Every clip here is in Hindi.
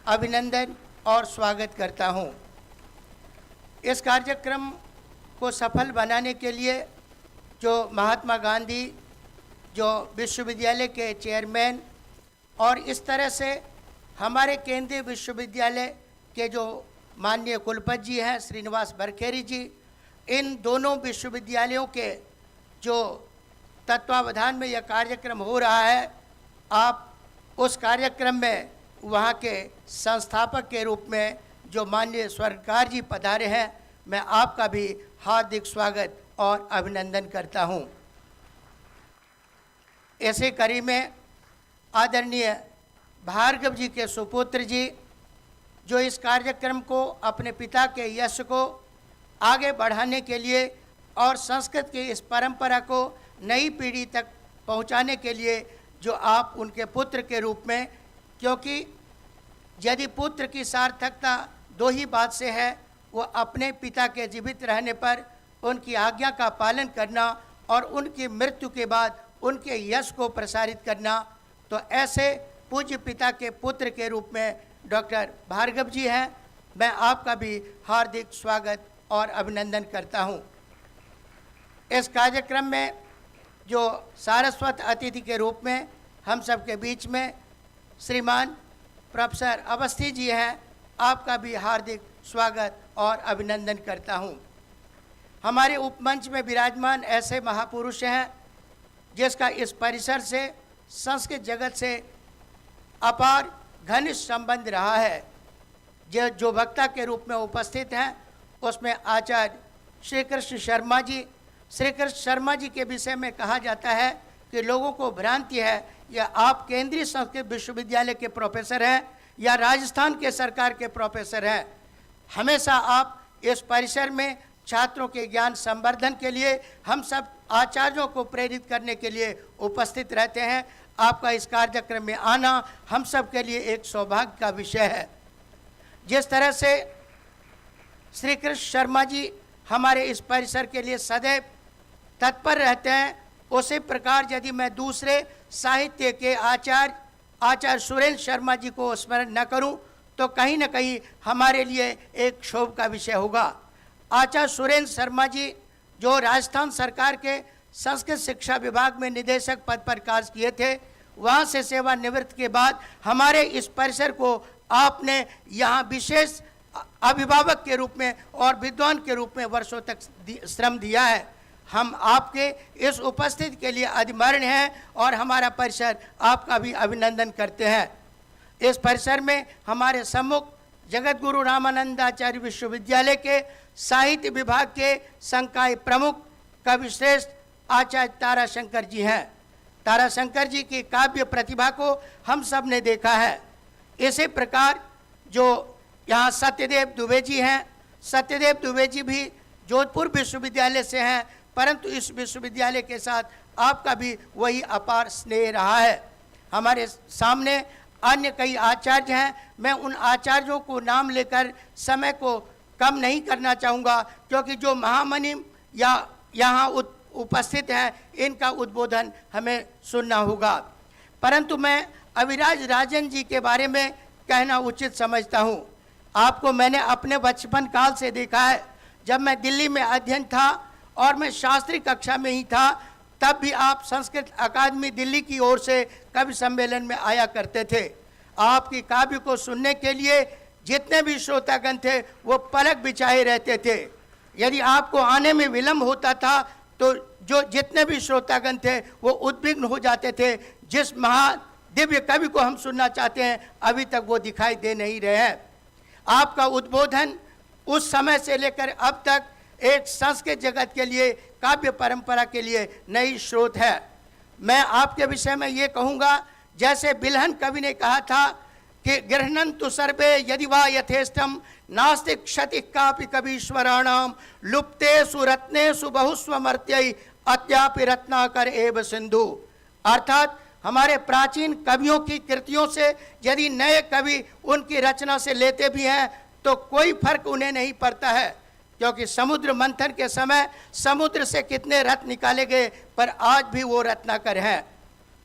अभिनंदन और स्वागत करता हूं। इस कार्यक्रम को सफल बनाने के लिए जो महात्मा गांधी जो विश्वविद्यालय के चेयरमैन और इस तरह से हमारे केंद्रीय विश्वविद्यालय के जो माननीय कुलपति जी हैं श्रीनिवास बरखेरी जी, इन दोनों विश्वविद्यालयों के जो तत्वावधान में यह कार्यक्रम हो रहा है, आप उस कार्यक्रम में वहाँ के संस्थापक के रूप में जो माननीय स्वर्गकार जी पधारे हैं, मैं आपका भी हार्दिक स्वागत और अभिनंदन करता हूँ। ऐसे कड़ी में आदरणीय भार्गव जी के सुपुत्र जी जो इस कार्यक्रम को अपने पिता के यश को आगे बढ़ाने के लिए और संस्कृत की इस परंपरा को नई पीढ़ी तक पहुंचाने के लिए जो आप उनके पुत्र के रूप में, क्योंकि यदि पुत्र की सार्थकता दो ही बात से है, वो अपने पिता के जीवित रहने पर उनकी आज्ञा का पालन करना और उनकी मृत्यु के बाद उनके यश को प्रसारित करना। तो ऐसे पूज्य पिता के पुत्र के रूप में डॉक्टर भार्गव जी हैं, मैं आपका भी हार्दिक स्वागत और अभिनंदन करता हूं। इस कार्यक्रम में जो सारस्वत अतिथि के रूप में हम सबके बीच में श्रीमान प्रोफेसर अवस्थी जी हैं, आपका भी हार्दिक स्वागत और अभिनंदन करता हूं। हमारे उपमंच में विराजमान ऐसे महापुरुष हैं जिसका इस परिसर से, संस्कृत जगत से अपार घनिष्ठ संबंध रहा है। जो वक्ता के रूप में उपस्थित हैं उसमें आचार्य श्री कृष्ण शर्मा जी। श्री कृष्ण शर्मा जी के विषय में कहा जाता है कि लोगों को भ्रांति है या आप केंद्रीय संस्कृत विश्वविद्यालय के प्रोफेसर हैं या राजस्थान के सरकार के प्रोफेसर हैं। हमेशा आप इस परिसर में छात्रों के ज्ञान संवर्धन के लिए, हम सब आचार्यों को प्रेरित करने के लिए उपस्थित रहते हैं। आपका इस कार्यक्रम में आना हम सब के लिए एक सौभाग्य का विषय है। जिस तरह से श्री कृष्ण शर्मा जी हमारे इस परिसर के लिए सदैव तत्पर रहते हैं, उसी प्रकार यदि मैं दूसरे साहित्य के आचार्य सुरेंद्र शर्मा जी को स्मरण न करूं तो कहीं न कहीं हमारे लिए एक क्षोभ का विषय होगा। आचार्य सुरेंद्र शर्मा जी जो राजस्थान सरकार के संस्कृत शिक्षा विभाग में निदेशक पद पर कार्य किए थे, वहाँ से सेवानिवृत्त के बाद हमारे इस परिसर को आपने यहाँ विशेष अभिभावक के रूप में और विद्वान के रूप में वर्षों तक श्रम दिया है। हम आपके इस उपस्थिति के लिए अधिमरण हैं और हमारा परिसर आपका भी अभिनंदन करते हैं। इस परिसर में हमारे सम्मुख जगत गुरु रामानंदाचार्य विश्वविद्यालय के साहित्य विभाग के संकाय प्रमुख कविश्रेष्ठ आचार्य ताराशंकर जी हैं। ताराशंकर जी की काव्य प्रतिभा को हम सब ने देखा है। इसी प्रकार जो यहाँ सत्यदेव दुबे जी हैं, सत्यदेव दुबे जी भी जोधपुर विश्वविद्यालय से हैं, परंतु इस विश्वविद्यालय के साथ आपका भी वही अपार स्नेह रहा है। हमारे सामने अन्य कई आचार्य हैं, मैं उन आचार्यों को नाम लेकर समय को कम नहीं करना चाहूँगा, क्योंकि जो महामहिम या यहाँ उपस्थित हैं इनका उद्बोधन हमें सुनना होगा। परंतु मैं अविराज राजन जी के बारे में कहना उचित समझता हूँ। आपको मैंने अपने बचपन काल से देखा है। जब मैं दिल्ली में अध्ययन था और मैं शास्त्री कक्षा में ही था, तब भी आप संस्कृत अकादमी दिल्ली की ओर से कवि सम्मेलन में आया करते थे। आपकी काव्य को सुनने के लिए जितने भी श्रोतागण थे वो पलक बिछाए रहते थे। यदि आपको आने में विलंब होता था तो जो जितने भी श्रोतागण थे वो उद्विग्न हो जाते थे। जिस महादिव्य कवि को हम सुनना चाहते हैं अभी तक वो दिखाई दे नहीं रहे हैं। आपका उद्बोधन उस समय से लेकर अब तक एक संस्कृत जगत के लिए, काव्य परंपरा के लिए नई स्रोत है। मैं आपके विषय में ये कहूँगा, जैसे बिल्हन कवि ने कहा था कि गृह्णन्तु सर्वे यदि वा यथेष्टम नास्ति क्षति कापि कवीश्वराणाम लुप्तेषु रत्नेषु बहुस्वमर्त्यैः अद्यापि रत्नाकर एव सिंधु। अर्थात हमारे प्राचीन कवियों की कृतियों से यदि नए कवि उनकी रचना से लेते भी हैं तो कोई फर्क उन्हें नहीं पड़ता है, क्योंकि समुद्र मंथन के समय समुद्र से कितने रत्न निकाले गए पर आज भी वो रत्नाकर हैं।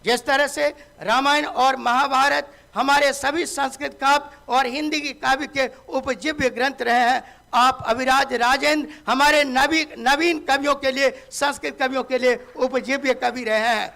जिस तरह से रामायण और महाभारत हमारे सभी संस्कृत काव्य और हिंदी की काव्य के उपजीव्य ग्रंथ रहे हैं। आप अविराज राजेंद्र हमारे नवीन कवियों के लिए, संस्कृत कवियों के लिए उपजीव्य कवि रहे हैं।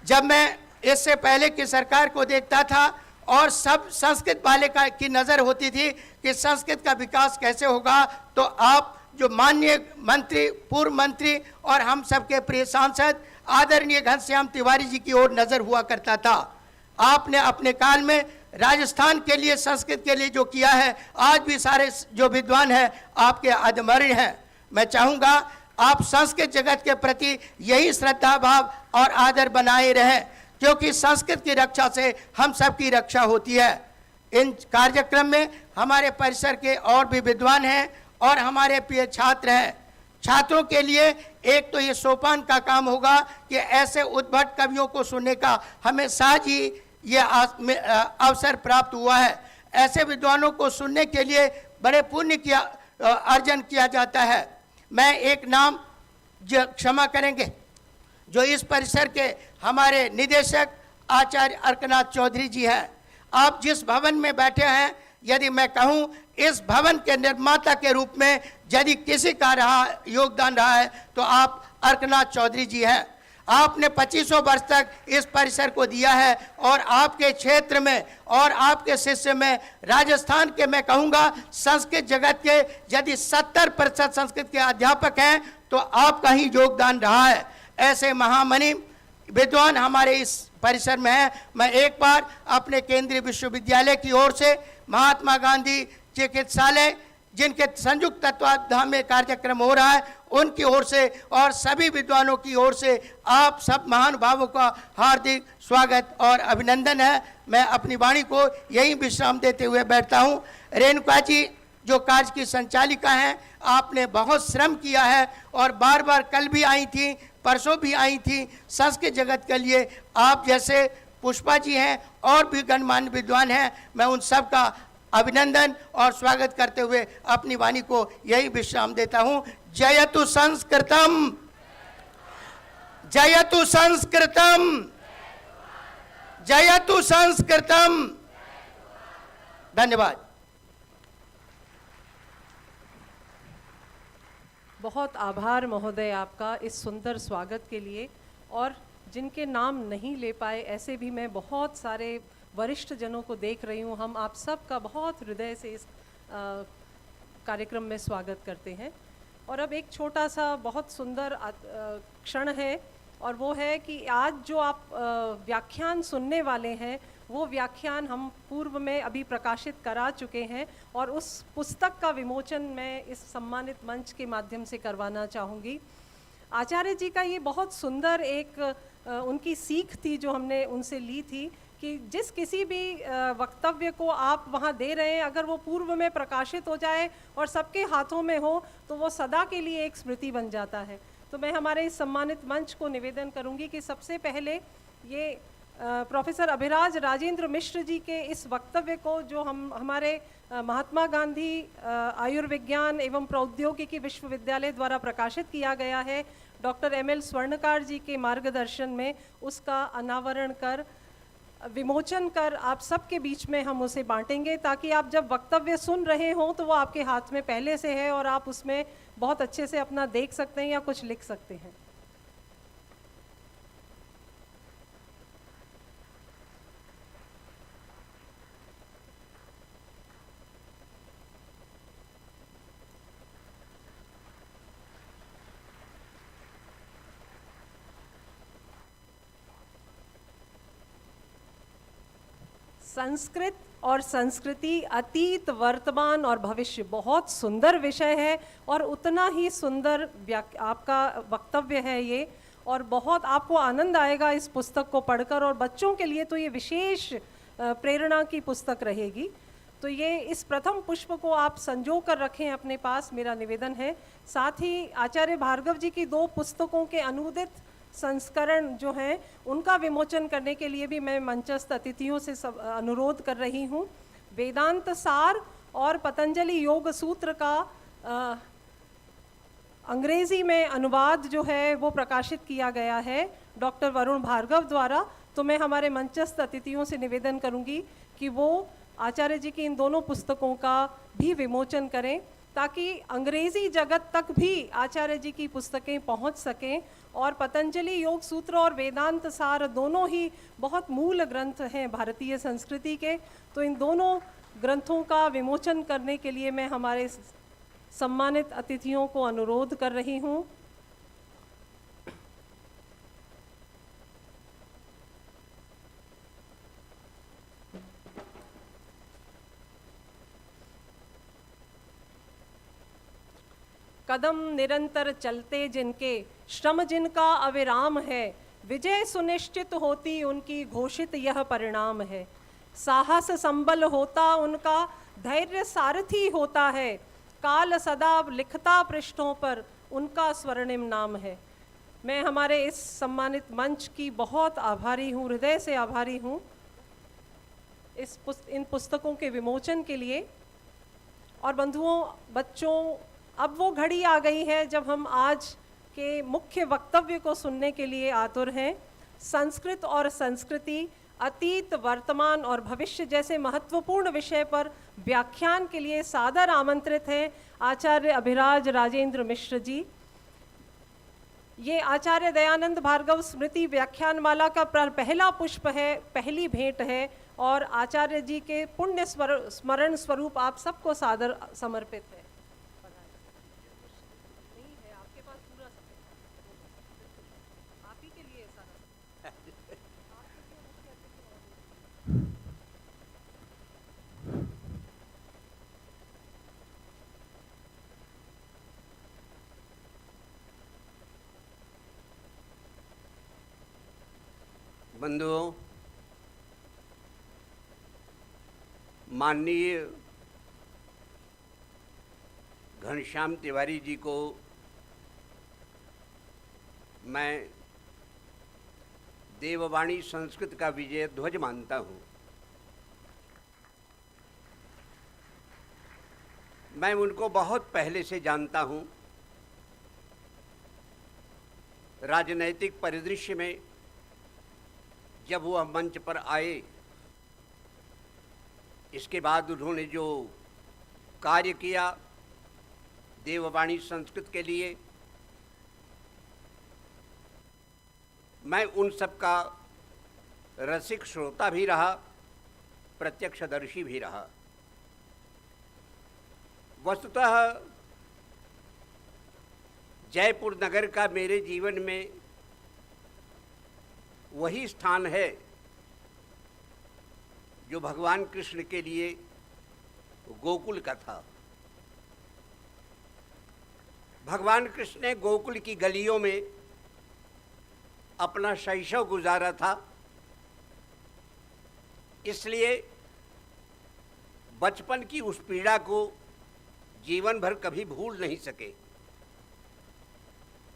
जब मैं इससे पहले की सरकार को देखता था और सब संस्कृत वाले की नज़र होती थी कि संस्कृत का विकास कैसे होगा, तो आप जो माननीय मंत्री, पूर्व मंत्री और हम सबके प्रिय सांसद आदरणीय घनश्याम तिवारी जी की ओर नज़र हुआ करता था। आपने अपने काल में राजस्थान के लिए, संस्कृत के लिए जो किया है, आज भी सारे जो विद्वान हैं आपके आदमर्य हैं। मैं चाहूँगा आप संस्कृत जगत के प्रति यही श्रद्धा भाव और आदर बनाए रहें, क्योंकि संस्कृत की रक्षा से हम सब की रक्षा होती है। इन कार्यक्रम में हमारे परिसर के और भी विद्वान हैं और हमारे प्रिय छात्र हैं। छात्रों के लिए एक तो ये सोपान का काम होगा कि ऐसे उद्भट कवियों को सुनने का हमें सहज ही ये अवसर प्राप्त हुआ है। ऐसे विद्वानों को सुनने के लिए बड़े पुण्य की अर्जन किया जाता है। मैं एक नाम जो क्षमा करेंगे, जो इस परिसर के हमारे निदेशक आचार्य अर्कनाथ चौधरी जी हैं। आप जिस भवन में बैठे हैं, यदि मैं कहूं इस भवन के निर्माता के रूप में यदि किसी का योगदान रहा है तो आप अर्कनाथ चौधरी जी हैं। आपने 2500 वर्ष तक इस परिसर को दिया है और आपके क्षेत्र में और आपके शिष्य में, राजस्थान के मैं कहूँगा संस्कृत जगत के यदि 70% संस्कृत के अध्यापक हैं तो आपका ही योगदान रहा है। ऐसे महामनी विद्वान हमारे इस परिसर में हैं। मैं एक बार अपने केंद्रीय विश्वविद्यालय की ओर से महात्मा गांधी चिकित्सालय, जिनके संयुक्त तत्वाधान में कार्यक्रम हो रहा है, उनकी ओर से और सभी विद्वानों की ओर से आप सब महानुभावों का हार्दिक स्वागत और अभिनंदन है। मैं अपनी वाणी को यही विश्राम देते हुए बैठता हूँ। रेणुका जी जो कार्य की संचालिका हैं, आपने बहुत श्रम किया है और बार बार कल भी आई थी, परसों भी आई थी। संस्कृत जगत के लिए आप जैसे पुष्पा जी हैं और भी गणमान्य विद्वान हैं, मैं उन सब का अभिनंदन और स्वागत करते हुए अपनी वाणी को यही विश्राम देता हूँ। जयतु संस्कृतम, जयतु संस्कृतम, जयतु संस्कृतम। धन्यवाद। बहुत आभार महोदय आपका इस सुंदर स्वागत के लिए। और जिनके नाम नहीं ले पाए, ऐसे भी मैं बहुत सारे वरिष्ठ जनों को देख रही हूँ। हम आप सब का बहुत हृदय से इस कार्यक्रम में स्वागत करते हैं। और अब एक छोटा सा बहुत सुंदर क्षण है, और वो है कि आज जो आप व्याख्यान सुनने वाले हैं, वो व्याख्यान हम पूर्व में अभी प्रकाशित करा चुके हैं, और उस पुस्तक का विमोचन मैं इस सम्मानित मंच के माध्यम से करवाना चाहूँगी। आचार्य जी का ये बहुत सुंदर एक उनकी सीख थी जो हमने उनसे ली थी कि जिस किसी भी वक्तव्य को आप वहाँ दे रहे हैं, अगर वो पूर्व में प्रकाशित हो जाए और सबके हाथों में हो तो वो सदा के लिए एक स्मृति बन जाता है। तो मैं हमारे इस सम्मानित मंच को निवेदन करूँगी कि सबसे पहले ये प्रोफेसर अभिराज राजेंद्र मिश्र जी के इस वक्तव्य को, जो हमारे महात्मा गांधी आयुर्विज्ञान एवं प्रौद्योगिकी विश्वविद्यालय द्वारा प्रकाशित किया गया है, डॉक्टर ML स्वर्णकार जी के मार्गदर्शन में, उसका अनावरण कर, विमोचन कर आप सबके बीच में हम उसे बांटेंगे, ताकि आप जब वक्तव्य सुन रहे हों तो वो आपके हाथ में पहले से है और आप उसमें बहुत अच्छे से अपना देख सकते हैं या कुछ लिख सकते हैं। संस्कृत और संस्कृति, अतीत, वर्तमान और भविष्य, बहुत सुंदर विषय है और उतना ही सुंदर आपका वक्तव्य है ये, और बहुत आपको आनंद आएगा इस पुस्तक को पढ़कर, और बच्चों के लिए तो ये विशेष प्रेरणा की पुस्तक रहेगी। तो ये इस प्रथम पुष्प को आप संजो कर रखें अपने पास, मेरा निवेदन है। साथ ही आचार्य भार्गव जी की 2 पुस्तकों के अनुदित संस्करण जो हैं उनका विमोचन करने के लिए भी मैं मंचस्थ अतिथियों से अनुरोध कर रही हूँ। वेदांत सार और पतंजलि योग सूत्र का अंग्रेजी में अनुवाद जो है वो प्रकाशित किया गया है डॉक्टर वरुण भार्गव द्वारा। तो मैं हमारे मंचस्थ अतिथियों से निवेदन करूंगी कि वो आचार्य जी की इन दोनों पुस्तकों का भी विमोचन करें, ताकि अंग्रेजी जगत तक भी आचार्य जी की पुस्तकें पहुंच सकें। और पतंजलि योग सूत्र और वेदांत सार दोनों ही बहुत मूल ग्रंथ हैं भारतीय संस्कृति के। तो इन दोनों ग्रंथों का विमोचन करने के लिए मैं हमारे सम्मानित अतिथियों को अनुरोध कर रही हूं। कदम निरंतर चलते जिनके, श्रम जिनका अविराम है, विजय सुनिश्चित होती उनकी, घोषित यह परिणाम है। साहस संबल होता उनका, धैर्य सारथी होता है, काल सदा लिखता पृष्ठों पर, उनका स्वर्णिम नाम है। मैं हमारे इस सम्मानित मंच की बहुत आभारी हूँ, हृदय से आभारी हूँ इन पुस्तकों के विमोचन के लिए। और बंधुओं, बच्चों, अब वो घड़ी आ गई है जब हम आज के मुख्य वक्तव्य को सुनने के लिए आतुर हैं। संस्कृत और संस्कृति, अतीत, वर्तमान और भविष्य जैसे महत्वपूर्ण विषय पर व्याख्यान के लिए सादर आमंत्रित हैं आचार्य अभिराज राजेंद्र मिश्र जी। ये आचार्य दयानंद भार्गव स्मृति व्याख्यानमाला का पहला पुष्प है, पहली भेंट है, और आचार्य जी के पुण्य स्मरण स्वरूप आप सबको सादर समर्पित है। बंधुओं, माननीय घनश्याम तिवारी जी को मैं देववाणी संस्कृत का विजय ध्वज मानता हूँ। मैं उनको बहुत पहले से जानता हूँ। राजनैतिक परिदृश्य में जब वह मंच पर आए, इसके बाद उन्होंने जो कार्य किया देववाणी संस्कृत के लिए, मैं उन सब का रसिक श्रोता भी रहा, प्रत्यक्षदर्शी भी रहा। वस्तुतः जयपुर नगर का मेरे जीवन में वही स्थान है जो भगवान कृष्ण के लिए गोकुल का था। भगवान कृष्ण ने गोकुल की गलियों में अपना शैशव गुजारा था, इसलिए बचपन की उस पीड़ा को जीवन भर कभी भूल नहीं सके।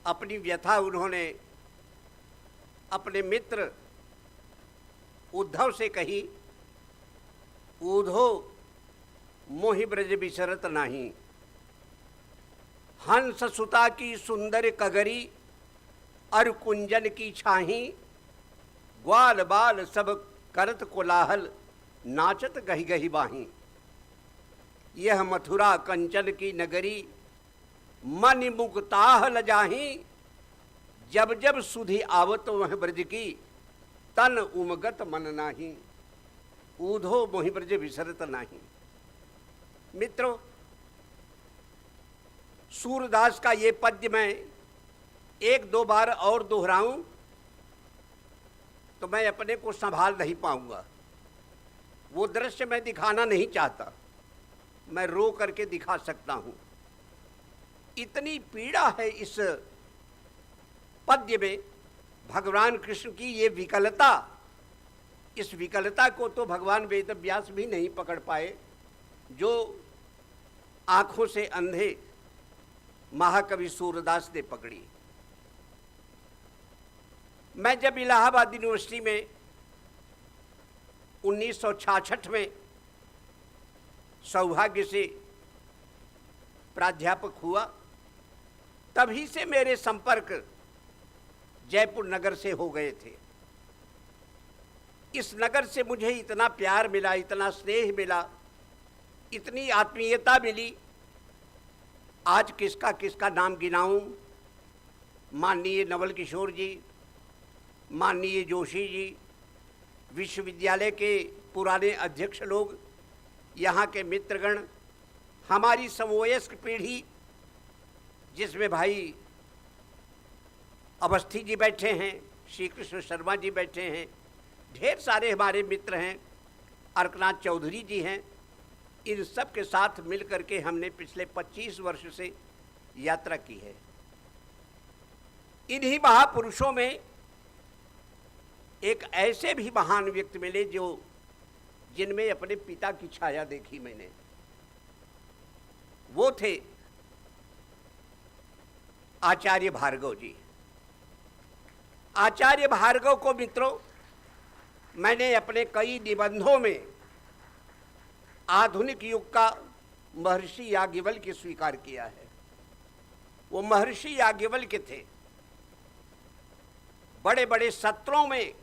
अपनी व्यथा उन्होंने अपने मित्र उद्धव से कही, ऊधो मोहि ब्रज बिसरत नाही, हंस सुता की सुंदर कगरी, अर कुंजन की छाही, ग्वाल बाल सब करत कोलाहल, नाचत गही गही बाही। यह मथुरा कंचन की नगरी, मन मुक्ताह ल जाही, जब जब सुधि आवत वह ब्रज की, तन उमगत मन नाही, ऊधो मोहि ब्रज विसरत नाही। मित्रों, सूरदास का ये पद्य मैं एक दो बार और दोहराऊं तो मैं अपने को संभाल नहीं पाऊंगा। वो दृश्य मैं दिखाना नहीं चाहता, मैं रो करके दिखा सकता हूं। इतनी पीड़ा है इस पद्य में भगवान कृष्ण की ये विकलता। इस विकलता को तो भगवान वेद व्यास भी नहीं पकड़ पाए, जो आंखों से अंधे महाकवि सूरदास ने पकड़ी। मैं जब इलाहाबाद यूनिवर्सिटी में 1966 में सौभाग्य से प्राध्यापक हुआ, तभी से मेरे संपर्क जयपुर नगर से हो गए थे। इस नगर से मुझे इतना प्यार मिला, इतना स्नेह मिला, इतनी आत्मीयता मिली। आज किसका किसका नाम गिनाऊं? माननीय नवल किशोर जी, माननीय जोशी जी, विश्वविद्यालय के पुराने अध्यक्ष लोग, यहाँ के मित्रगण, हमारी समवयस्क पीढ़ी जिसमें भाई अवस्थी जी बैठे हैं, श्री कृष्ण शर्मा जी बैठे हैं, ढेर सारे हमारे मित्र हैं, अर्कनाथ चौधरी जी हैं। इन सब के साथ मिल करके हमने पिछले 25 वर्ष से यात्रा की है। इन्हीं महापुरुषों में एक ऐसे भी महान व्यक्ति मिले जो जिनमें अपने पिता की छाया देखी मैंने। वो थे आचार्य भार्गव जी। आचार्य भार्गव को मित्रों मैंने अपने कई निबंधों में आधुनिक युग का महर्षि याज्ञवल्क्य स्वीकार किया है। वो महर्षि याज्ञवल्क्य थे। बड़े बड़े सत्रों में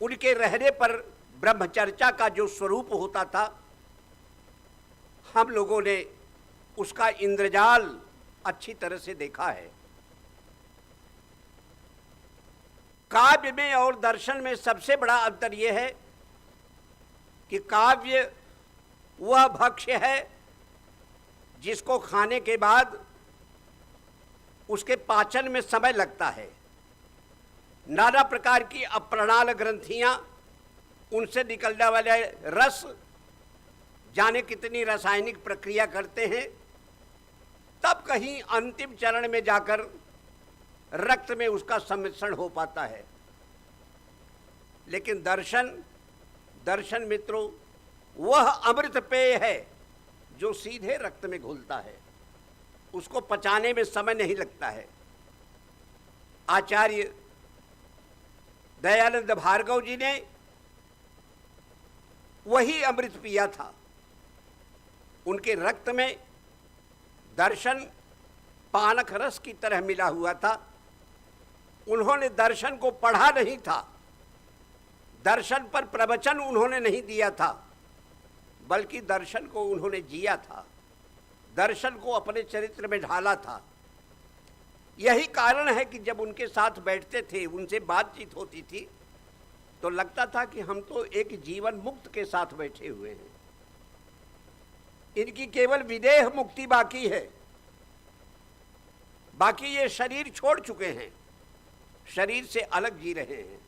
उनके रहने पर ब्रह्मचर्चा का जो स्वरूप होता था, हम लोगों ने उसका इंद्रजाल अच्छी तरह से देखा है। काव्य में और दर्शन में सबसे बड़ा अंतर यह है कि काव्य वह भक्ष्य है जिसको खाने के बाद उसके पाचन में समय लगता है। नाना प्रकार की अप्रणाल ग्रंथियां, उनसे निकलने वाले रस जाने कितनी रासायनिक प्रक्रिया करते हैं, तब कहीं अंतिम चरण में जाकर रक्त में उसका सम्मिश्रण हो पाता है। लेकिन दर्शन मित्रों वह अमृत पेय है जो सीधे रक्त में घुलता है, उसको पचाने में समय नहीं लगता है। आचार्य दयानंद भार्गव जी ने वही अमृत पिया था। उनके रक्त में दर्शन पानक रस की तरह मिला हुआ था। उन्होंने दर्शन को पढ़ा नहीं था, दर्शन पर प्रवचन उन्होंने नहीं दिया था, बल्कि दर्शन को उन्होंने जिया था, दर्शन को अपने चरित्र में ढाला था। यही कारण है कि जब उनके साथ बैठते थे, उनसे बातचीत होती थी, तो लगता था कि हम तो एक जीवन मुक्त के साथ बैठे हुए हैं। इनकी केवल विदेह मुक्ति बाकी है, बाकी ये शरीर छोड़ चुके हैं, शरीर से अलग जी रहे हैं।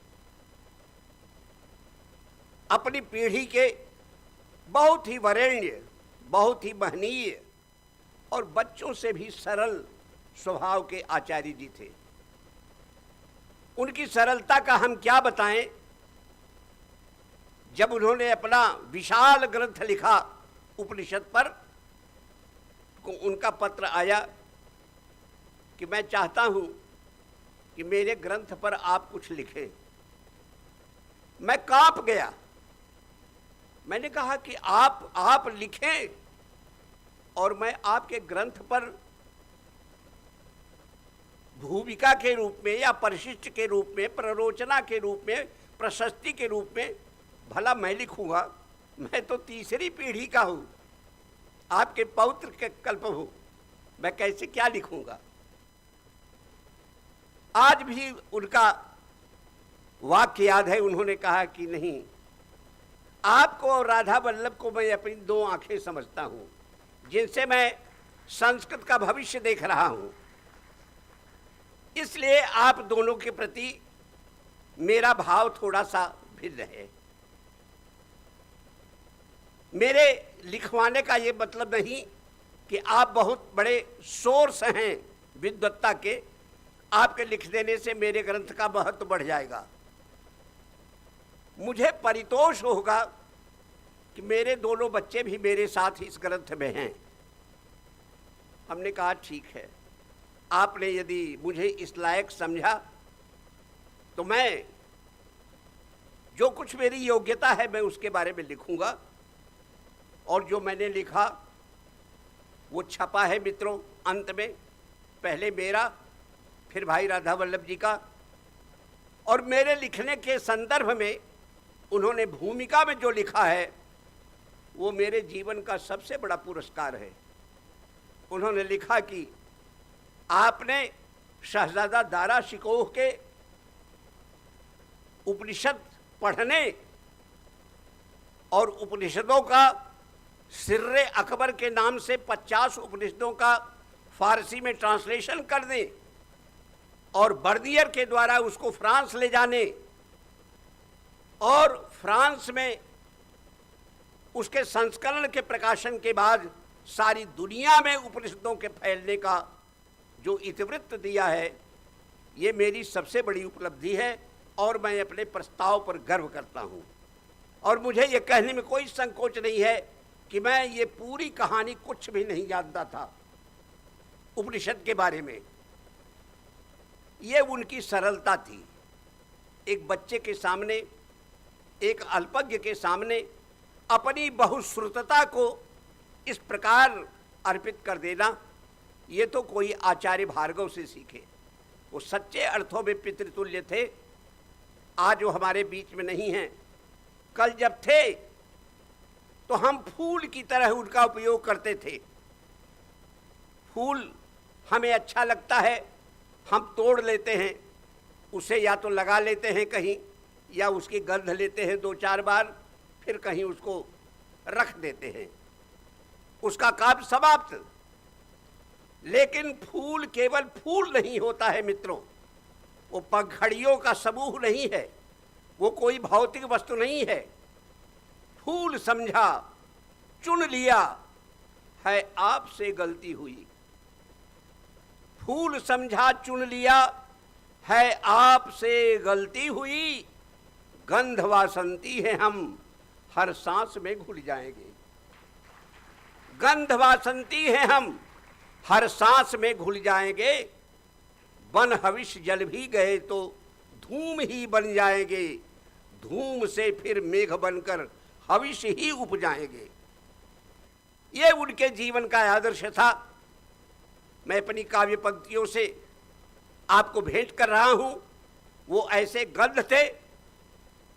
अपनी पीढ़ी के बहुत ही वरेण्य, बहुत ही महनीय और बच्चों से भी सरल स्वभाव के आचार्य जी थे। उनकी सरलता का हम क्या बताएं। जब उन्होंने अपना विशाल ग्रंथ लिखा उपनिषद पर, तो उनका पत्र आया कि मैं चाहता हूं कि मेरे ग्रंथ पर आप कुछ लिखें। मैं कांप गया। मैंने कहा कि आप लिखें और मैं आपके ग्रंथ पर भूमिका के रूप में या परिशिष्ट के रूप में, प्ररोचना के रूप में, प्रशस्ति के रूप में भला मैं लिखूंगा? मैं तो तीसरी पीढ़ी का हूं, आपके पौत्र के कल्प हूं, मैं कैसे क्या लिखूंगा? आज भी उनका वाक्य याद है। उन्होंने कहा कि नहीं, आपको और राधा वल्लभ को मैं अपनी दो आंखें समझता हूं, जिनसे मैं संस्कृत का भविष्य देख रहा हूं। इसलिए आप दोनों के प्रति मेरा भाव थोड़ा सा भिन्न है। मेरे लिखवाने का ये मतलब नहीं कि आप बहुत बड़े सोर्स हैं विद्वत्ता के, आपके लिख देने से मेरे ग्रंथ का महत्व बढ़ जाएगा। मुझे परितोष होगा कि मेरे दोनों बच्चे भी मेरे साथ इस ग्रंथ में हैं। हमने कहा ठीक है, आपने यदि मुझे इस लायक समझा तो मैं जो कुछ मेरी योग्यता है मैं उसके बारे में लिखूंगा। और जो मैंने लिखा वो छपा है मित्रों। अंत में पहले मेरा, फिर भाई राधा वल्लभ जी का, और मेरे लिखने के संदर्भ में उन्होंने भूमिका में जो लिखा है वो मेरे जीवन का सबसे बड़ा पुरस्कार है। उन्होंने लिखा कि आपने शहजादा दारा शिकोह के उपनिषद पढ़ने और उपनिषदों का सिर्रे अकबर के नाम से 50 उपनिषदों का फारसी में ट्रांसलेशन करने और बर्नियर के द्वारा उसको फ्रांस ले जाने और फ्रांस में उसके संस्करण के प्रकाशन के बाद सारी दुनिया में उपनिषदों के फैलने का जो इतिवृत्त दिया है, ये मेरी सबसे बड़ी उपलब्धि है और मैं अपने प्रस्ताव पर गर्व करता हूँ। और मुझे ये कहने में कोई संकोच नहीं है कि मैं ये पूरी कहानी कुछ भी नहीं जानता था उपनिषद के बारे में। ये उनकी सरलता थी। एक बच्चे के सामने, एक अल्पज्ञ के सामने अपनी बहुश्रुतता को इस प्रकार अर्पित कर देना, ये तो कोई आचार्य भार्गव से सीखे। वो सच्चे अर्थों में पितृतुल्य थे। आज वो हमारे बीच में नहीं हैं। कल जब थे तो हम फूल की तरह उनका उपयोग करते थे। फूल हमें अच्छा लगता है, हम तोड़ लेते हैं, उसे या तो लगा लेते हैं कहीं या उसकी गंध लेते हैं 2-4 बार, फिर कहीं उसको रख देते हैं, उसका काम समाप्त। लेकिन फूल केवल फूल नहीं होता है मित्रों, वो पंखड़ियों का समूह नहीं है, वो कोई भौतिक वस्तु नहीं है। फूल समझा, चुन लिया, है आपसे गलती हुई। फूल समझा, चुन लिया, है आपसे गलती हुई। गंध वासंती है हम, हर सांस में घुल जाएंगे। गंध वासंती है हम, हर सांस में घुल जाएंगे। वन हविष जल भी गए तो धूम ही बन जाएंगे। धूम से फिर मेघ बनकर हविष ही उपजाएंगे। ये उनके जीवन का आदर्श था। मैं अपनी काव्य पंक्तियों से आपको भेंट कर रहा हूं। वो ऐसे गंध थे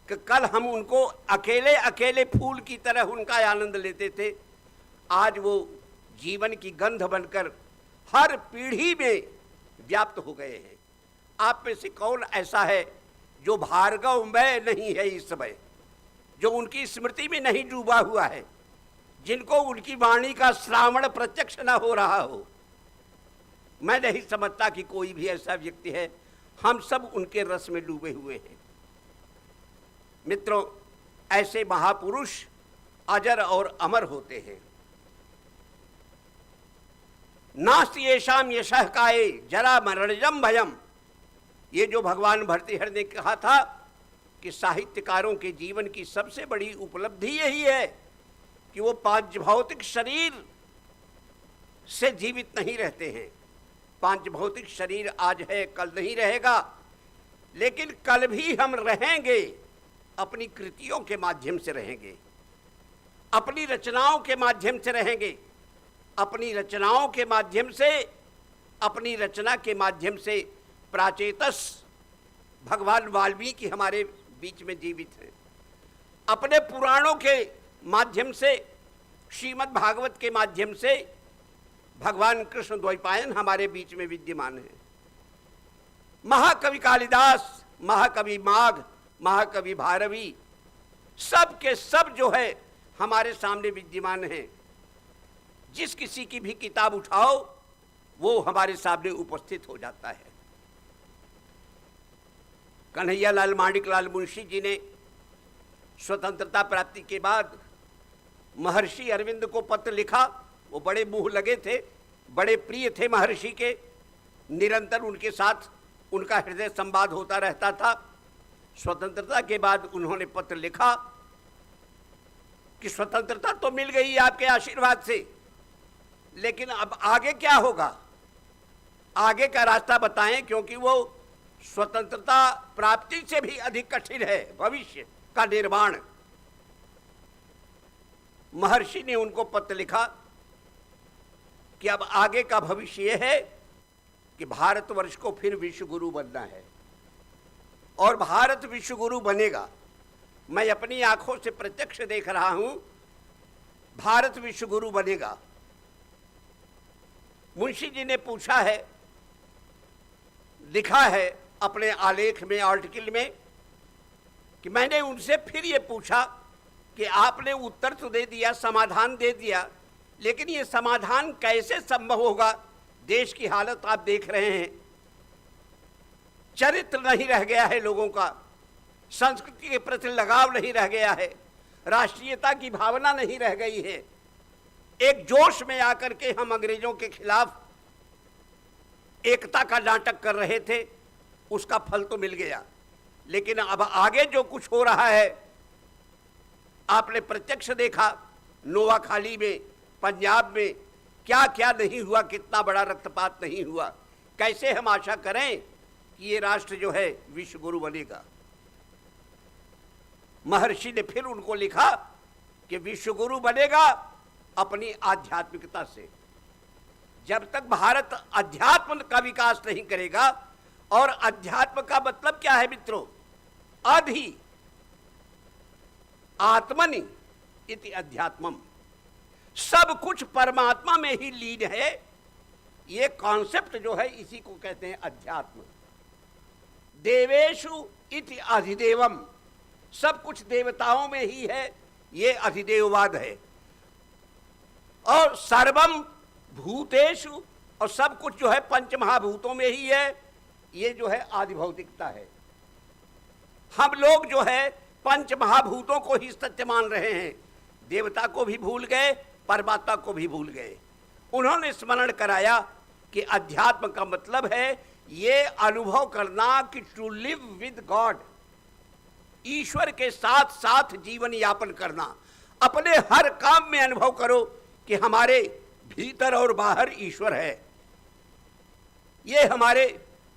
कि कल हम उनको अकेले अकेले फूल की तरह उनका आनंद लेते थे। आज वो जीवन की गंध बनकर हर पीढ़ी में व्याप्त हो गए हैं। आप में से कौन ऐसा है जो भार्गवमय नहीं है इस समय, जो उनकी स्मृति में नहीं डूबा हुआ है, जिनको उनकी वाणी का श्रावण प्रत्यक्ष न हो रहा हो? मैं नहीं समझता कि कोई भी ऐसा व्यक्ति है। हम सब उनके रस में डूबे हुए हैं। मित्रों, ऐसे महापुरुष अजर और अमर होते हैं। नास्ति येषाम यशः काये जरा मरणजम भयम। ये जो भगवान भर्तृहरि ने कहा था कि साहित्यकारों के जीवन की सबसे बड़ी उपलब्धि यही है कि वो 5 भौतिक शरीर से जीवित नहीं रहते हैं। 5 भौतिक शरीर आज है, कल नहीं रहेगा, लेकिन कल भी हम रहेंगे। अपनी कृतियों के माध्यम से रहेंगे, अपनी रचनाओं के माध्यम से रहेंगे, अपनी रचनाओं के माध्यम से, अपनी रचना के माध्यम से प्राचेतस भगवान वाल्मीकि हमारे बीच में जीवित हैं। अपने पुराणों के माध्यम से, श्रीमद् भागवत के माध्यम से भगवान कृष्ण द्वैपायन हमारे बीच में विद्यमान है। महाकवि कालिदास, महाकवि माघ, महाकवि भारवी, सब के सब जो है हमारे सामने विद्यमान हैं। जिस किसी की भी किताब उठाओ वो हमारे सामने उपस्थित हो जाता है। कन्हैयालाल माणिकलाल मुंशी जी ने स्वतंत्रता प्राप्ति के बाद महर्षि अरविंद को पत्र लिखा। वो बड़े मुँह लगे थे, बड़े प्रिय थे महर्षि के। निरंतर उनके साथ उनका हृदय संवाद होता रहता था। स्वतंत्रता के बाद उन्होंने पत्र लिखा कि स्वतंत्रता तो मिल गई आपके आशीर्वाद से, लेकिन अब आगे क्या होगा, आगे का रास्ता बताएं, क्योंकि वो स्वतंत्रता प्राप्ति से भी अधिक कठिन है भविष्य का निर्माण। महर्षि ने उनको पत्र लिखा कि अब आगे का भविष्य यह है कि भारतवर्ष को फिर विश्व गुरु बनना है और भारत विश्वगुरु बनेगा। मैं अपनी आंखों से प्रत्यक्ष देख रहा हूं, भारत विश्वगुरु बनेगा। मुंशी जी ने पूछा है, लिखा है अपने आलेख में, आर्टिकल में, कि मैंने उनसे फिर ये पूछा कि आपने उत्तर तो दे दिया, समाधान दे दिया, लेकिन ये समाधान कैसे संभव होगा? देश की हालत आप देख रहे हैं, चरित्र नहीं रह गया है लोगों का, संस्कृति के प्रति लगाव नहीं रह गया है, राष्ट्रीयता की भावना नहीं रह गई है। एक जोश में आकर के हम अंग्रेजों के खिलाफ एकता का नाटक कर रहे थे, उसका फल तो मिल गया। लेकिन अब आगे जो कुछ हो रहा है, आपने प्रत्यक्ष देखा, नोआखाली में, पंजाब में क्या क्या नहीं हुआ, कितना बड़ा रक्तपात नहीं हुआ। कैसे हम आशा करें कि ये राष्ट्र जो है विश्वगुरु बनेगा? महर्षि ने फिर उनको लिखा कि विश्वगुरु बनेगा अपनी आध्यात्मिकता से। जब तक भारत अध्यात्म का विकास नहीं करेगा, और अध्यात्म का मतलब क्या है मित्रों? अधि आत्मनि इति अध्यात्मम, सब कुछ परमात्मा में ही लीन है। ये कॉन्सेप्ट जो है इसी को कहते हैं अध्यात्म। देवेषु इति अधिदेवम, सब कुछ देवताओं में ही है, ये अधिदेववाद है। और सर्वम भूतेषु, और सब कुछ जो है पंच महाभूतों में ही है, ये जो है आदि भौतिकता है। हम लोग जो है पंच महाभूतों को ही सत्य मान रहे हैं, देवता को भी भूल गए, परमात्मा को भी भूल गए। उन्होंने स्मरण कराया कि अध्यात्म का मतलब है ये अनुभव करना कि टू लिव विद गॉड, ईश्वर के साथ साथ जीवन यापन करना। अपने हर काम में अनुभव करो कि हमारे भीतर और बाहर ईश्वर है। ये हमारे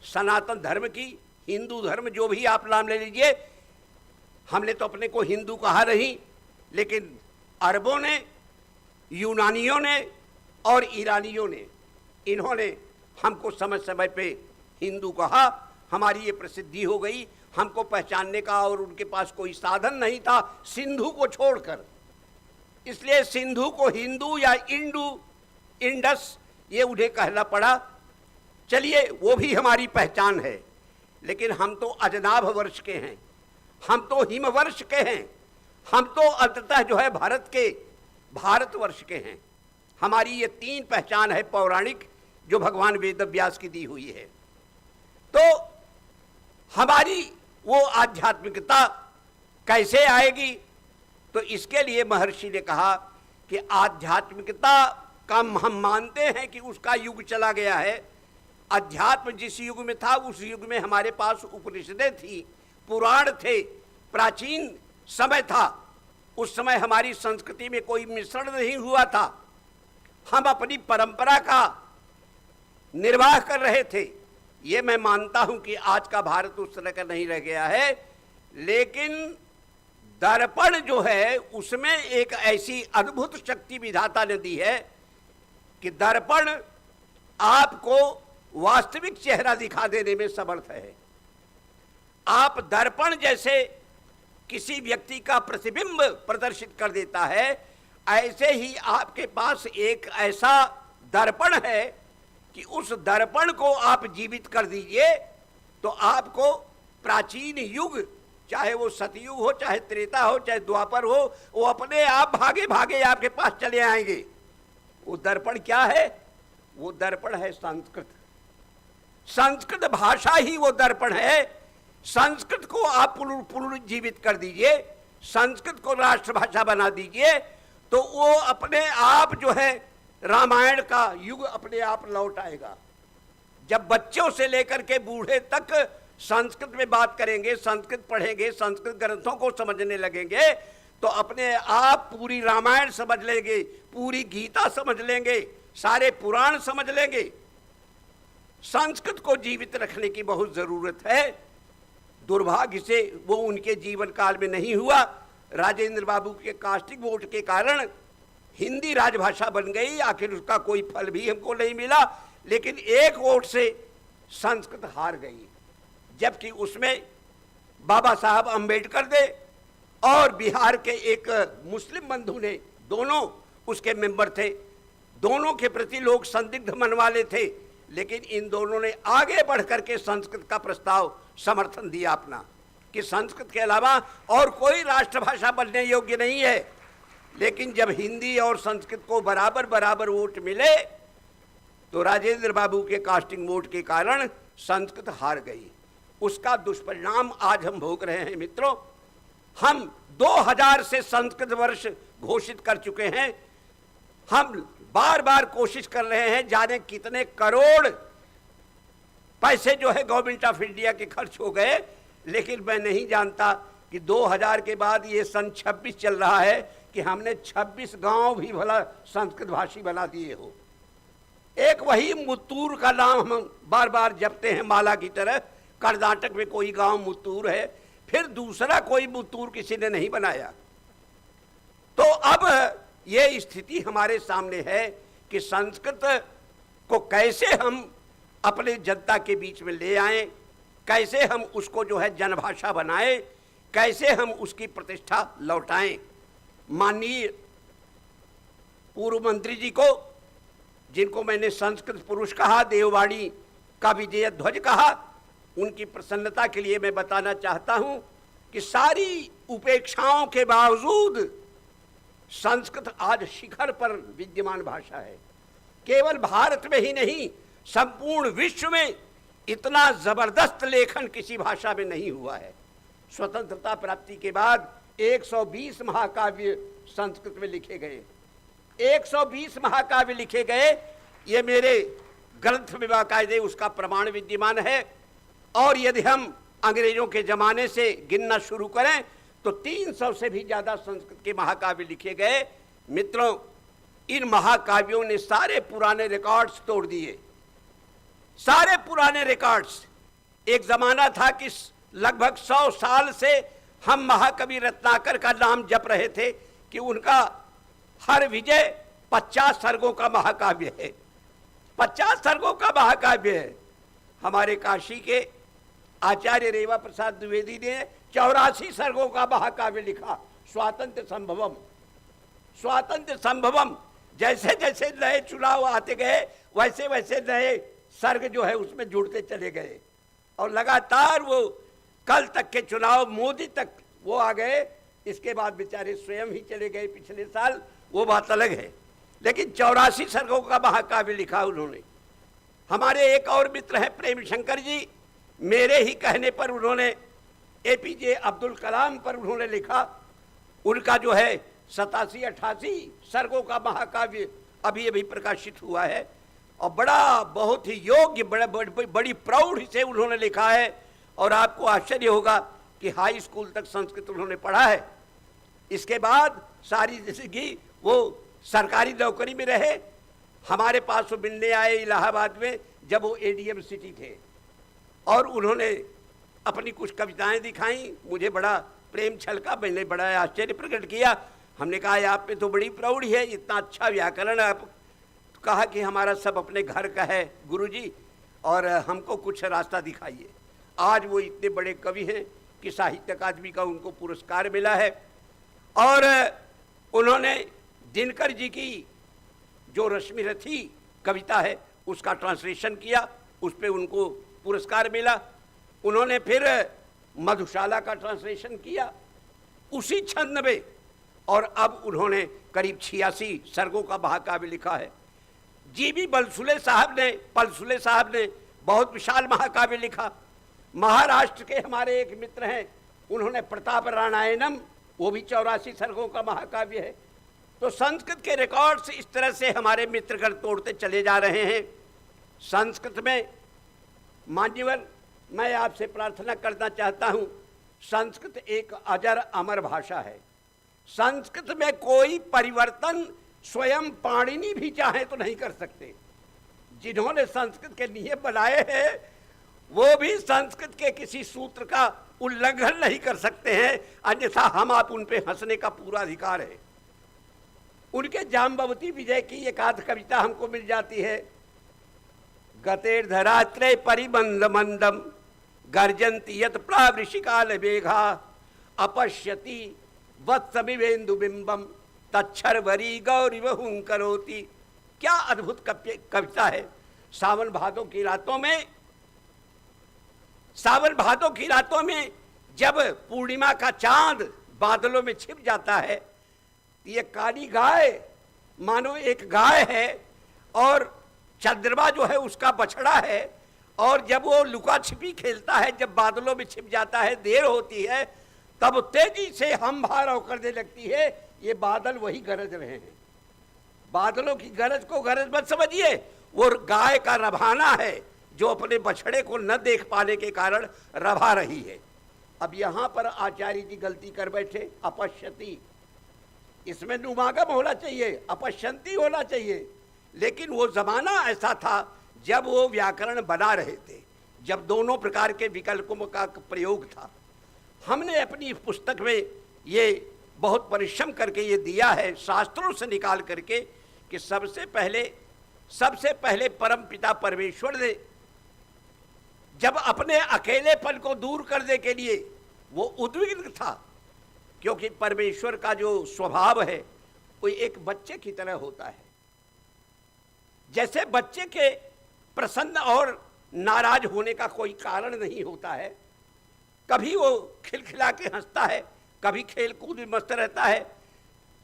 सनातन धर्म की, हिंदू धर्म जो भी आप नाम ले लीजिए, हमने तो अपने को हिंदू कहा नहीं, लेकिन अरबों ने, यूनानियों ने और ईरानियों ने, इन्होंने हमको समय समय पे हिंदू कहा। हमारी ये प्रसिद्धि हो गई, हमको पहचानने का और उनके पास कोई साधन नहीं था सिंधु को छोड़कर, इसलिए सिंधु को हिंदू या इंडू, इंडस, ये उन्हें कहना पड़ा। चलिए, वो भी हमारी पहचान है, लेकिन हम तो अजनाभ वर्ष के हैं, हम तो हिमवर्ष के हैं, हम तो अंततः जो है भारतवर्ष के हैं। हमारी ये तीन पहचान है पौराणिक, जो भगवान वेदव्यास की दी हुई है। तो हमारी वो आध्यात्मिकता कैसे आएगी? तो इसके लिए महर्षि ने कहा कि आध्यात्मिकता का हम मानते हैं कि उसका युग चला गया है। अध्यात्म जिस युग में था, उस युग में हमारे पास उपनिषदें थी, पुराण थे, प्राचीन समय था। उस समय हमारी संस्कृति में कोई मिश्रण नहीं हुआ था, हम अपनी परंपरा का निर्वाह कर रहे थे। ये मैं मानता हूं कि आज का भारत उस तरह का नहीं रह गया है, लेकिन दर्पण जो है उसमें एक ऐसी अद्भुत शक्ति विधाता ने दी है कि दर्पण आपको वास्तविक चेहरा दिखा देने में समर्थ है। आप दर्पण जैसे किसी व्यक्ति का प्रतिबिंब प्रदर्शित कर देता है, ऐसे ही आपके पास एक ऐसा दर्पण है कि उस दर्पण को आप जीवित कर दीजिए तो आपको प्राचीन युग, चाहे वो सतयुग हो, चाहे त्रेता हो, चाहे द्वापर हो, वो अपने आप भागे भागे आपके पास चले आएंगे। वो दर्पण क्या है? वो दर्पण है संस्कृत। संस्कृत भाषा ही वो दर्पण है। संस्कृत को आप पुनर्जीवित कर दीजिए, संस्कृत को राष्ट्रभाषा बना दीजिए, तो वो अपने आप जो है रामायण का युग अपने आप लौट आएगा। जब बच्चों से लेकर के बूढ़े तक संस्कृत में बात करेंगे, संस्कृत पढ़ेंगे, संस्कृत ग्रंथों को समझने लगेंगे, तो अपने आप पूरी रामायण समझ लेंगे, पूरी गीता समझ लेंगे, सारे पुराण समझ लेंगे। संस्कृत को जीवित रखने की बहुत जरूरत है। दुर्भाग्य से वो उनके जीवन काल में नहीं हुआ। राजेंद्र बाबू के कास्टिंग वोट के कारण हिंदी राजभाषा बन गई, आखिर उसका कोई फल भी हमको नहीं मिला, लेकिन एक वोट से संस्कृत हार गई। जबकि उसमें बाबा साहब अंबेडकर ने और बिहार के एक मुस्लिम बंधु ने, दोनों उसके मेंबर थे। दोनों के प्रति लोग संदिग्ध मन वाले थे, लेकिन इन दोनों ने आगे बढ़ करके संस्कृत का प्रस्ताव समर्थन दिया अपना, कि संस्कृत के अलावा और कोई राष्ट्रभाषा बनने योग्य नहीं है। लेकिन जब हिंदी और संस्कृत को बराबर बराबर वोट मिले तो राजेंद्र बाबू के कास्टिंग वोट के कारण संस्कृत हार गई। उसका दुष्परिणाम आज हम भोग रहे हैं मित्रों। हम 2000 से संस्कृत वर्ष घोषित कर चुके हैं। हम बार बार कोशिश कर रहे हैं, जाने कितने करोड़ पैसे जो है गवर्नमेंट ऑफ इंडिया के खर्च हो गए, लेकिन मैं नहीं जानता कि 2000 के बाद ये सन 26 चल रहा है कि हमने 26 गांव भी भला संस्कृत भाषी बना दिए हो। एक वही मुत्तूर का नाम हम बार बार जपते हैं माला की तरह। कर्नाटक में कोई गांव मुत्तूर है, फिर दूसरा कोई मुत्तूर किसी ने नहीं बनाया। तो अब ये स्थिति हमारे सामने है कि संस्कृत को कैसे हम अपने जनता के बीच में ले आएं, कैसे हम उसको जो है जनभाषा बनाएं, कैसे हम उसकी प्रतिष्ठा लौटाएं। माननीय पूर्व मंत्री जी को, जिनको मैंने संस्कृत पुरुष कहा, देववाणी का विजय ध्वज कहा, उनकी प्रसन्नता के लिए मैं बताना चाहता हूं कि सारी उपेक्षाओं के बावजूद संस्कृत आज शिखर पर विद्यमान भाषा है। केवल भारत में ही नहीं, संपूर्ण विश्व में इतना जबरदस्त लेखन किसी भाषा में नहीं हुआ है। स्वतंत्रता प्राप्ति के बाद 120 महाकाव्य संस्कृत में लिखे गए। 120 महाकाव्य लिखे गए। ये मेरे ग्रंथ में बाकायदे उसका प्रमाण विद्यमान है। और यदि हम अंग्रेजों के जमाने से गिनना शुरू करें तो 300 से भी ज्यादा संस्कृत के महाकाव्य लिखे गए। मित्रों, इन महाकाव्यों ने सारे पुराने रिकॉर्ड्स तोड़ दिए, सारे पुराने रिकॉर्ड्स। एक जमाना था कि लगभग 100 साल से हम महाकवि रत्नाकर का नाम जप रहे थे कि उनका हर विजय 50 सर्गों का महाकाव्य है, 50 सर्गों का महाकाव्य है। हमारे काशी के आचार्य रेवा प्रसाद द्विवेदी ने 84 सर्गों का महाकाव्य लिखा, स्वातंत्र्य संभवम। स्वातंत्र्य संभवम। जैसे जैसे नए चुनाव आते गए वैसे वैसे नए सर्ग जो है उसमें जुड़ते चले गए, और लगातार वो कल तक के चुनाव मोदी तक वो आ गए। इसके बाद बेचारे स्वयं ही चले गए पिछले साल, वो बात अलग है। लेकिन 84 सर्गों का महाकाव्य लिखा उन्होंने। हमारे एक और मित्र हैं प्रेम शंकर जी, मेरे ही कहने पर उन्होंने APJ अब्दुल कलाम पर उन्होंने लिखा। उनका जो है 87-88 सर्गों का महाकाव्य अभी अभी प्रकाशित हुआ है, और बड़ा बहुत ही योग्य बड़ी प्रौढ़ से उन्होंने लिखा है। और आपको आश्चर्य होगा कि हाई स्कूल तक संस्कृत उन्होंने पढ़ा है। इसके बाद सारी जिंदगी वो सरकारी नौकरी में रहे। हमारे पास वो मिलने आए इलाहाबाद में जब वो ADM सिटी थे, और उन्होंने अपनी कुछ कविताएं दिखाई। मुझे बड़ा प्रेम छलका, मैंने बड़ा आश्चर्य प्रकट किया। हमने कहा आप पे तो बड़ी प्रौढ़ है, इतना अच्छा व्याकरण। आप कहा कि हमारा सब अपने घर का है गुरुजी, और हमको कुछ रास्ता दिखाइए। आज वो इतने बड़े कवि हैं कि साहित्य अकादमी का उनको पुरस्कार मिला है। और उन्होंने दिनकर जी की जो रश्मि रथी कविता है उसका ट्रांसलेशन किया, उस पर उनको पुरस्कार मिला। उन्होंने फिर मधुशाला का ट्रांसलेशन किया उसी छंद में, और अब उन्होंने करीब 86 सर्गों का महाकाव्य लिखा है। जीबी पलसुले साहब ने बहुत विशाल महाकाव्य लिखा। महाराष्ट्र के हमारे एक मित्र हैं, उन्होंने प्रताप रामायणम, वो भी 84 सर्गों का महाकाव्य है। तो संस्कृत के रिकॉर्ड्स इस तरह से हमारे मित्रगण तोड़ते चले जा रहे हैं। संस्कृत में मान्यवर, मैं आपसे प्रार्थना करना चाहता हूं, संस्कृत एक अजर अमर भाषा है। संस्कृत में कोई परिवर्तन स्वयं पाणिनि भी चाहे तो नहीं कर सकते। जिन्होंने संस्कृत के नियम बनाए हैं वो भी संस्कृत के किसी सूत्र का उल्लंघन नहीं कर सकते हैं, अन्यथा हम आप उन पे हंसने का पूरा अधिकार है। उनके जाम्बवती विजय की एक आध कविता हमको मिल जाती है। गतेर्धरात्रे परिबंध मंदम गर्जन्ति यत प्रावृषिकाल मेघा अपश्यति वत्समिवेन्दु बिंबम तच्छर्वरी गौरिव हुंकरोति। क्या अद्भुत कविता है। सावन भादों की रातों में जब पूर्णिमा का चांद बादलों में छिप जाता है, ये काली गाय मानो एक गाय है और चंद्रमा जो है उसका बछड़ा है, और जब वो लुका छिपी खेलता है, जब बादलों में छिप जाता है, देर होती है, तब तेजी से हम भार करने लगती है। ये बादल वही गरज रहे हैं। बादलों की गरज को गरज मत समझिए, वो गाय का रभाना है जो अपने बछड़े को न देख पाने के कारण रभा रही है। अब यहां पर आचार्य जी गलती कर बैठे, अपश्यति, इसमें नुमागम होना चाहिए, अपश्यंती होना चाहिए। लेकिन वो जमाना ऐसा था जब वो व्याकरण बना रहे थे, जब दोनों प्रकार के विकल्पों का प्रयोग था। हमने अपनी पुस्तक में ये बहुत परिश्रम करके ये दिया है, शास्त्रों से निकाल करके, कि सबसे पहले परम पिता परमेश्वर ने जब अपने अकेलेपन को दूर करने के लिए वो उद्विग्न था, क्योंकि परमेश्वर का जो स्वभाव है वो एक बच्चे की तरह होता है। जैसे बच्चे के प्रसन्न और नाराज होने का कोई कारण नहीं होता है, कभी वो खिलखिला के हंसता है, कभी खेल कूद में मस्त रहता है,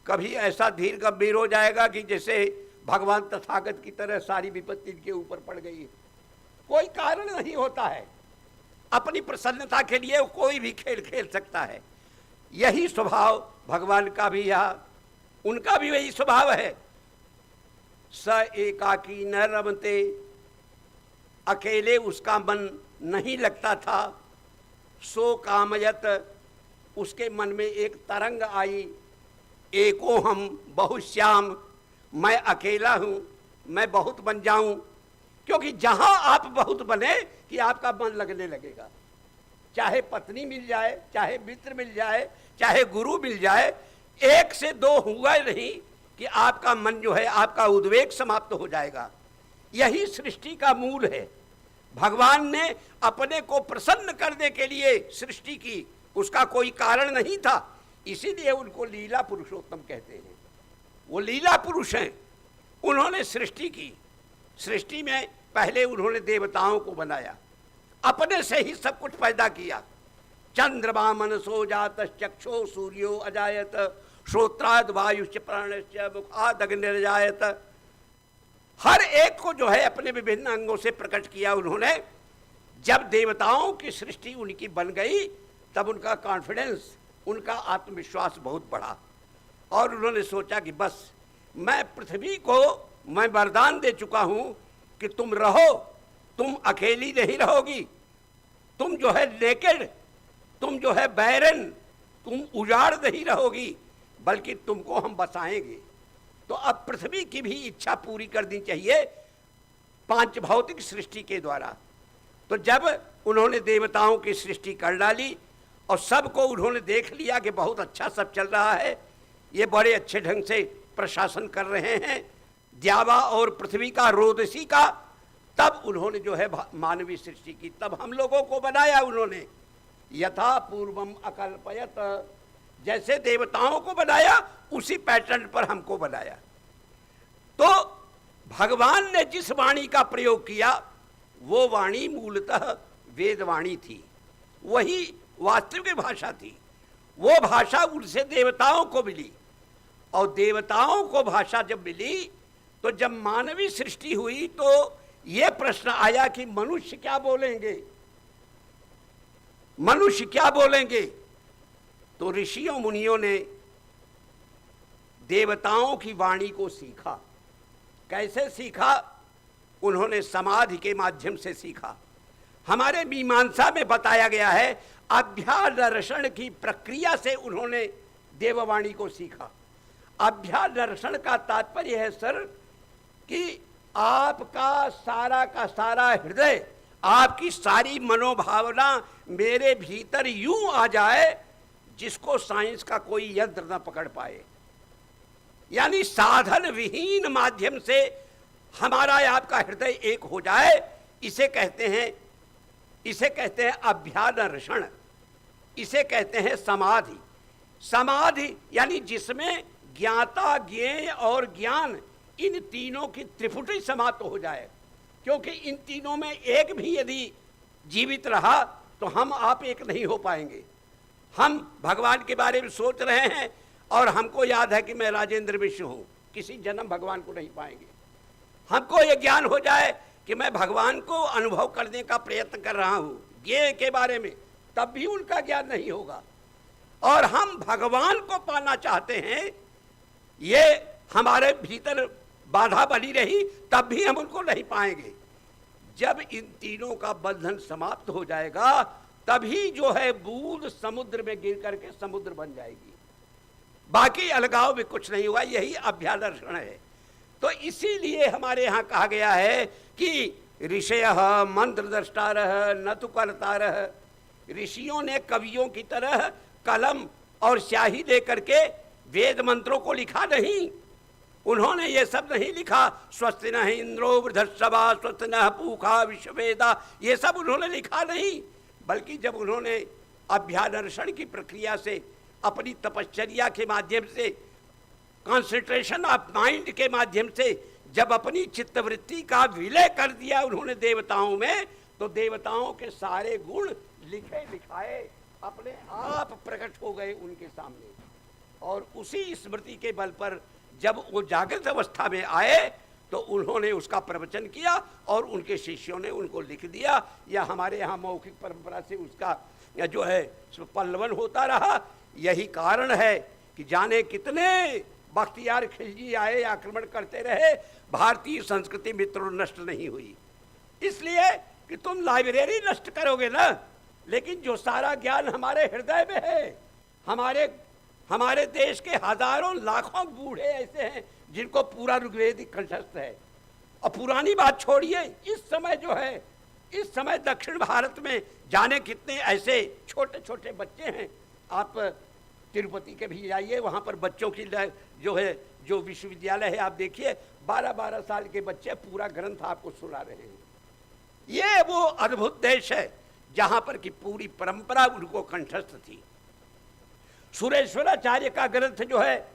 कभी ऐसा धीर गंभीर हो जाएगा कि जैसे भगवान तथागत की तरह सारी विपत्ति इनके ऊपर पड़ गई है। कोई कारण नहीं होता है। अपनी प्रसन्नता के लिए कोई भी खेल खेल सकता है। यही स्वभाव भगवान का भी है, उनका भी वही स्वभाव है। स एकाकी न रमते, अकेले उसका मन नहीं लगता था। सो कामयत, उसके मन में एक तरंग आई, एको हम बहुश्याम, मैं अकेला हूँ, मैं बहुत बन जाऊं। क्योंकि जहां आप बहुत बने कि आपका मन लगने लगेगा, चाहे पत्नी मिल जाए, चाहे मित्र मिल जाए, चाहे गुरु मिल जाए, एक से दो हुआ नहीं कि आपका मन जो है, आपका उद्वेग समाप्त हो जाएगा। यही सृष्टि का मूल है। भगवान ने अपने को प्रसन्न करने के लिए सृष्टि की, उसका कोई कारण नहीं था, इसीलिए उनको लीला पुरुषोत्तम कहते हैं। वो लीला पुरुष हैं। उन्होंने सृष्टि की, सृष्टि में पहले उन्होंने देवताओं को बनाया, अपने से ही सब कुछ पैदा किया। चंद्रमा मनसो जात चक्षो सूर्यो अजायत, श्रोत्राद वायुश्च प्राणश्च मुखाद अग्निर्जायत। हर एक को जो है अपने विभिन्न अंगों से प्रकट किया उन्होंने। जब देवताओं की सृष्टि उनकी बन गई, तब उनका कॉन्फिडेंस, उनका आत्मविश्वास बहुत बढ़ा, और उन्होंने सोचा कि बस मैं पृथ्वी को मैं वरदान दे चुका हूं कि तुम रहो, तुम अकेली नहीं रहोगी, तुम जो है नेकेड, तुम जो है बैरन, तुम उजाड़ नहीं रहोगी, बल्कि तुमको हम बसाएंगे। तो अब पृथ्वी की भी इच्छा पूरी करनी चाहिए पांच भौतिक सृष्टि के द्वारा। तो जब उन्होंने देवताओं की सृष्टि कर डाली और सबको उन्होंने देख लिया कि बहुत अच्छा सब चल रहा है, ये बड़े अच्छे ढंग से प्रशासन कर रहे हैं द्यावा और पृथ्वी का, रोदसी का, तब उन्होंने जो है मानवीय सृष्टि की। तब हम लोगों को बनाया उन्होंने, यथा पूर्वम अकल्पयत, जैसे देवताओं को बनाया उसी पैटर्न पर हमको बनाया। तो भगवान ने जिस वाणी का प्रयोग किया वो वाणी मूलतः वेदवाणी थी, वही वास्तविक भाषा थी। वो भाषा उनसे देवताओं को मिली, और देवताओं को भाषा जब मिली तो जब मानवीय सृष्टि हुई तो ये प्रश्न आया कि मनुष्य क्या बोलेंगे, मनुष्य क्या बोलेंगे। तो ऋषियों मुनियों ने देवताओं की वाणी को सीखा। कैसे सीखा? उन्होंने समाधि के माध्यम से सीखा। हमारे मीमांसा में बताया गया है अभ्यादर्शन की प्रक्रिया से उन्होंने देववाणी को सीखा। अभ्यादर्शन का तात्पर्य है सर कि आपका सारा का सारा हृदय, आपकी सारी मनोभावना मेरे भीतर यूं आ जाए जिसको साइंस का यंत्र यंत्र न पकड़ पाए। यानी साधन विहीन माध्यम से हमारा आपका हृदय एक हो जाए, इसे कहते हैं इसे कहते हैं अभ्यादर्शन, इसे कहते हैं समाधि। समाधि यानी जिसमें ज्ञाता, ज्ञेय और ज्ञान, इन तीनों की त्रिपुटी समाप्त हो जाए। क्योंकि इन तीनों में एक भी यदि जीवित रहा तो हम आप एक नहीं हो पाएंगे। हम भगवान के बारे में सोच रहे हैं और हमको याद है कि मैं राजेंद्र मिश्र हूं, किसी जन्म भगवान को नहीं पाएंगे। हमको ये ज्ञान हो जाए कि मैं भगवान को अनुभव करने का प्रयत्न कर रहा हूं ज्ञेय के बारे में, तब भी उनका ज्ञान नहीं होगा। और हम भगवान को पाना चाहते हैं, ये हमारे भीतर बाधा बनी रही, तब भी हम उनको नहीं पाएंगे। जब इन तीनों का बंधन समाप्त हो जाएगा, तभी जो है बूंद समुद्र में गिर करके समुद्र बन जाएगी। बाकी अलगाव में कुछ नहीं हुआ। यही अभ्यादर्शन है। तो इसीलिए हमारे यहाँ कहा गया है कि ऋषयः मंत्रद्रष्टारः न तु कर्तारः। ऋषियों ने कवियों की तरह कलम और स्याही लेकर के वेद मंत्रों को लिखा नहीं। उन्होंने ये सब नहीं लिखा, स्वस्ति नः इंद्रो वृधश्रवा स्वस्ति नः पूषा विश्ववेदा, ये सब उन्होंने लिखा नहीं। बल्कि जब उन्होंने अभ्यादर्शन की प्रक्रिया से, अपनी तपश्चर्या के माध्यम से, कॉन्सेंट्रेशन ऑफ माइंड के माध्यम से जब अपनी चित्तवृत्ति का विलय कर दिया उन्होंने देवताओं में, तो देवताओं के सारे गुण लिखे लिखाए अपने आप प्रकट हो गए उनके सामने। और उसी स्मृति के बल पर जब वो जागृत अवस्था में आए तो उन्होंने उसका प्रवचन किया और उनके शिष्यों ने उनको लिख दिया, या हमारे यहाँ मौखिक परंपरा से उसका जो है पल्लवन होता रहा। यही कारण है कि जाने कितने बख्तियार खिलजी आए, आक्रमण करते रहे, भारतीय संस्कृति मित्रों नष्ट नहीं हुई। इसलिए कि तुम लाइब्रेरी नष्ट करोगे ना, लेकिन जो सारा ज्ञान हमारे हृदय में है, हमारे देश के हजारों लाखों बूढ़े ऐसे हैं जिनको पूरा ऋग्वेद कंठस्थ है। और पुरानी बात छोड़िए, इस समय जो है, इस समय दक्षिण भारत में जाने कितने ऐसे छोटे छोटे बच्चे हैं। आप तिरुपति के भी जाइए, वहाँ पर बच्चों की जो है, जो विश्वविद्यालय है, आप देखिए 12-12 साल के बच्चे पूरा ग्रंथ आपको सुना रहे हैं। ये वो अद्भुत देश है जहाँ पर की पूरी परंपरा उनको कंठस्थ थी। सुरेश्वराचार्य का ग्रंथ जो है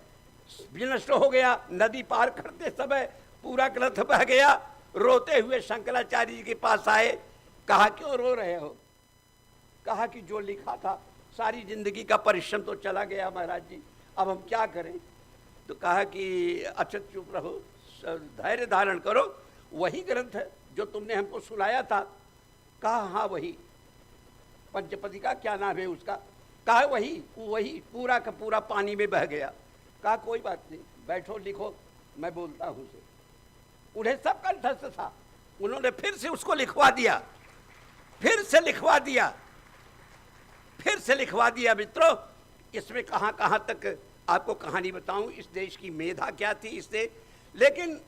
विनष्ट हो गया, नदी पार करते समय पूरा ग्रंथ बह गया। रोते हुए शंकराचार्य जी के पास आए, कहा क्यों रो रहे हो? कहा कि जो लिखा था, सारी जिंदगी का परिश्रम तो चला गया महाराज जी, अब हम क्या करें? तो कहा कि अच्छा चुप रहो, धैर्य धारण करो, वही ग्रंथ है जो तुमने हमको सुनाया था। कहा हाँ वही, पंचपदी का क्या नाम है उसका? कहा वही पूरा का पूरा पानी में बह गया। कहा कोई बात नहीं, बैठो लिखो, मैं बोलता हूँ उसे। उन्हें सब कंठस्थ था, उन्होंने फिर से उसको लिखवा दिया, फिर से लिखवा दिया। मित्रों, इसमें कहाँ कहाँ तक आपको कहानी बताऊं, इस देश की मेधा क्या थी इससे। लेकिन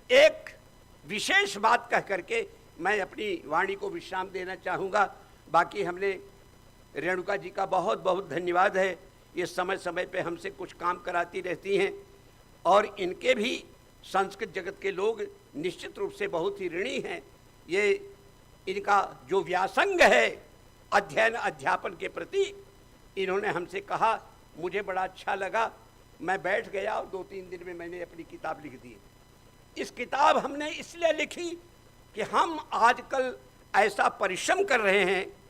एक विशेष बात कह करके मैं अपनी वाणी को विश्राम देना चाहूँगा। बाकी हमने रेणुका जी का बहुत बहुत धन्यवाद है, ये समय समय पे हमसे कुछ काम कराती रहती हैं। और इनके भी संस्कृत जगत के लोग निश्चित रूप से बहुत ही ऋणी हैं। ये इनका जो व्यासंग है अध्ययन अध्यापन के प्रति, इन्होंने हमसे कहा, मुझे बड़ा अच्छा लगा, मैं बैठ गया और 2-3 दिन में मैंने अपनी किताब लिख दी। इस किताब हमने इसलिए लिखी कि हम आजकल ऐसा परिश्रम कर रहे हैं,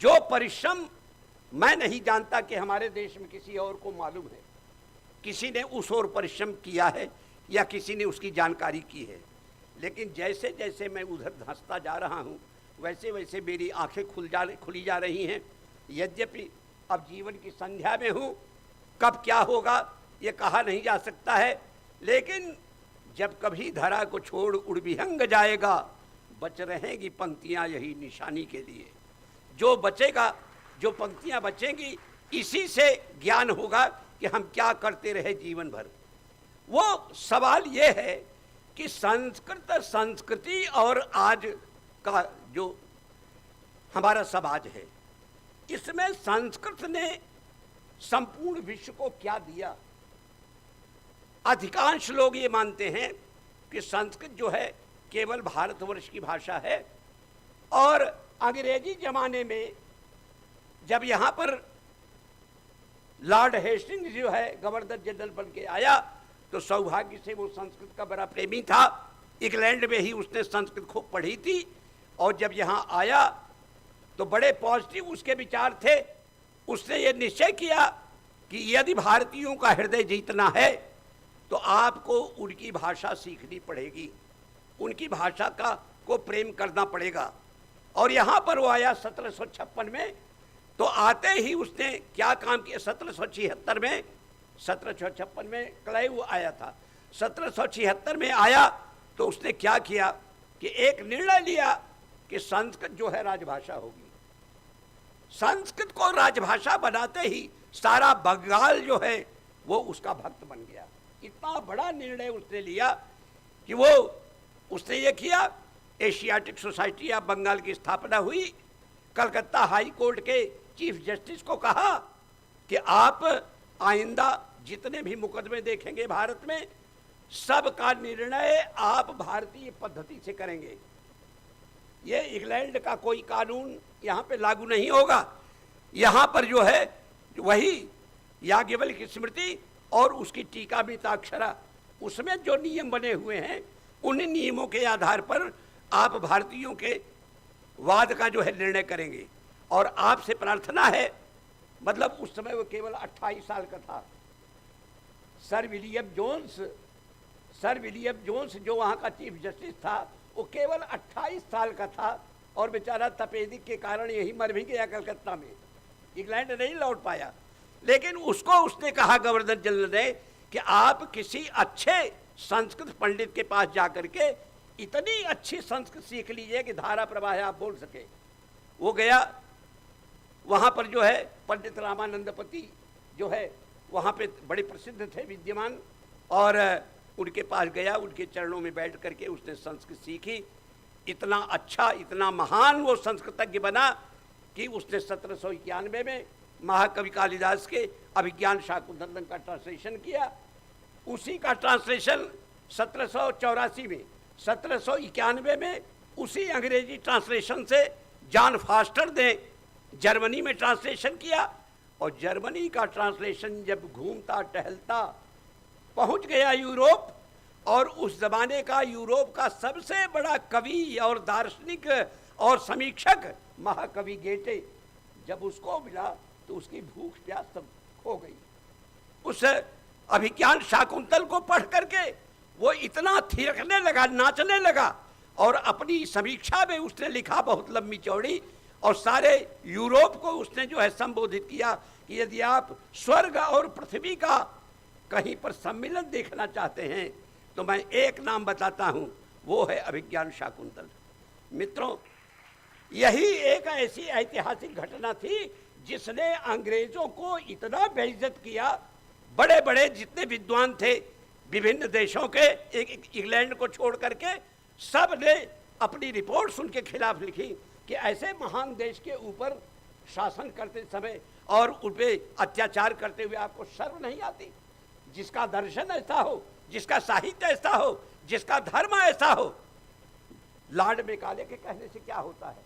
जो परिश्रम मैं नहीं जानता कि हमारे देश में किसी और को मालूम है। किसी ने उस ओर परिश्रम किया है या किसी ने उसकी जानकारी की है। लेकिन जैसे जैसे मैं उधर धंसता जा रहा हूँ, वैसे वैसे मेरी आंखें खुली जा रही हैं। यद्यपि अब जीवन की संध्या में हूँ, कब क्या होगा ये कहा नहीं जा सकता है। लेकिन जब कभी धरा को छोड़ उड़ विहंग जाएगा, बच रहेंगी पंक्तियाँ यही निशानी के लिए। जो बचेगा, जो पंक्तियाँ बचेंगी, इसी से ज्ञान होगा कि हम क्या करते रहे जीवन भर। वो सवाल ये है कि संस्कृति और आज का जो हमारा समाज है, इसमें संस्कृत ने संपूर्ण विश्व को क्या दिया। अधिकांश लोग ये मानते हैं कि संस्कृत जो है केवल भारतवर्ष की भाषा है, और अंग्रेजी जमाने में जब यहाँ पर लॉर्ड हेस्टिंग्स जो है गवर्नर जनरल बन के आया, तो सौभाग्य से वो संस्कृत का बड़ा प्रेमी था। इंग्लैंड में ही उसने संस्कृत खूब पढ़ी थी, और जब यहाँ आया तो बड़े पॉजिटिव उसके विचार थे। उसने ये निश्चय किया कि यदि भारतीयों का हृदय जीतना है तो आपको उनकी भाषा सीखनी पड़ेगी, उनकी भाषा को प्रेम करना पड़ेगा। और यहाँ पर वो आया 1756 में। तो आते ही उसने क्या काम किया, 1756 में क्लाइव आया था। 1776 में आया तो उसने क्या किया कि एक निर्णय लिया कि संस्कृत जो है राजभाषा होगी। संस्कृत को राजभाषा बनाते ही सारा बंगाल जो है वो उसका भक्त बन गया। इतना बड़ा निर्णय उसने लिया कि वो उसने ये किया, एशियाटिक सोसाइटी ऑफ बंगाल की स्थापना हुई। कलकत्ता हाई कोर्ट के चीफ जस्टिस को कहा कि आप आइंदा जितने भी मुकदमे देखेंगे भारत में, सब का निर्णय आप भारतीय पद्धति से करेंगे। ये इंग्लैंड का कोई कानून यहाँ पे लागू नहीं होगा। यहाँ पर जो है वही याज्ञवल्क्य की स्मृति और उसकी टीका मिताक्षरा, उसमें जो नियम बने हुए हैं उन नियमों के आधार पर आप भारतीयों के वाद का जो है निर्णय करेंगे। और आपसे प्रार्थना है, मतलब उस समय वो केवल 28 साल का था। सर विलियम जोन्स जो वहाँ का चीफ जस्टिस था, वो केवल 28 साल का था, और बेचारा तपेदिक के कारण यही मर भी गया कलकत्ता में, इंग्लैंड नहीं लौट पाया। लेकिन उसको उसने कहा गवर्नर जनरल ने कि आप किसी अच्छे संस्कृत पंडित के पास जाकर के इतनी अच्छी संस्कृत सीख लीजिए कि धारा प्रवाह आप बोल सके। वो गया, वहाँ पर जो है पंडित रामानंदपति जो है वहाँ पे बड़े प्रसिद्ध थे विद्यमान, और उनके पास गया, उनके चरणों में बैठ करके उसने संस्कृत सीखी। इतना अच्छा, इतना महान वो संस्कृतज्ञ बना कि उसने 1791 में महाकवि कालिदास के अभिज्ञान शाकुंतलम का ट्रांसलेशन किया। उसी का ट्रांसलेशन 1784 में, 1791 में उसी अंग्रेजी ट्रांसलेशन से जॉन फास्टर ने जर्मनी में ट्रांसलेशन किया। और जर्मनी का ट्रांसलेशन जब घूमता टहलता पहुंच गया यूरोप, और उस जमाने का यूरोप का सबसे बड़ा कवि और दार्शनिक और समीक्षक महाकवि गेटे, जब उसको मिला तो उसकी भूख प्यास सब खो गई। उस अभिज्ञान शाकुंतल को पढ़ करके वो इतना थिरकने लगा, नाचने लगा, और अपनी समीक्षा में उसने लिखा बहुत लंबी चौड़ी, और सारे यूरोप को उसने जो है संबोधित किया कि यदि आप स्वर्ग और पृथ्वी का कहीं पर सम्मिलन देखना चाहते हैं तो मैं एक नाम बताता हूं, वो है अभिज्ञान शाकुंतल। मित्रों, यही एक ऐसी ऐतिहासिक घटना थी जिसने अंग्रेजों को इतना बेइज्जत किया। बड़े बड़े जितने विद्वान थे विभिन्न देशों के, एक इंग्लैंड को छोड़ करके, सब ने अपनी रिपोर्ट्स उनके खिलाफ लिखी कि ऐसे महान देश के ऊपर शासन करते समय और उन पर अत्याचार करते हुए आपको शर्म नहीं आती? जिसका दर्शन ऐसा हो, जिसका साहित्य ऐसा हो, जिसका धर्म ऐसा हो। लॉर्ड मेकाले के कहने से क्या होता है,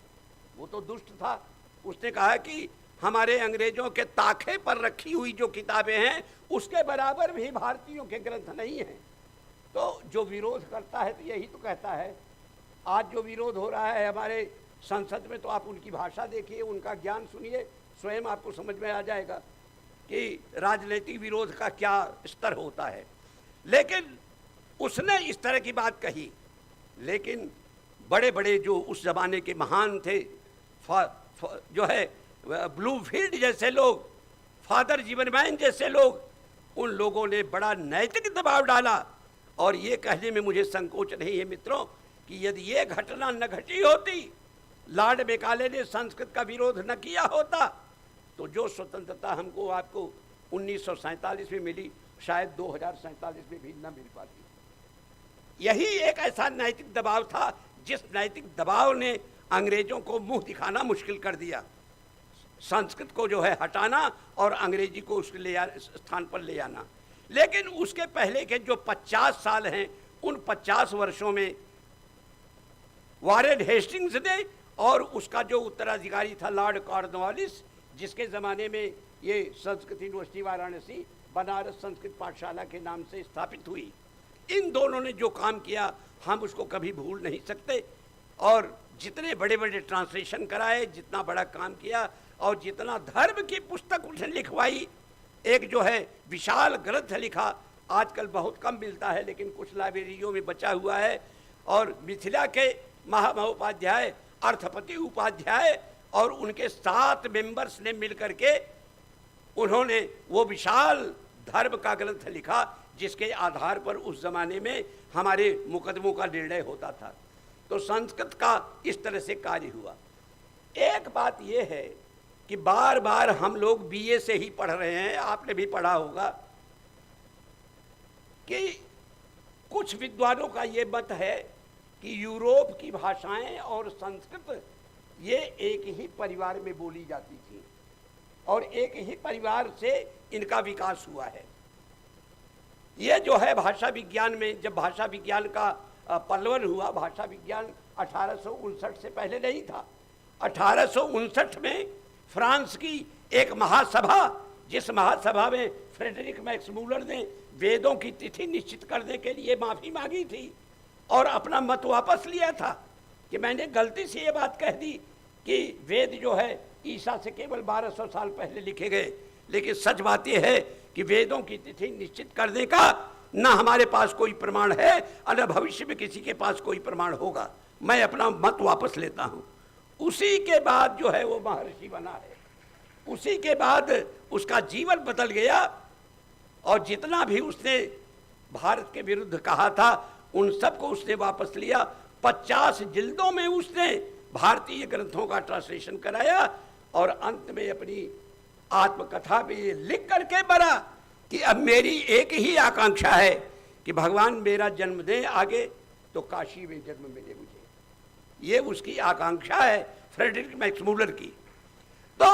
वो तो दुष्ट था। उसने कहा कि हमारे अंग्रेजों के ताखे पर रखी हुई जो किताबें हैं उसके बराबर भी भारतीयों के ग्रंथ नहीं हैं। तो जो विरोध करता है तो यही तो कहता है। आज जो विरोध हो रहा है हमारे संसद में, तो आप उनकी भाषा देखिए, उनका ज्ञान सुनिए, स्वयं आपको समझ में आ जाएगा कि राजनीतिक विरोध का क्या स्तर होता है। लेकिन उसने इस तरह की बात कही। लेकिन बड़े बड़े जो उस जमाने के महान थे, जो है ब्लूमफील्ड जैसे लोग, फादर जीवनमैन जैसे लोग, उन लोगों ने बड़ा नैतिक दबाव डाला। और ये कहने में मुझे संकोच नहीं है मित्रों कि यदि ये घटना न घटी होती, लॉर्ड मेकाले ने संस्कृत का विरोध न किया होता, तो जो स्वतंत्रता हमको आपको 1947 में मिली, शायद 2047 में भी न मिल पाती। यही एक ऐसा नैतिक दबाव था जिस नैतिक दबाव ने अंग्रेजों को मुंह दिखाना मुश्किल कर दिया। संस्कृत को जो है हटाना और अंग्रेजी को उसके स्थान पर ले आना। लेकिन उसके पहले के जो 50 साल हैं, उन 50 वर्षों में वारेन हेस्टिंग्स ने और उसका जो उत्तराधिकारी था लॉर्ड कॉर्नवालिस, जिसके ज़माने में ये संस्कृत यूनिवर्सिटी वाराणसी बनारस संस्कृत पाठशाला के नाम से स्थापित हुई। इन दोनों ने जो काम किया हम उसको कभी भूल नहीं सकते। और जितने बड़े बड़े ट्रांसलेशन कराए, जितना बड़ा काम किया और जितना धर्म की पुस्तक उसने लिखवाई, एक जो है विशाल ग्रंथ लिखा, आजकल बहुत कम मिलता है लेकिन कुछ लाइब्रेरियों में बचा हुआ है। और मिथिला के महामहोपाध्याय अर्थपति उपाध्याय और उनके 7 मेंबर्स ने मिलकर के उन्होंने वो विशाल धर्म का ग्रंथ लिखा, जिसके आधार पर उस जमाने में हमारे मुकदमों का निर्णय होता था। तो संस्कृत का इस तरह से कार्य हुआ। एक बात यह है कि बार बार हम लोग बीए से ही पढ़ रहे हैं, आपने भी पढ़ा होगा कि कुछ विद्वानों का ये मत है कि यूरोप की भाषाएं और संस्कृत ये एक ही परिवार में बोली जाती थी और एक ही परिवार से इनका विकास हुआ है। ये जो है भाषा विज्ञान में, जब भाषा विज्ञान का पल्लवन हुआ, भाषा विज्ञान 1859 से पहले नहीं था। 1859 में फ्रांस की एक महासभा, जिस महासभा में फ्रेडरिक मैक्समूलर ने वेदों की तिथि निश्चित करने के लिए माफ़ी मांगी थी और अपना मत वापस लिया था कि मैंने गलती से ये बात कह दी कि वेद जो है ईसा से केवल 1200 साल पहले लिखे गए, लेकिन सच बात यह है कि वेदों की तिथि निश्चित करने का न हमारे पास कोई प्रमाण है और न भविष्य में किसी के पास कोई प्रमाण होगा। मैं अपना मत वापस लेता हूँ। उसी के बाद जो है वो महर्षि बना है, उसी के बाद उसका जीवन बदल गया और जितना भी उसने भारत के विरुद्ध कहा था उन सबको उसने वापस लिया। 50 जिल्दों में उसने भारतीय ग्रंथों का ट्रांसलेशन कराया और अंत में अपनी आत्मकथा में ये लिख करके मरा कि अब मेरी एक ही आकांक्षा है कि भगवान मेरा जन्म दें आगे तो काशी में जन्म मिले मुझे। ये उसकी आकांक्षा है फ्रेडरिक मैक्समूलर की। तो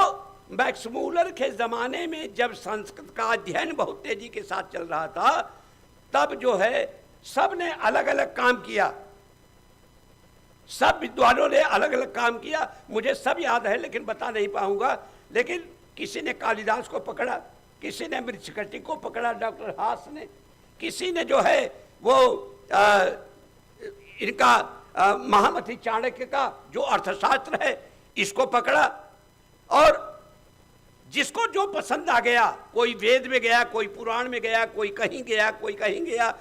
मैक्समूलर के ज़माने में जब संस्कृत का अध्ययन बहुत तेजी के साथ चल रहा था, तब जो है सब ने अलग अलग काम किया, सब विद्वानों ने अलग अलग काम किया। मुझे सब याद है लेकिन बता नहीं पाऊंगा। लेकिन किसी ने कालिदास को पकड़ा, किसी ने मृच्छकटि को पकड़ा, डॉक्टर हास ने, किसी ने जो है वो इनका महामती चाणक्य का जो अर्थशास्त्र है इसको पकड़ा और जिसको जो पसंद आ गया, कोई वेद में गया, कोई पुराण में गया, कोई कहीं गया, कोई कहीं गया।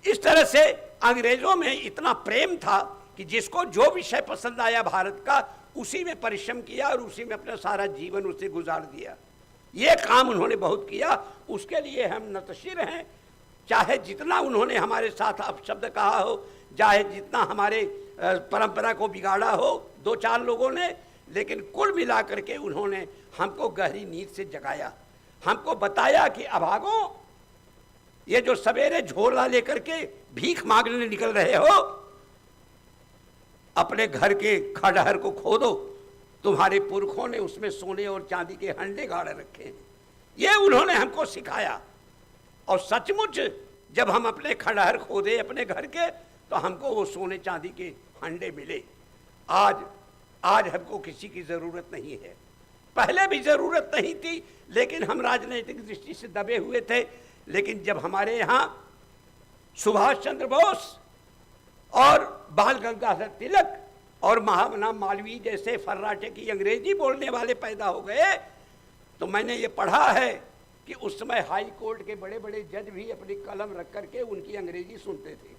इस तरह से अंग्रेजों में इतना प्रेम था कि जिसको जो विषय पसंद आया भारत का, उसी में परिश्रम किया और उसी में अपना सारा जीवन उसे गुजार दिया। ये काम उन्होंने बहुत किया, उसके लिए हम नतशिर हैं। चाहे जितना उन्होंने हमारे साथ अपशब्द कहा हो, चाहे जितना हमारे परंपरा को बिगाड़ा हो 2-4 लोगों ने, लेकिन कुल मिला करके उन्होंने हमको गहरी नींद से जगाया, हमको बताया कि अभागों, ये जो सवेरे झोला लेकर के भीख मांगने निकल रहे हो, अपने घर के खंडहर को खोदो, तुम्हारे पुरखों ने उसमें सोने और चांदी के हंडे गाड़े रखे हैं। ये उन्होंने हमको सिखाया और सचमुच जब हम अपने खंडहर खोदे अपने घर के, तो हमको वो सोने चांदी के हंडे मिले। आज हमको किसी की ज़रूरत नहीं है, पहले भी ज़रूरत नहीं थी, लेकिन हम राजनीतिक दृष्टि से दबे हुए थे। लेकिन जब हमारे यहाँ सुभाष चंद्र बोस और बाल गंगाधर तिलक और महामना मालवीय जैसे फर्राटे की अंग्रेजी बोलने वाले पैदा हो गए, तो मैंने ये पढ़ा है कि उस समय हाई कोर्ट के बड़े बड़े जज भी अपनी कलम रख करके उनकी अंग्रेजी सुनते थे।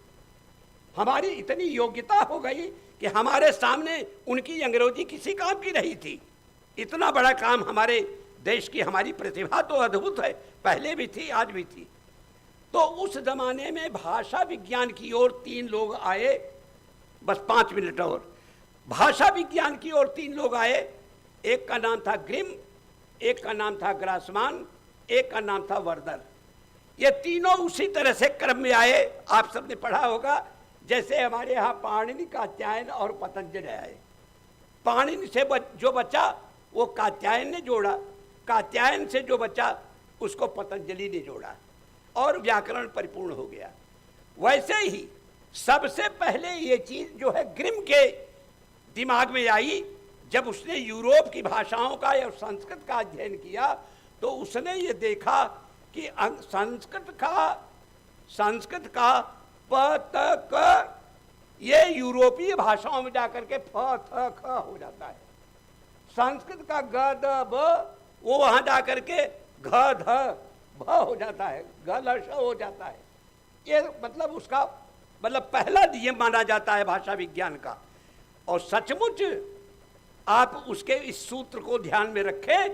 हमारी इतनी योग्यता हो गई कि हमारे सामने उनकी अंग्रेजी किसी काम की नहीं थी। इतना बड़ा काम हमारे देश की, हमारी प्रतिभा तो अद्भुत है, पहले भी थी आज भी थी। तो उस जमाने में भाषा विज्ञान की ओर 3 लोग आए, बस 5 मिनट और। भाषा विज्ञान की ओर 3 लोग आए, एक का नाम था ग्रिम, एक का नाम था ग्रासमान, एक का नाम था वर्दर। ये तीनों उसी तरह से क्रम में आए, आप सबने पढ़ा होगा, जैसे हमारे यहाँ पाणिनि, कात्यायन और पतंजलि आए। पाणिनि से जो बचा वो कात्यायन ने जोड़ा, कात्यायन से जो बचा उसको पतंजलि ने जोड़ा और व्याकरण परिपूर्ण हो गया। वैसे ही सबसे पहले ये चीज जो है ग्रिम के दिमाग में आई जब उसने यूरोप की भाषाओं का या संस्कृत का अध्ययन किया, तो उसने ये देखा कि संस्कृत का प त क ये यूरोपीय भाषाओं में जाकर के फ थ ख हो जाता है। संस्कृत का ग द ब वो वहां जाकर के घ ध भ हो जाता है, ग ल श हो जाता है। ये मतलब उसका मतलब पहला नियम माना जाता है भाषा विज्ञान का। और सचमुच आप उसके इस सूत्र को ध्यान में रखें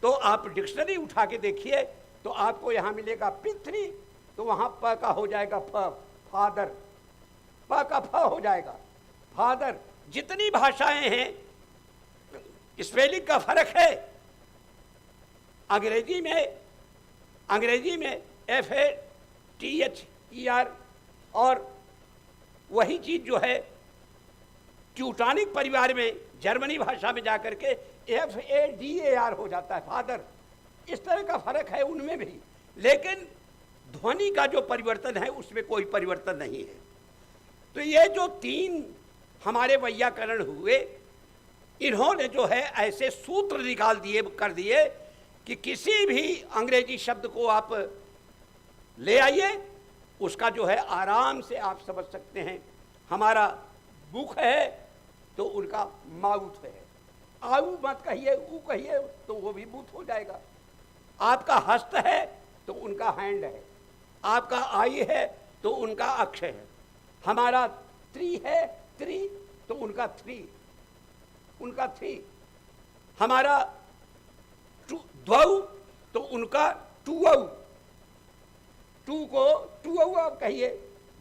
तो आप डिक्शनरी उठा के देखिए तो आपको यहाँ मिलेगा पितृ, तो वहाँ प का हो जाएगा फ, फादर, प का फ हो जाएगा फादर। जितनी भाषाएं हैं स्पेलिंग का फर्क है। अंग्रेजी में FATHER और वही चीज जो है ट्यूटानिक परिवार में जर्मनी भाषा में जाकर के FADAR हो जाता है फादर। इस तरह का फर्क है उनमें भी, लेकिन ध्वनि का जो परिवर्तन है उसमें कोई परिवर्तन नहीं है। तो ये जो तीन हमारे वैयाकरण हुए, इन्होंने जो है ऐसे सूत्र निकाल दिए कर दिए कि किसी भी अंग्रेजी शब्द को आप ले आइए, उसका जो है आराम से आप समझ सकते हैं। हमारा बुक है तो उनका माउथ है, आऊ मत कहिए, ऊ कहिए तो वो भी बूथ हो जाएगा। आपका हस्त है तो उनका हैंड है, आपका आई है तो उनका अक्ष है। हमारा त्रि है, त्रि तो उनका थ्री, उनका थ्री। हमारा द्वौ तो उनका टूऔ, टू को टूऔ आप कहिए,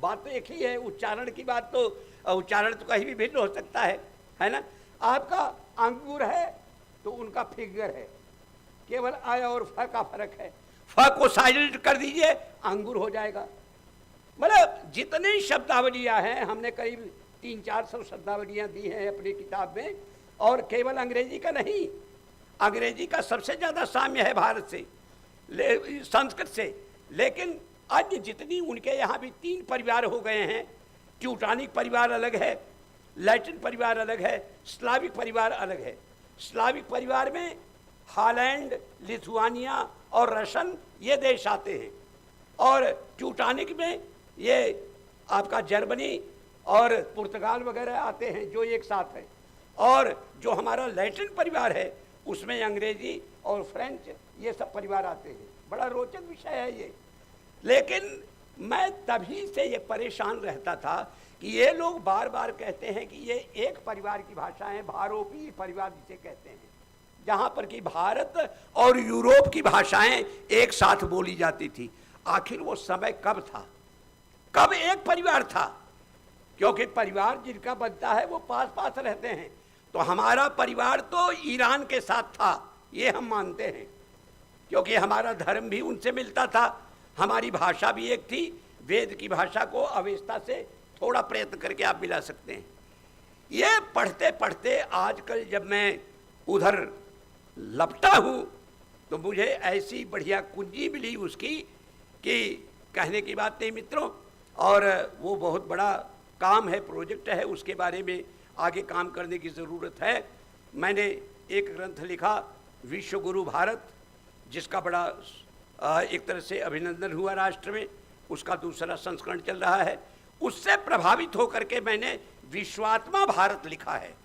बात तो एक ही है। उच्चारण की बात तो उच्चारण तो कहीं भी भिन्न हो सकता है ना। आपका अंगूर है तो उनका फिगर है, केवल आ और फ का फर्क है। फ को साइलेंट कर दीजिए, अंगूर हो जाएगा। मतलब जितनी शब्दावलियां हैं, हमने करीब 300-400 शब्दावलियां दी हैं अपनी किताब में, और केवल अंग्रेजी का नहीं, अंग्रेजी का सबसे ज्यादा साम्य है भारत से, संस्कृत से। लेकिन अन्य जितनी उनके यहाँ भी 3 परिवार हो गए हैं। ट्यूटानिक परिवार अलग है, लैटिन परिवार अलग है, स्लाविक परिवार अलग है। स्लाविक परिवार में हॉलैंड, लिथुआनिया और रशियन ये देश आते हैं, और ट्यूटानिक में ये आपका जर्मनी और पुर्तगाल वगैरह आते हैं जो एक साथ है। और जो हमारा लैटिन परिवार है उसमें अंग्रेजी और फ्रेंच ये सब परिवार आते हैं। बड़ा रोचक विषय है ये। लेकिन मैं तभी से ये परेशान रहता था कि ये लोग बार बार कहते हैं कि ये एक परिवार की भाषा है, भारोपीय परिवार जिसे कहते हैं, जहाँ पर कि भारत और यूरोप की भाषाएं एक साथ बोली जाती थी। आखिर वो समय कब था, कब एक परिवार था? क्योंकि परिवार जिनका बनता है वो पास पास रहते हैं। तो हमारा परिवार तो ईरान के साथ था, ये हम मानते हैं, क्योंकि हमारा धर्म भी उनसे मिलता था, हमारी भाषा भी एक थी। वेद की भाषा को अवेस्ता से थोड़ा प्रयत्न करके आप मिला सकते हैं। ये पढ़ते पढ़ते आजकल जब मैं उधर लपटा हूँ तो मुझे ऐसी बढ़िया कुंजी मिली उसकी कि कहने की बात नहीं मित्रों। और वो बहुत बड़ा काम है, प्रोजेक्ट है, उसके बारे में आगे काम करने की ज़रूरत है। मैंने एक ग्रंथ लिखा विश्व गुरु भारत, जिसका बड़ा एक तरह से अभिनंदन हुआ राष्ट्र में। उसका दूसरा संस्करण चल रहा है। उससे प्रभावित होकर के मैंने विश्वात्मा भारत लिखा है,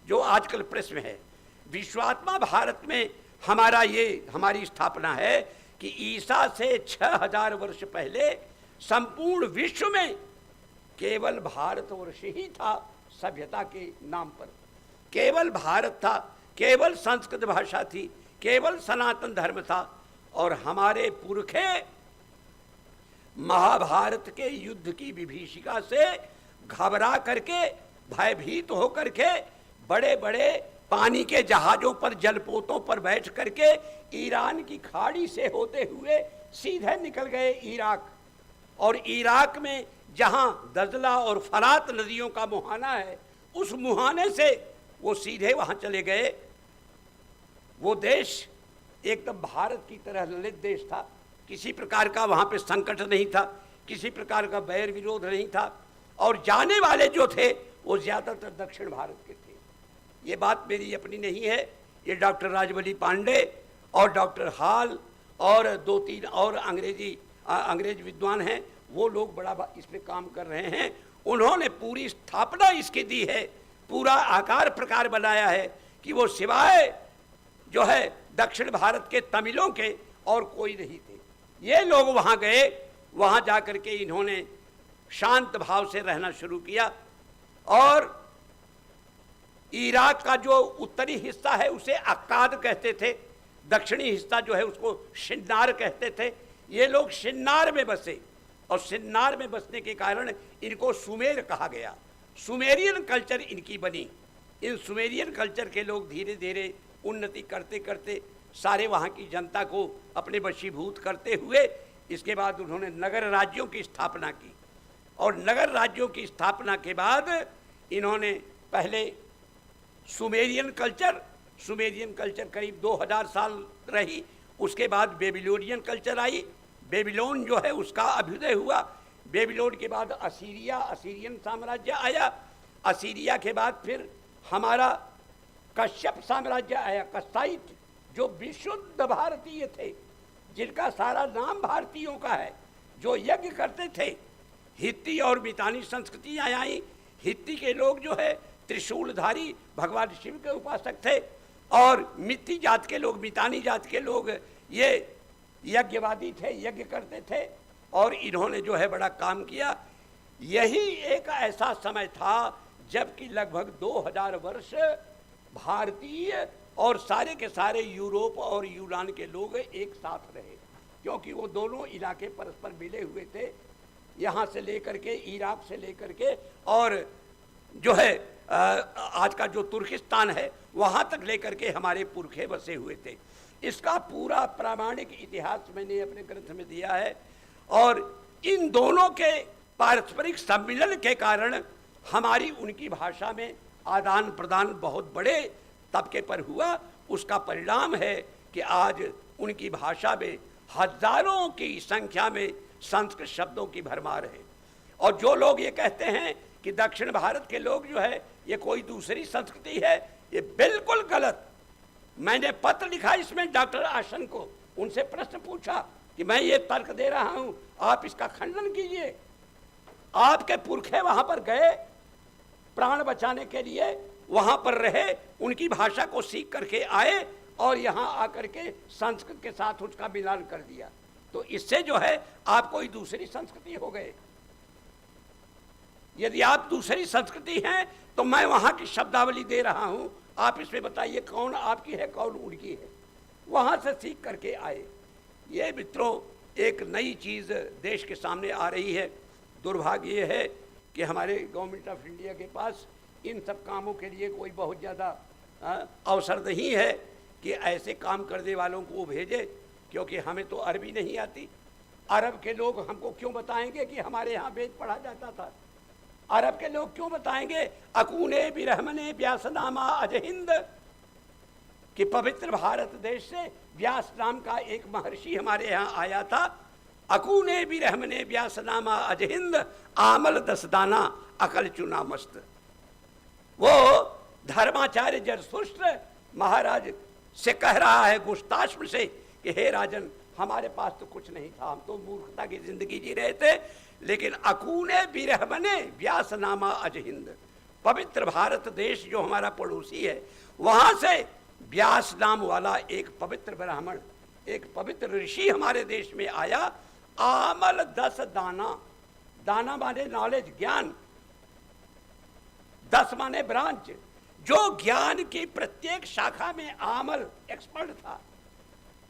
जो आजकल प्रेस में है। विश्वात्मा भारत में हमारी स्थापना है कि ईसा से 6000 वर्ष पहले संपूर्ण विश्व में केवल भारतवर्ष ही था सभ्यता के नाम पर। केवल भारत था, केवल संस्कृत भाषा थी, केवल सनातन धर्म था। और हमारे पुरखे महाभारत के युद्ध की विभीषिका से घबरा करके, भयभीत होकर के, बड़े बड़े पानी के जहाजों पर, जलपोतों पर बैठ करके ईरान की खाड़ी से होते हुए सीधे निकल गए इराक। और इराक में जहां दजला और फरात नदियों का मुहाना है, उस मुहाने से वो सीधे वहां चले गए। वो देश एकदम भारत की तरह ललित देश था, किसी प्रकार का वहाँ पे संकट नहीं था, किसी प्रकार का बैर विरोध नहीं था। और जाने वाले जो थे वो ज़्यादातर दक्षिण भारत के थे। ये बात मेरी अपनी नहीं है, ये डॉक्टर राजबली पांडे और डॉक्टर हॉल और 2-3 और अंग्रेज विद्वान हैं, वो लोग बड़ा इस पे काम कर रहे हैं। उन्होंने पूरी स्थापना इसकी दी है, पूरा आकार प्रकार बनाया है कि वो सिवाय जो है दक्षिण भारत के तमिलों के और कोई नहीं थे। ये लोग वहाँ गए, वहाँ जा कर के इन्होंने शांत भाव से रहना शुरू किया और इराक का जो उत्तरी हिस्सा है उसे अक्काद कहते थे, दक्षिणी हिस्सा जो है उसको शिन्नार कहते थे। ये लोग शिन्नार में बसे और शिन्नार में बसने के कारण इनको सुमेर कहा गया। सुमेरियन कल्चर इनकी बनी। इन सुमेरियन कल्चर के लोग धीरे धीरे उन्नति करते करते सारे वहाँ की जनता को अपने वशीभूत करते हुए इसके बाद उन्होंने नगर राज्यों की स्थापना की और नगर राज्यों की स्थापना के बाद इन्होंने पहले सुमेरियन कल्चर करीब 2000 साल रही। उसके बाद बेबीलोनियन कल्चर आई, बेबीलोन जो है उसका अभ्युदय हुआ। बेबीलोन के बाद असीरियन साम्राज्य आया। असीरिया के बाद फिर हमारा कश्यप साम्राज्य आया, कस्साइट, जो विशुद्ध भारतीय थे, जिनका सारा नाम भारतीयों का है, जो यज्ञ करते थे। हित्ती और मितानी संस्कृतियाँ आई। हित्ती के लोग जो है त्रिशूलधारी भगवान शिव के उपासक थे और मित्ती जात के लोग, मितानी जात के लोग ये यज्ञवादी थे, यज्ञ करते थे और इन्होंने जो है बड़ा काम किया। यही एक ऐसा समय था जबकि लगभग 2000 वर्ष भारतीय और सारे के सारे यूरोप और यूनान के लोग एक साथ रहे, क्योंकि वो दोनों इलाके परस्पर मिले हुए थे। यहाँ से लेकर के, इराक से लेकर के और जो है आज का जो तुर्किस्तान है वहाँ तक लेकर के हमारे पुरखे बसे हुए थे। इसका पूरा प्रामाणिक इतिहास मैंने अपने ग्रंथ में दिया है और इन दोनों के पारस्परिक सम्मिलन के कारण हमारी उनकी भाषा में आदान प्रदान बहुत बड़े तबके पर हुआ। उसका परिणाम है कि आज उनकी भाषा में हजारों की संख्या में संस्कृत शब्दों की भरमार है। और जो लोग ये कहते हैं कि दक्षिण भारत के लोग जो है ये कोई दूसरी संस्कृति है, ये बिल्कुल गलत। मैंने पत्र लिखा इसमें डॉक्टर आसन को, उनसे प्रश्न पूछा कि मैं ये तर्क दे रहा हूं, आप इसका खंडन कीजिए। आपके पुरखे वहां पर गए प्राण बचाने के लिए, वहां पर रहे, उनकी भाषा को सीख करके आए और यहां आकर के संस्कृत के साथ उसका मिलान कर दिया। तो इससे जो है आप कोई दूसरी संस्कृति हो गए। यदि आप दूसरी संस्कृति हैं तो मैं वहां की शब्दावली दे रहा हूं, आप इसमें बताइए कौन आपकी है कौन उनकी है। वहां से सीख करके आए। ये मित्रों एक नई चीज़ देश के सामने आ रही है। दुर्भाग्य ये है कि हमारे गवर्नमेंट ऑफ इंडिया के पास इन सब कामों के लिए कोई बहुत ज़्यादा अवसर नहीं है कि ऐसे काम करने वालों को वो भेजे, क्योंकि हमें तो अरबी नहीं आती। अरब के लोग हमको क्यों बताएंगे कि हमारे यहाँ वेद पढ़ा जाता था? अरब के लोग क्यों बताएंगे अकूने बिरहमने व्यासनामा अजहिंद, कि पवित्र भारत देश से व्यास नाम का एक महर्षि हमारे यहाँ आया था। अकूने बिरहमने व्यासनामा अजहिंद, आमल 10 दाना अकल चुना मस्त। वो धर्माचार्य जरसुष्ट्र महाराज से कह रहा है गुस्ताश्म से कि हे राजन, हमारे पास तो कुछ नहीं था, हम तो मूर्खता की जिंदगी जी रहे थे, लेकिन अकूने बिरहमने व्यासनामा अजहिंद, पवित्र भारत देश जो हमारा पड़ोसी है, वहां से व्यास नाम वाला एक पवित्र ब्राह्मण, एक पवित्र ऋषि हमारे देश में आया। आमल 10 दाना, दाना माने नॉलेज, ज्ञान, 10 माने ब्रांच, जो ज्ञान की प्रत्येक शाखा में आमल एक्सपर्ट था।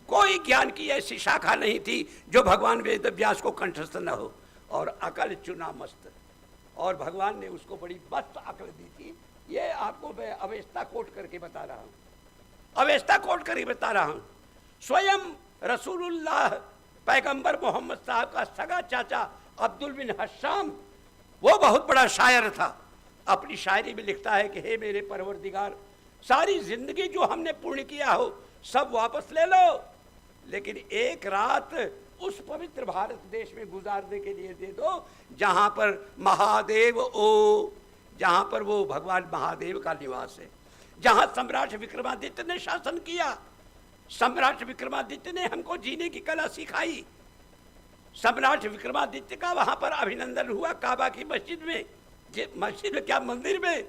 कोई ज्ञान की ऐसी शाखा नहीं थी जो भगवान वेद व्यास को कंठस्थ न हो। और अकल चुना मस्त, और भगवान ने उसको बड़ी मस्त अकल दी थी। ये आपको मैं अवेस्ता कोट करके बता रहा हूँ, अवेस्ता कोट करके बता रहा हूँ। स्वयं रसूलुल्लाह पैगंबर मोहम्मद साहब का सगा चाचा अब्दुल बिन हश्शाम, वो बहुत बड़ा शायर था। अपनी शायरी में लिखता है कि हे मेरे परवरदिगार, सारी जिंदगी जो हमने पुण्य किया हो सब वापस ले लो, लेकिन एक रात उस पवित्र भारत देश में गुजारने के लिए दे दो जहाँ पर महादेव जहाँ पर वो भगवान महादेव का निवास है, जहां सम्राट विक्रमादित्य ने शासन किया। सम्राट विक्रमादित्य ने हमको जीने की कला सिखाई। सम्राट विक्रमादित्य का वहां पर अभिनंदन हुआ काबा की मस्जिद में, मस्जिद में क्या, मंदिर में।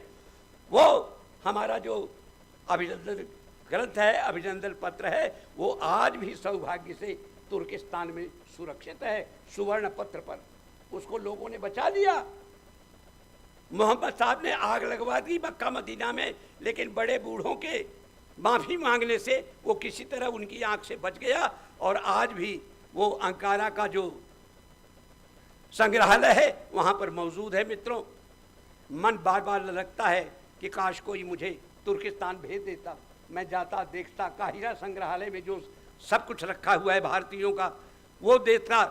वो हमारा जो अभिनंदन ग्रंथ है, अभिनंदन पत्र है, वो आज भी सौभाग्य से तुर्किस्तान में सुरक्षित है, सुवर्ण पत्र पर। उसको लोगों ने बचा लिया। मोहम्मद साहब ने आग लगवा दी मक्का मदीना में, लेकिन बड़े बूढ़ों के माफी मांगने से वो किसी तरह उनकी आंख से बच गया। और आज भी वो अंकारा का जो संग्रहालय है वहां पर मौजूद है। मित्रों, मन बार बार लगता है कि काश कोई मुझे तुर्किस्तान भेज देता, मैं जाता, देखता, काहिरा संग्रहालय में जो सब कुछ रखा हुआ है भारतीयों का वो देखता।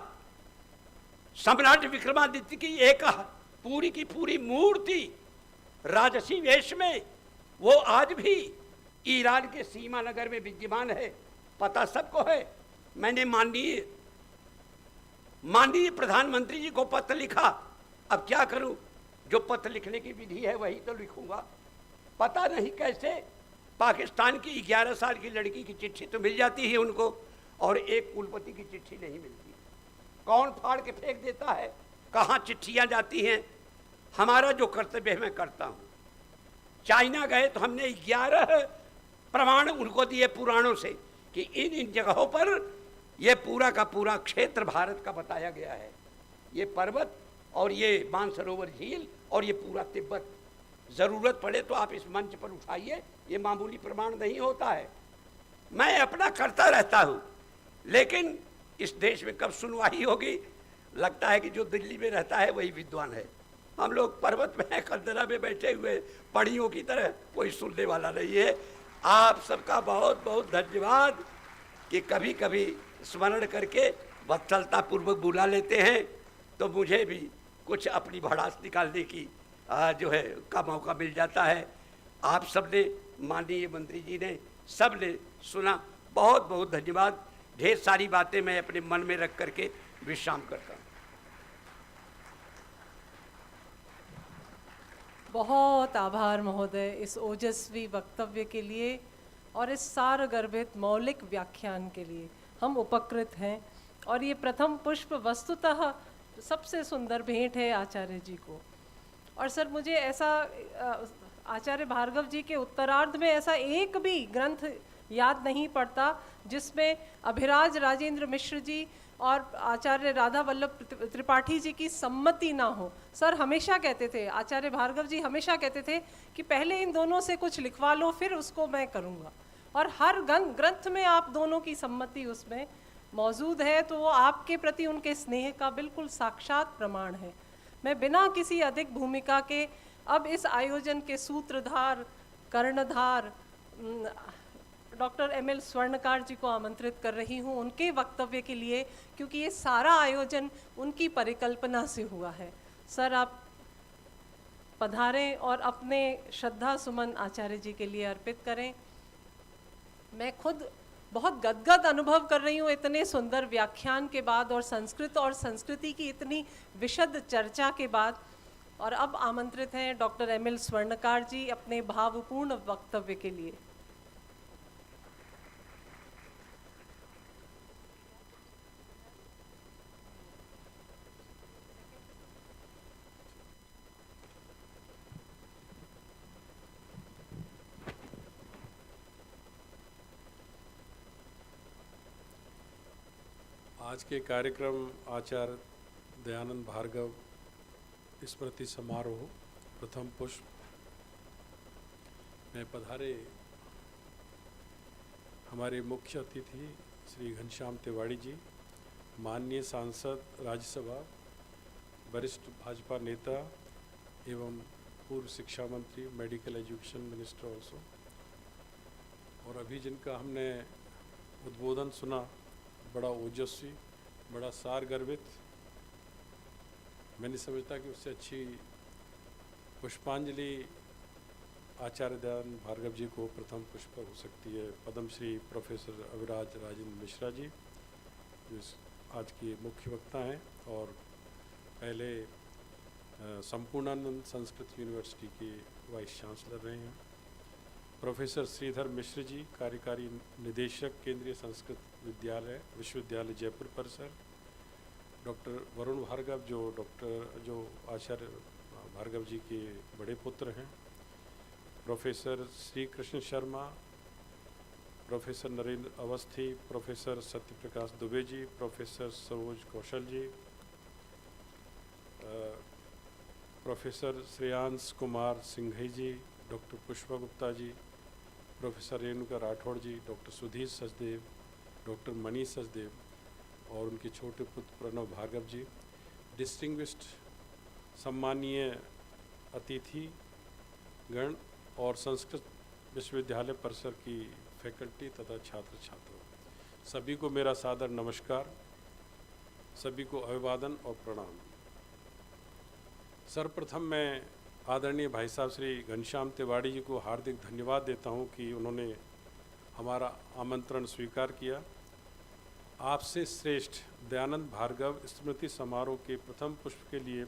सम्राट विक्रमादित्य की एक पूरी की पूरी मूर्ति राजसी वेश में वो आज भी ईरान के सीमा नगर में विद्यमान है। पता सबको है। मैंने माननीय प्रधानमंत्री जी को पत्र लिखा। अब क्या करूं, जो पत्र लिखने की विधि है वही तो लिखूंगा। पता नहीं कैसे पाकिस्तान की 11 साल की लड़की की चिट्ठी तो मिल जाती है उनको, और एक कुलपति की चिट्ठी नहीं मिलती। कौन फाड़ के फेंक देता है, कहाँ चिट्ठियां जाती हैं। हमारा जो कर्तव्य है मैं करता हूं। चाइना गए तो हमने 11 प्रमाण उनको दिए पुराणों से कि इन इन जगहों पर यह पूरा का पूरा क्षेत्र भारत का बताया गया है। ये पर्वत और ये मानसरोवर झील और ये पूरा तिब्बत। ज़रूरत पड़े तो आप इस मंच पर उठाइए, ये मामूली प्रमाण नहीं होता है। मैं अपना करता रहता हूँ, लेकिन इस देश में कब सुनवाई होगी। लगता है कि जो दिल्ली में रहता है वही विद्वान है। हम लोग पर्वत में खंडरा में बैठे हुए पढ़ियों की तरह, कोई सुनने वाला नहीं है। आप सबका बहुत बहुत धन्यवाद कि कभी कभी स्मरण करके वत्सलता पूर्वक बुला लेते हैं, तो मुझे भी कुछ अपनी भड़ास निकालने की जो है का मौका मिल जाता है। आप सब ने, माननीय मंत्री जी ने, सब ने सुना। बहुत बहुत धन्यवाद। ढेर सारी बातें मैं अपने मन में रख करके विश्राम करता हूँ। बहुत आभार महोदय इस ओजस्वी वक्तव्य के लिए और इस सारगर्भित मौलिक व्याख्यान के लिए। हम उपकृत हैं और ये प्रथम पुष्प वस्तुतः सबसे सुंदर भेंट है आचार्य जी को। और सर, मुझे ऐसा आचार्य भार्गव जी के उत्तरार्ध में ऐसा एक भी ग्रंथ याद नहीं पड़ता जिसमें अभिराज राजेंद्र मिश्र जी और आचार्य राधा वल्लभ त्रिपाठी जी की सम्मति ना हो। सर हमेशा कहते थे, आचार्य भार्गव जी हमेशा कहते थे कि पहले इन दोनों से कुछ लिखवा लो, फिर उसको मैं करूँगा। और हर ग्रंथ में आप दोनों की सम्मति उसमें मौजूद है, तो वो आपके प्रति उनके स्नेह का बिल्कुल साक्षात प्रमाण है। मैं बिना किसी अधिक भूमिका के अब इस आयोजन के सूत्रधार, कर्णधार डॉक्टर एम.एल. स्वर्णकार जी को आमंत्रित कर रही हूँ उनके वक्तव्य के लिए, क्योंकि ये सारा आयोजन उनकी परिकल्पना से हुआ है। सर आप पधारें और अपने श्रद्धा सुमन आचार्य जी के लिए अर्पित करें। मैं खुद बहुत गदगद अनुभव कर रही हूँ इतने सुंदर व्याख्यान के बाद और संस्कृत और संस्कृति की इतनी विशद चर्चा के बाद। और अब आमंत्रित हैं डॉक्टर एम.एल. स्वर्णकार जी अपने भावपूर्ण वक्तव्य के लिए। आज के कार्यक्रम आचार्य दयानंद भार्गव स्मृति समारोह प्रथम पुष्प में पधारे हमारे मुख्य अतिथि श्री घनश्याम तिवारी जी, माननीय सांसद राज्यसभा, वरिष्ठ भाजपा नेता एवं पूर्व शिक्षा मंत्री, मेडिकल एजुकेशन मिनिस्टर ऑल्सो, और अभी जिनका हमने उद्बोधन सुना, बड़ा ओजस्वी, बड़ा सारगर्भित, मैं नहीं समझता कि उससे अच्छी पुष्पांजलि आचार्य दयानंद भार्गव जी को प्रथम पुष्प पर हो सकती है। पद्मश्री प्रोफेसर अभिराज राजेंद्र मिश्रा जी जो आज के मुख्य वक्ता हैं और पहले संपूर्णानंद संस्कृत यूनिवर्सिटी के वाइस चांसलर रहे हैं, प्रोफेसर श्रीधर मिश्र जी, कार्यकारी निदेशक केंद्रीय संस्कृत विद्यालय विश्वविद्यालय जयपुर परिसर, डॉक्टर वरुण भार्गव जो आचार्य भार्गव जी के बड़े पुत्र हैं, professor Shri Krishna Sharma, professor Narendra Awasthi, professor Satyaprakash Dubey ji, professor Saroj Kaushal ji, professor Shreyansh Kumar Singhai ji, doctor Pushpa Gupta ji, professor Renuka Rathore ji, doctor Sudhir Sachdev, doctor Manish Sachdev और उनके छोटे पुत्र प्रणव भार्गव जी, डिस्टिंग्विश्ड सम्मानीय अतिथि गण और संस्कृत विश्वविद्यालय परिसर की फैकल्टी तथा छात्र छात्रों, सभी को मेरा सादर नमस्कार, सभी को अभिवादन और प्रणाम। सर्वप्रथम मैं आदरणीय भाई साहब श्री घनश्याम तिवाड़ी जी को हार्दिक धन्यवाद देता हूं कि उन्होंने हमारा आमंत्रण स्वीकार किया। आपसे श्रेष्ठ दयानंद भार्गव स्मृति समारोह के प्रथम पुष्प के लिए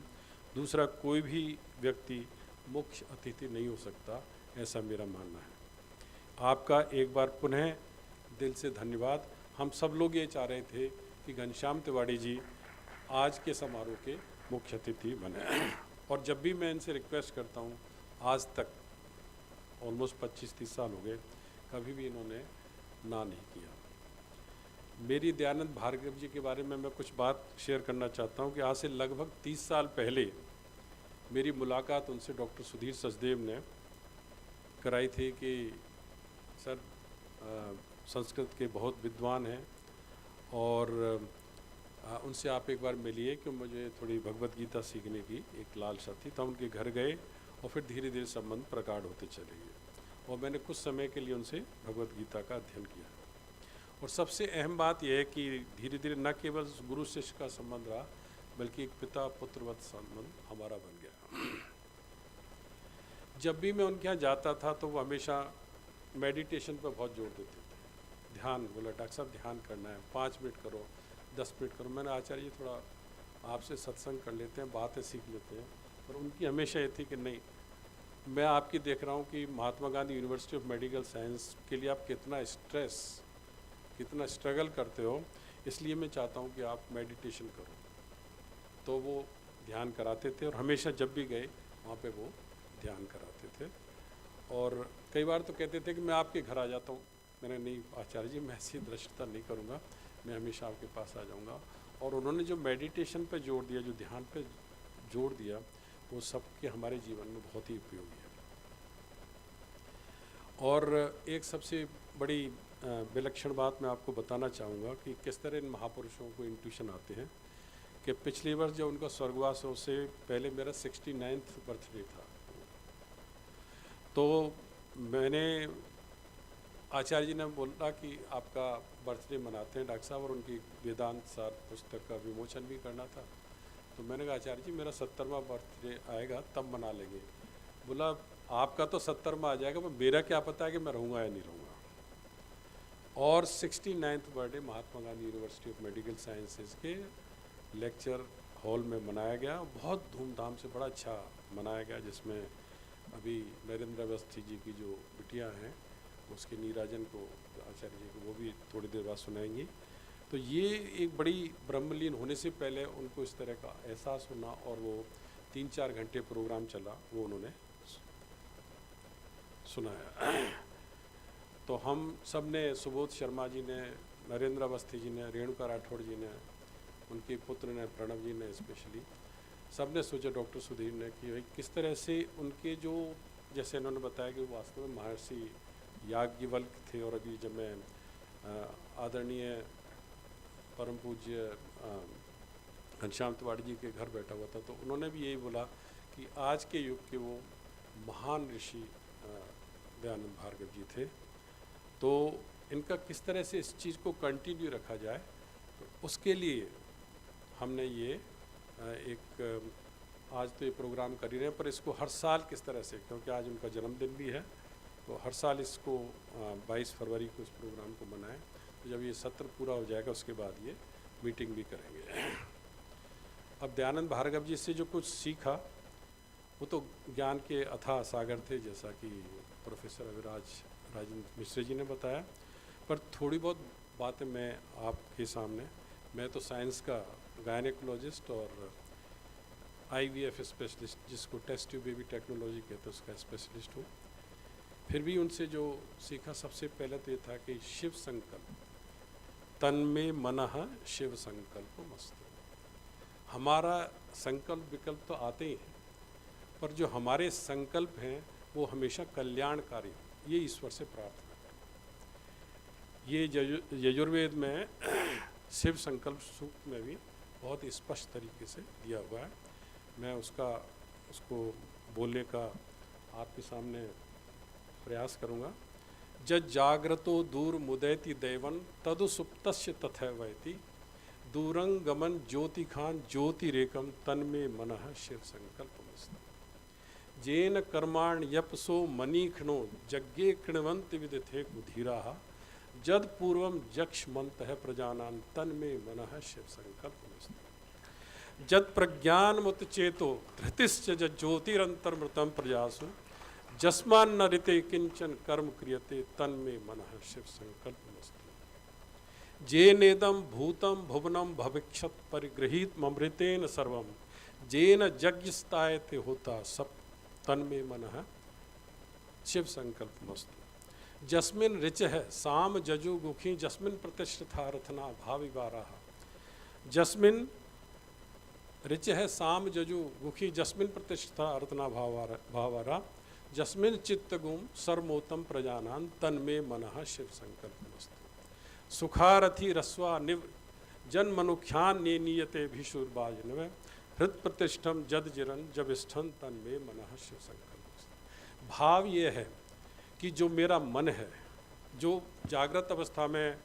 दूसरा कोई भी व्यक्ति मुख्य अतिथि नहीं हो सकता, ऐसा मेरा मानना है। आपका एक बार पुनः दिल से धन्यवाद। हम सब लोग ये चाह रहे थे कि घनश्याम तिवाड़ी जी आज के समारोह के मुख्य अतिथि बने और जब भी मैं इनसे रिक्वेस्ट करता हूँ, आज तक ऑलमोस्ट 25-30 साल हो गए, कभी भी इन्होंने ना नहीं किया। मेरी दयानंद भार्गव जी के बारे में मैं कुछ बात शेयर करना चाहता हूँ कि आज से लगभग 30 साल पहले मेरी मुलाकात उनसे डॉक्टर सुधीर सचदेव ने कराई थी कि सर संस्कृत के बहुत विद्वान हैं और उनसे आप एक बार मिलिए कि मुझे थोड़ी भगवत गीता सीखने की एक लालसा थी। तो उनके घर गए और फिर धीरे धीरे संबंध प्रगाढ़ होते चले गए और मैंने कुछ समय के लिए उनसे भगवत गीता का अध्ययन किया। और सबसे अहम बात यह है कि धीरे धीरे न केवल गुरु शिष्य का संबंध रहा, बल्कि एक पिता पुत्रवत संबंध हमारा बन गया। जब भी मैं उनके यहाँ जाता था तो वो हमेशा मेडिटेशन पर बहुत जोर देते थे। ध्यान, बोला डॉक्टर साहब ध्यान करना है, 5 मिनट करो, 10 मिनट करो। मैंने आचार्य जी थोड़ा आपसे सत्संग कर लेते हैं, बातें सीख लेते हैं। पर उनकी हमेशा ये थी कि नहीं, मैं आपकी देख रहा हूँ कि Mahatma Gandhi university of medical science के लिए आप कितना स्ट्रगल करते हो, इसलिए मैं चाहता हूँ कि आप मेडिटेशन करो। तो वो ध्यान कराते थे और हमेशा जब भी गए वहाँ पे वो ध्यान कराते थे। और कई बार तो कहते थे कि मैं आपके घर आ जाता हूँ। मैंने नहीं आचार्य जी, मैं ऐसी दृष्टता नहीं करूँगा, मैं हमेशा आपके पास आ जाऊंगा। और उन्होंने जो मेडिटेशन पे जोर दिया, जो ध्यान पे जोर दिया, वो सबके हमारे जीवन में बहुत ही उपयोगी है। और एक सबसे बड़ी विलक्षण बात मैं आपको बताना चाहूँगा कि किस तरह इन महापुरुषों को इंट्यूशन आते हैं कि पिछले वर्ष जब उनका स्वर्गवास हो, उससे पहले मेरा 69th बर्थडे था। तो मैंने आचार्य जी ने बोला कि आपका बर्थडे मनाते हैं डॉक्टर साहब, और उनकी वेदांत सार पुस्तक का विमोचन भी करना था। तो मैंने कहा आचार्य जी मेरा 70वां बर्थडे आएगा तब मना लेंगे। बोला आपका तो 70वां आ जाएगा, पर मेरा क्या पता है कि मैं रहूँगा या नहीं रहूँगा। और 69th birthday Mahatma Gandhi university of medical sciences के लेक्चर हॉल में मनाया गया। बहुत धूमधाम से, बड़ा अच्छा मनाया गया, जिसमें अभी नरेंद्र अवस्थी जी की जो बिटियाँ हैं उसके नीराजन को आचार्य जी को वो भी थोड़ी देर बाद सुनाएंगी। तो ये एक बड़ी ब्रह्मलीन होने से पहले उनको इस तरह का एहसास होना, और वो 3-4 घंटे प्रोग्राम चला, वो उन्होंने सुनाया। तो हम सब ने, सुबोध शर्मा जी ने, नरेंद्र अवस्थी जी ने, रेणुका राठौड़ जी ने, उनके पुत्र ने, प्रणव जी ने, स्पेशली सब ने सोचा, डॉक्टर सुधीर ने, कि भाई किस तरह से उनके जो, जैसे इन्होंने बताया कि वास्तव में महर्षि याज्ञवल्क्य थे। और अभी जब मैं आदरणीय परम पूज्य घनश्याम तिवाड़ी जी के घर बैठा हुआ था, तो उन्होंने भी यही बोला कि आज के युग के वो महान ऋषि दयानंद भार्गव जी थे। तो इनका किस तरह से इस चीज़ को कंटिन्यू रखा जाए, तो उसके लिए हमने ये एक आज तो ये प्रोग्राम कर ही रहे हैं, पर इसको हर साल किस तरह से, क्योंकि आज उनका जन्मदिन भी है, तो हर साल इसको 22 फरवरी को इस प्रोग्राम को मनाएं। तो जब ये सत्र पूरा हो जाएगा उसके बाद ये मीटिंग भी करेंगे। अब दयानंद भार्गव जी से जो कुछ सीखा, वो तो ज्ञान के अथाह सागर थे, जैसा कि प्रोफेसर अविराज राजेंद्र मिश्र जी ने बताया। पर थोड़ी बहुत बातें मैं आपके सामने, मैं तो साइंस का गायनेकोलॉजिस्ट और IVF स्पेशलिस्ट, जिसको टेस्ट ट्यूब बेबी टेक्नोलॉजी कहते हैं, उसका स्पेशलिस्ट हूँ। फिर भी उनसे जो सीखा, सबसे पहले तो ये था कि शिव संकल्प, तन में मनः शिव संकल्प मस्तु। हमारा संकल्प विकल्प तो आते ही हैं, पर जो हमारे संकल्प हैं वो हमेशा कल्याणकारी हो, ये ईश्वर से प्रार्थना है। ये यजुर्वेद में शिव संकल्प सूक्त में भी बहुत स्पष्ट तरीके से दिया हुआ है। मैं उसको बोलने का आपके सामने प्रयास करूँगा। जज जाग्रतो दूर मुदैति दैवन तदु सुप्तस्य तथैवैति दूरं गमन ज्योति खान ज्योतिरेकम तन्मे मनः शिव संकल्पमस्तु। जेन कर्माण यपसो मनीखनो जज्ञे कृण्वन्ति विदथे कुधीराः जद पूर्वम जक्ष मंतः प्रजानां तन्मे मनः शिव संकल्पमस्तु। जद प्रज्ञान मुत चेतो धृतिश्च ज्योतिरंतर्मृतम प्रजासु जस्मान न ऋते किंचन कर्म क्रियते तन्मे मनः शिव संकल्पमस्तु। जेनेदम भूतम भुवनम भविष्यत परिगृहीत ममृतेन सर्वम जेन यज्ञस्तायते होता सब तन्मे मनः शिव संकल्पमस्तु। जस्मिन ऋच है साम जजु गुखी जस्मिन प्रतिष्ठिता रथना भाविवाराः जस्मिन ऋच है साम जजु गुखी जस्मिन प्रतिष्ठिता अर्तना भावारा जस्मिन चित्तगुम सर्वोत्तम प्रजानान तन्मे मनः शिव संकल्पमस्तु। सुखारथी रस्वा निव जन मनुख्यान ने नियते भीषुर्बाजनव हृत प्रतिष्ठम जद जिरन जबिष्ठन तन्मे मनः शिव संकल्पमस्तु। भाव ये है कि जो मेरा मन है, जो जागृत अवस्था में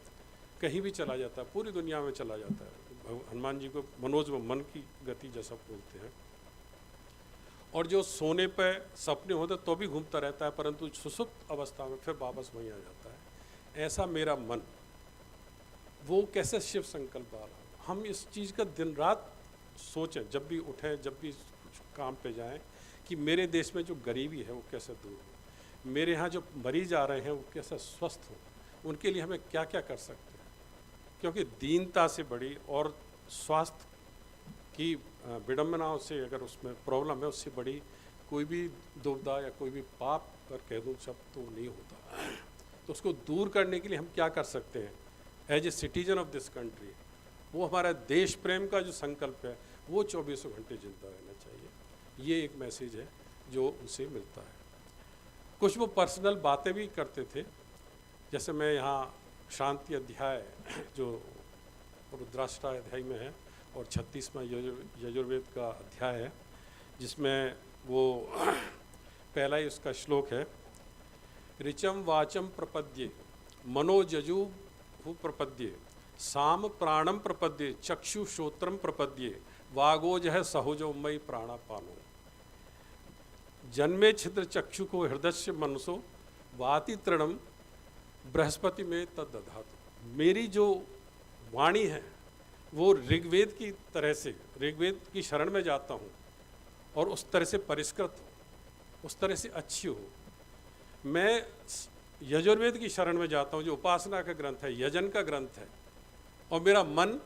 कहीं भी चला जाता है, पूरी दुनिया में चला जाता है, हनुमान जी को मनोज व मन की गति जैसा बोलते हैं, और जो सोने पे सपने होते तो भी घूमता रहता है, परंतु सुसुप्त अवस्था में फिर वापस वहीं आ जाता है, ऐसा मेरा मन, वो कैसे शिव संकल्प आ रहा। हम इस चीज़ का दिन रात सोचें, जब भी उठें, जब भी कुछ काम पे जाएं, कि मेरे देश में जो गरीबी है वो कैसे दूर हो, मेरे यहाँ जो मरीज आ रहे हैं वो कैसे स्वस्थ हो, उनके लिए हमें क्या क्या कर सकते हैं। क्योंकि दीनता से बड़ी और स्वास्थ्य की विडम्बनाओं से, अगर उसमें प्रॉब्लम है, उससे बड़ी कोई भी दुविधा या कोई भी पाप पर कह दूँ शब्द तो नहीं होता। तो उसको दूर करने के लिए हम क्या कर सकते हैं as a citizen of this country. वो हमारा देश प्रेम का जो संकल्प है वो 24 घंटे जिंदा रहना चाहिए। ये एक मैसेज है जो उनसे मिलता है। कुछ वो पर्सनल बातें भी करते थे, जैसे मैं यहाँ शांति अध्याय जो रुद्राष्टाध्याय में है और 36वां यजुर्वेद का अध्याय है, जिसमें वो पहला ही उसका श्लोक है, ऋचम वाचम प्रपद्ये मनोजजु प्रपद्ये साम प्राणम प्रपद्ये चक्षु श्रोत्रम प्रपद्ये वागोज है सहोजो मई प्राणापानो जन्मे छिद्र चक्षु को हृदय से मनसो वाति तृणम बृहस्पति में तद्दधातु। मेरी जो वाणी है वो ऋग्वेद की तरह से, ऋग्वेद की शरण में जाता हूँ और उस तरह से परिष्कृत हो, उस तरह से अच्छी हो। मैं यजुर्वेद की शरण में जाता हूँ जो उपासना का ग्रंथ है, यजन का ग्रंथ है, और मेरा मन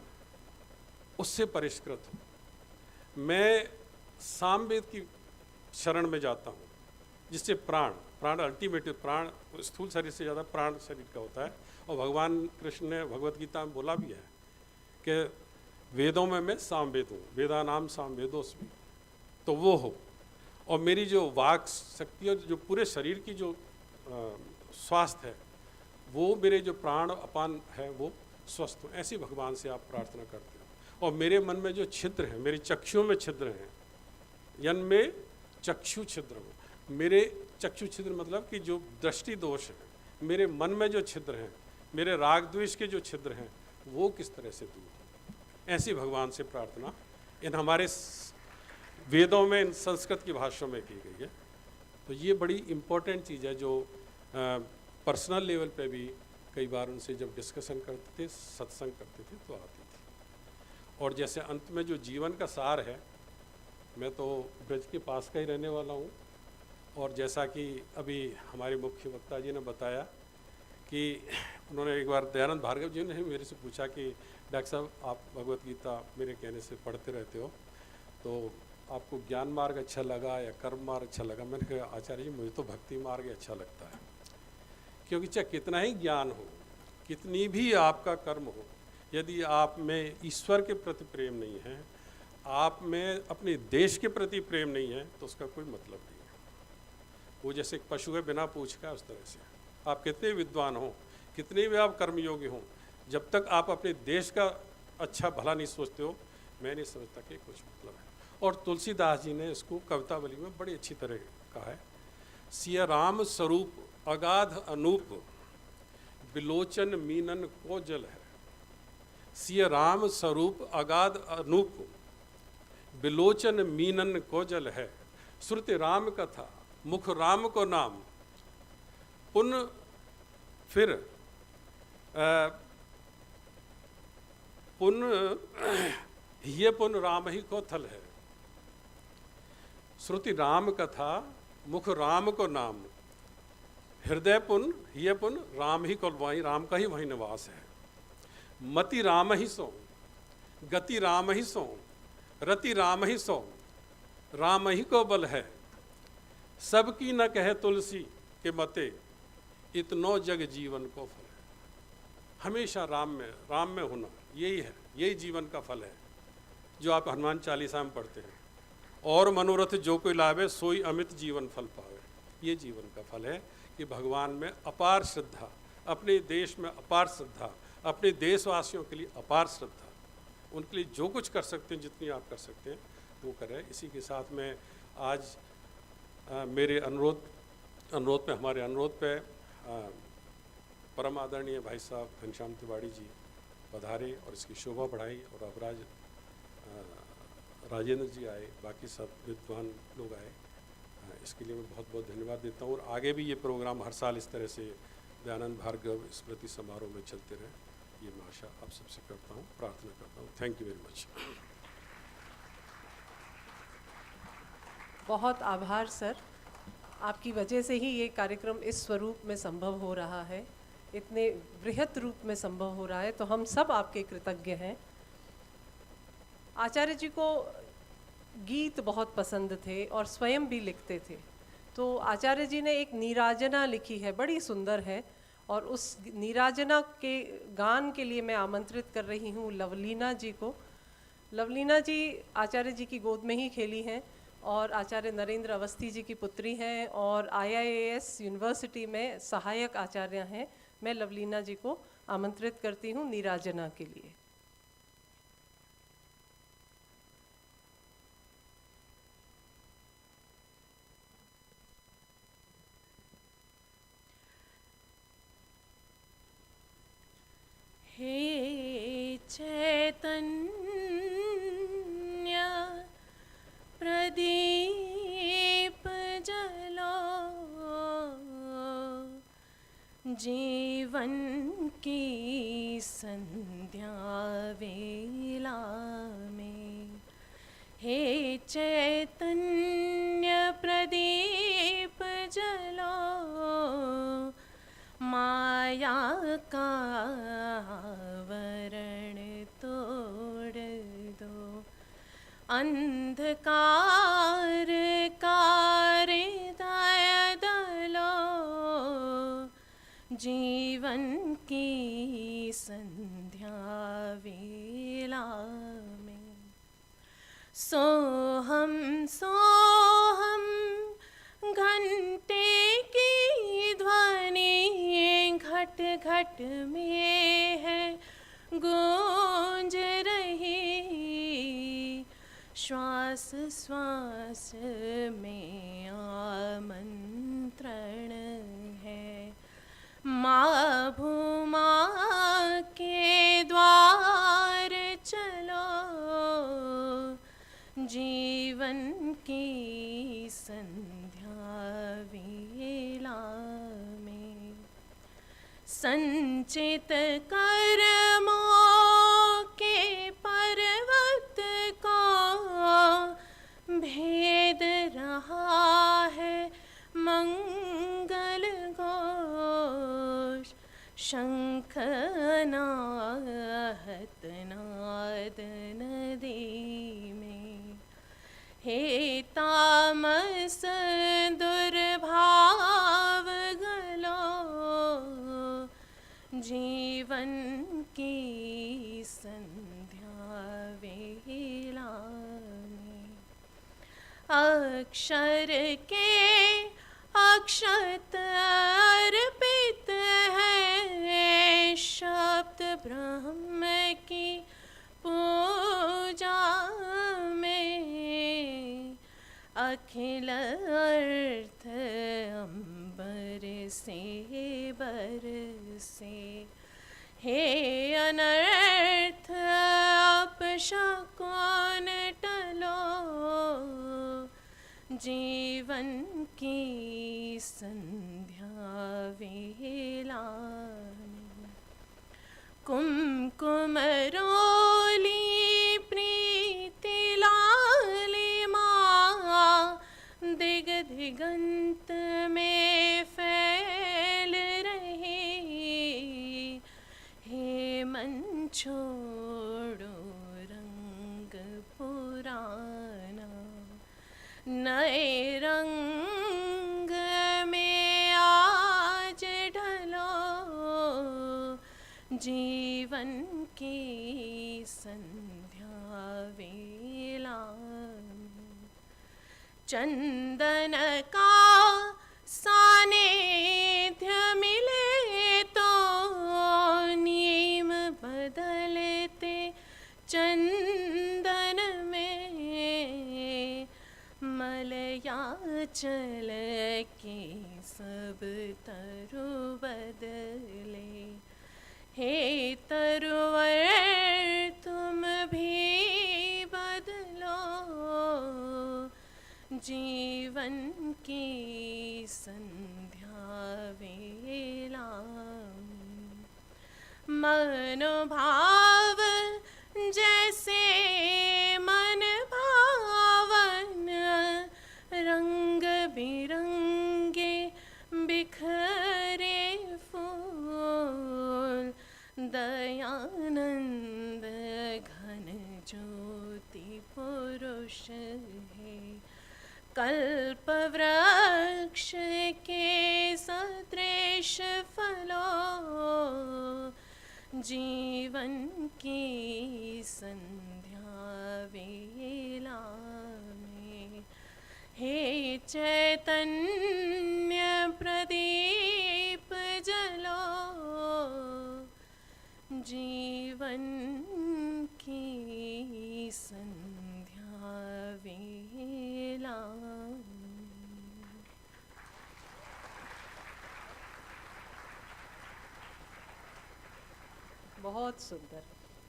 उससे परिष्कृत हो। मैं सामवेद की शरण में जाता हूँ जिससे प्राण अल्टीमेट, प्राण स्थूल शरीर से ज़्यादा प्राण शरीर का होता है। और भगवान कृष्ण ने भगवत गीता में बोला भी है कि वेदों में मैं सामवेद हूँ, वेदा नाम सामवेदोस्मि, तो वो हो। और मेरी जो वाक शक्ति और जो पूरे शरीर की जो स्वास्थ्य है, वो मेरे जो प्राण अपान है वो स्वस्थ हो। ऐसी भगवान से आप प्रार्थना करते हो। और मेरे मन में जो छिद्र हैं, मेरी चक्षुओं में छिद्र हैं, यन में चक्षु छिद्र हो। मेरे चक्षु छिद्र मतलब कि जो दृष्टि दोष है, मेरे मन में जो छिद्र हैं, मेरे राग द्वेष के जो छिद्र हैं, वो किस तरह से दूर हो। ऐसी भगवान से प्रार्थना इन हमारे वेदों में, इन संस्कृत की भाषाओं में की गई है। तो ये बड़ी इम्पोर्टेंट चीज़ है जो पर्सनल लेवल पे भी कई बार उनसे जब डिस्कशन करते थे, सत्संग करते थे तो आती थी। और जैसे अंत में जो जीवन का सार है, मैं तो ब्रज के पास का ही रहने वाला हूँ। और जैसा कि अभी हमारे मुख्य वक्ता जी ने बताया कि उन्होंने एक बार दयानंद भार्गव जी ने मेरे से पूछा कि डॉक्टर साहब आप भगवत गीता मेरे कहने से पढ़ते रहते हो, तो आपको ज्ञान मार्ग अच्छा लगा या कर्म मार्ग अच्छा लगा? मैंने कहा आचार्य जी मुझे तो भक्ति मार्ग ही अच्छा लगता है, क्योंकि चाहे कितना ही ज्ञान हो, कितनी भी आपका कर्म हो, यदि आप में ईश्वर के प्रति प्रेम नहीं है, आप में अपने देश के प्रति प्रेम नहीं है, तो उसका कोई मतलब नहीं है। वो जैसे एक पशु है बिना पूछ का, उस तरह से आप कितने विद्वान हो, कितने भी आप कर्मयोगी हो, जब तक आप अपने देश का अच्छा भला नहीं सोचते हो, मैं नहीं समझता कि कुछ मतलब है। और तुलसीदास जी ने इसको कवितावली में बड़ी अच्छी तरह कहा है, सिया राम स्वरूप अगाध अनूप, बिलोचन मीनन को जल है। सिया राम स्वरूप अगाध अनूप, बिलोचन मीनन को जल है। श्रुति राम कथा मुख राम को नाम, पुन फिर पुन ये पुन राम ही को थल है। श्रुति राम कथा मुख राम को नाम, हृदय पुन ये पुन राम ही को, वहीं राम का ही वहीं निवास है। मति राम ही सो, गति राम ही सो, रति राम ही सो, राम ही को बल है। सबकी न कहे तुलसी के मते, इतनो जग जीवन को फल है। हमेशा राम में होना, यही है, यही जीवन का फल है, जो आप हनुमान चालीसा में पढ़ते हैं। और मनोरथ जो कोई लावे, सोई अमित जीवन फल पावे। ये जीवन का फल है कि भगवान में अपार श्रद्धा, अपने देश में अपार श्रद्धा, अपने देशवासियों के लिए अपार श्रद्धा, उनके लिए जो कुछ कर सकते हैं, जितनी आप कर सकते हैं वो करें। इसी के साथ में आज मेरे अनुरोध पे, हमारे अनुरोध पे परम आदरणीय भाई साहब घनश्याम तिवारी जी पधारे और इसकी शोभा बढ़ाई, और अबराज राजेंद्र जी आए, बाकी सब विद्वान लोग आए। इसके लिए मैं बहुत बहुत धन्यवाद देता हूँ। और आगे भी ये प्रोग्राम हर साल इस तरह से दयानंद भार्गव स्मृति समारोह में चलते रहे, ये मैं आशा आप सबसे करता हूँ, प्रार्थना करता हूँ। Thank you very much. बहुत आभार सर, आपकी वजह से ही ये कार्यक्रम इस स्वरूप में संभव हो रहा है, इतने बृहत रूप में संभव हो रहा है, तो हम सब आपके कृतज्ञ हैं। आचार्य जी को गीत बहुत पसंद थे और स्वयं भी लिखते थे, तो आचार्य जी ने एक नीराजना लिखी है, बड़ी सुंदर है, और उस नीराजना के गान के लिए मैं आमंत्रित कर रही हूँ लवलीना जी को। लवलीना जी आचार्य जी की गोद में ही खेली हैं और आचार्य नरेंद्र अवस्थी जी की पुत्री हैं और IIAS यूनिवर्सिटी में सहायक आचार्य हैं। मैं लवलीना जी को आमंत्रित करती हूँ नीराजना के लिए। हे चैतन्य प्रदीप जलो, जीवन की संध्या वेला में। हे चैतन्य प्रदीप जलो, माया का आवरण तोड़ दो, अंधकार का हृदय दलो, जीवन की संध्या वेला में। सोहम सोहम घंटे की ध्वनि घट घट में है गूंज रही, श्वास श्वास में आमंत्रण है। माँ भूमा के द्वार चलो, जीवन की संध्या वेला में। संचित कर्मों के पर्वत को शंखनाहत नाद नदी में। हे तामस दुर्भाव गलो जीवन की संध्या वेला में। अक्षर के अक्षत अर्पित है शब्द ब्रह्म की पूजा में। अखिल अर्थ अंबर से बरसे। हे अनर्थ अपशकुन टलो जीवन की संध्या वेला में। कुमकुम रोली प्रीति लालिमा दिग दिगंत में फैल रही। हे मन छोड़ो रंग पुराना, नए रंग में आज ढलो जीवन की संध्या वेला में। चंदन का सानिध्य मिले तो नीम बदलते चंदन में। मलया चल के सब तरु बदले। हे तरुवर तुम भी बदलो जीवन की संध्या वेला में। मनोभाव जैसे मन भावन रंग बिरंगे बिखरे फूल। दयानंद घन ज्योति पुरुष है। कल्प वृक्ष के सदृश फलों जीवन की संध्या वेला में। हे चैतन्य प्रदीप जलो जीवन की संध्या वेला में। बहुत सुंदर।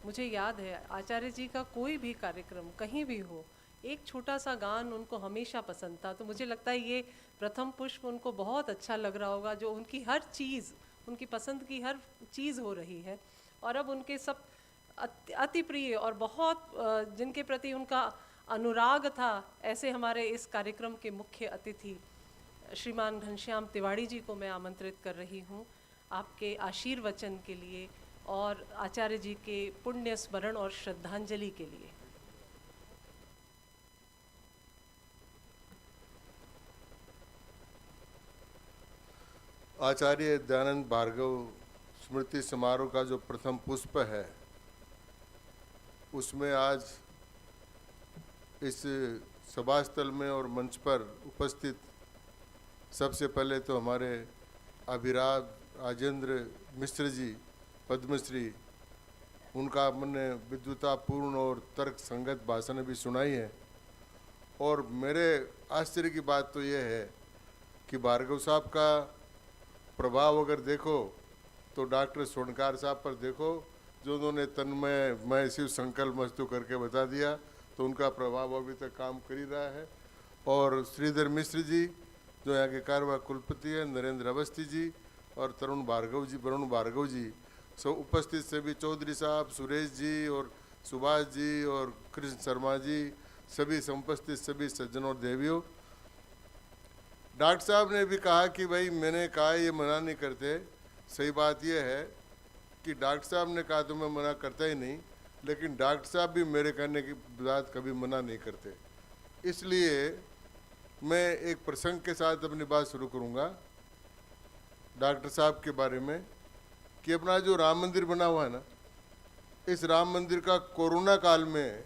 मुझे याद है आचार्य जी का कोई भी कार्यक्रम कहीं भी हो, एक छोटा सा गान उनको हमेशा पसंद था। तो मुझे लगता है ये प्रथम पुष्प उनको बहुत अच्छा लग रहा होगा, जो उनकी हर चीज़, उनकी पसंद की हर चीज़ हो रही है। और अब उनके सब अति प्रिय और बहुत जिनके प्रति उनका अनुराग था, ऐसे हमारे इस कार्यक्रम के मुख्य अतिथि श्रीमान घनश्याम तिवाड़ी जी को मैं आमंत्रित कर रही हूँ आपके आशीर्वचन के लिए और आचार्य जी के पुण्य स्मरण और श्रद्धांजलि के लिए। आचार्य दयानंद भार्गव स्मृति समारोह का जो प्रथम पुष्प है, उसमें आज इस सभास्थल में और मंच पर उपस्थित सबसे पहले तो हमारे अभिराज राजेंद्र मिश्र जी पद्मश्री, उनका हमने विद्वतापूर्ण और तर्क संगत भाषण भी सुनाई है। और मेरे आश्चर्य की बात तो ये है कि भार्गव साहब का प्रभाव अगर देखो तो डॉक्टर स्वर्णकार साहब पर देखो, जो उन्होंने तन्मय मैं शिव संकल्प मस्तु करके बता दिया, तो उनका प्रभाव अभी तक काम कर ही रहा है। और श्रीधर मिश्र जी जो यहाँ के कार्यवाहक कुलपति हैं, नरेंद्र अवस्थी जी और वरुण भार्गव जी, सब उपस्थित सभी चौधरी साहब, सुरेश जी और सुभाष जी और कृष्ण शर्मा जी, सभी समुपस्थित सभी सज्जनों और देवियों। डॉक्टर साहब ने भी कहा कि भाई मैंने कहा ये मना नहीं करते, सही बात यह है कि डॉक्टर साहब ने कहा तो मैं मना करता ही नहीं, लेकिन डॉक्टर साहब भी मेरे कहने की बात कभी मना नहीं करते। इसलिए मैं एक प्रसंग के साथ अपनी बात शुरू करूंगा डॉक्टर साहब के बारे में कि अपना जो राम मंदिर बना हुआ है ना, इस राम मंदिर का कोरोना काल में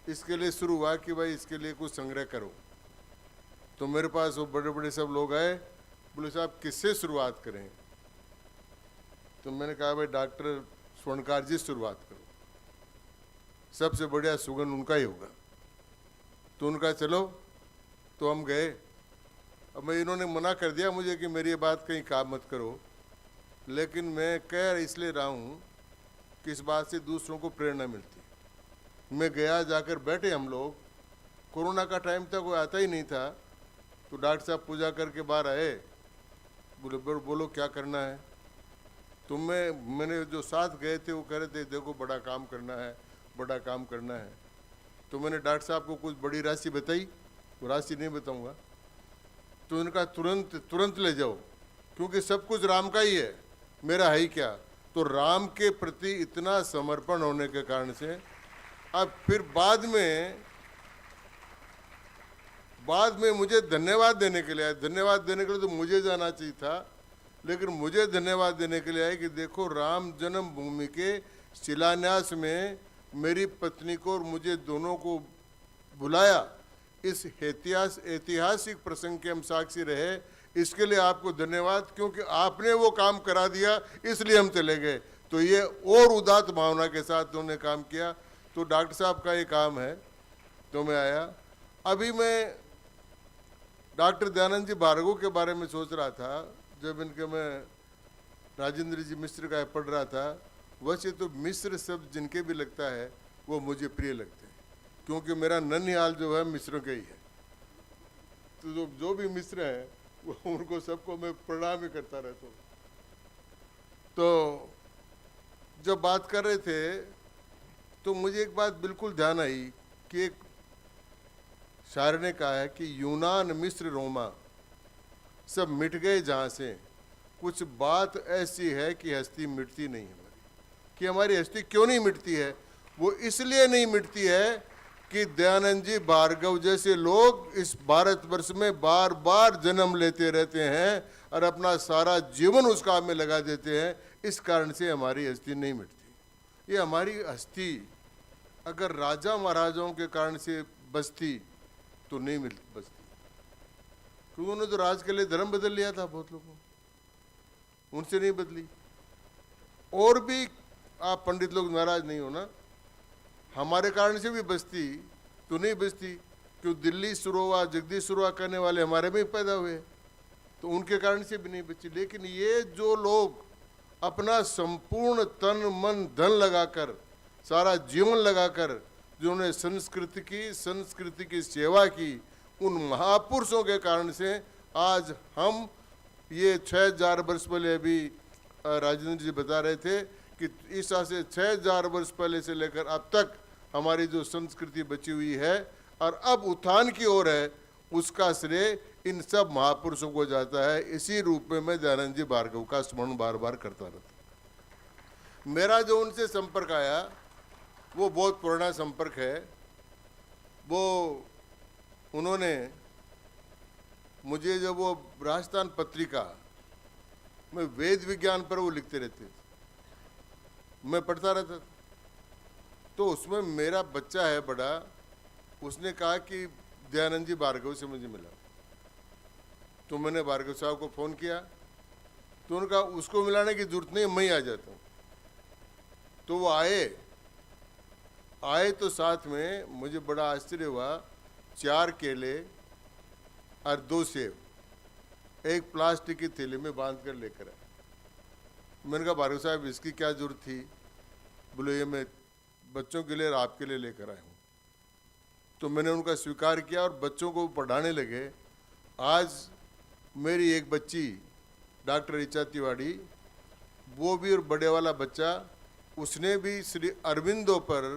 इसके लिए शुरू हुआ कि भाई इसके लिए कुछ संग्रह करो। तो मेरे पास वो बड़े बड़े सब लोग आए, बोले साहब किससे शुरुआत करें? तो मैंने कहा भाई डॉक्टर स्वर्णकार जी शुरुआत करो, सबसे बढ़िया सुगंध उनका ही होगा। तो उनका चलो, तो हम गए। अब मैं इन्होंने मना कर दिया मुझे कि मेरी ये बात कहीं काम मत करो, लेकिन मैं कह इसलिए रहा हूँ कि इस बात से दूसरों को प्रेरणा मिलती। मैं गया, जाकर बैठे हम लोग, कोरोना का टाइम था, कोई आता ही नहीं था। तो डॉक्टर साहब पूजा करके बाहर आए, बोले बोलो क्या करना है? तो मैंने जो साथ गए थे वो कह रहे थे देखो बड़ा काम करना है, बड़ा काम करना है। तो मैंने डॉक्टर साहब को कुछ बड़ी राशि बताई, वो राशि नहीं बताऊंगा। तो उनका तुरंत ले जाओ, क्योंकि सब कुछ राम का ही है, मेरा है ही क्या। तो राम के प्रति इतना समर्पण होने के कारण से अब फिर बाद में मुझे धन्यवाद देने के लिए आए। धन्यवाद देने के लिए तो मुझे जाना चाहिए था, लेकिन मुझे धन्यवाद देने के लिए आए कि देखो राम जन्मभूमि के शिलान्यास में मेरी पत्नी को और मुझे दोनों को बुलाया। इस ऐतिहासिक प्रसंग के हम साक्षी रहे, इसके लिए आपको धन्यवाद, क्योंकि आपने वो काम करा दिया इसलिए हम चले गए। तो ये और उदात्त भावना के साथ उन्होंने काम किया। तो डॉक्टर साहब का ये काम है। तो मैं आया, अभी मैं डॉक्टर दयानंद जी भार्गव के बारे में सोच रहा था, जब इनके मैं राजेंद्र जी मिश्र का पढ़ रहा था। वैसे तो मिश्र शब्द जिनके भी लगता है वो मुझे प्रिय लगते हैं, क्योंकि मेरा ननिहाल जो है मिश्रों का ही है। तो जो भी मिश्र है वो उनको सबको मैं प्रणाम ही करता रहता हूँ। तो जब बात कर रहे थे तो मुझे एक बात बिल्कुल ध्यान आई कि एक शायर ने कहा है कि यूनान मिस्र रोमा सब मिट गए जहाँ से, कुछ बात ऐसी है कि हस्ती मिटती नहीं हमारी। कि हमारी हस्ती क्यों नहीं मिटती है? वो इसलिए नहीं मिटती है कि दयानंद जी भार्गव जैसे लोग इस भारतवर्ष में बार बार जन्म लेते रहते हैं और अपना सारा जीवन उस काम में लगा देते हैं। इस कारण से हमारी हस्ती नहीं मिटती। ये हमारी हस्ती अगर राजा महाराजाओं के कारण से बचती तो नहीं बचती, क्योंकि उन्होंने तो राज के लिए धर्म बदल लिया था बहुत लोगों, उनसे नहीं बदली। और भी आप पंडित लोग नाराज नहीं हो ना, हमारे कारण से भी बचती तो नहीं बचती, क्यों दिल्ली सुरोवा जगदीश सुरोवा करने वाले हमारे में पैदा हुए, तो उनके कारण से भी नहीं बची। लेकिन ये जो लोग अपना संपूर्ण तन मन धन लगाकर, सारा जीवन लगाकर जिन्होंने संस्कृति की सेवा की, उन महापुरुषों के कारण से आज हम ये 6000 वर्ष पहले अभी राजेंद्र जी बता रहे थे कि इस से 6000 वर्ष पहले से लेकर अब तक हमारी जो संस्कृति बची हुई है और अब उत्थान की ओर है, उसका श्रेय इन सब महापुरुषों को जाता है। इसी रूप में मैं दयानंद जी भार्गव का स्मरण बार बार करता रहता। मेरा जो उनसे संपर्क आया वो बहुत पुराना संपर्क है। वो उन्होंने मुझे जब वो राजस्थान पत्रिका में वेद विज्ञान पर वो लिखते रहते थे, मैं पढ़ता रहता था। तो उसमें मेरा बच्चा है बड़ा, उसने कहा कि दयानंद जी भार्गव से मुझे मिला। तो मैंने भार्गव साहब को फ़ोन किया, तो उनका उसको मिलाने की जरूरत नहीं, मैं ही आ जाता हूँ। तो वो आए तो साथ में मुझे बड़ा आश्चर्य हुआ, 4 केले और 2 सेब एक प्लास्टिक की थैली में बांध कर लेकर आए। मैंने कहा भार्गव साहब इसकी क्या जरूरत थी? बोले ये मैं बच्चों के लिए और आपके लिए लेकर आया हूँ। तो मैंने उनका स्वीकार किया और बच्चों को पढ़ाने लगे। आज मेरी एक बच्ची डॉक्टर ऋचा तिवारी, वो भी और बड़े वाला बच्चा, उसने भी श्री अरविंदो पर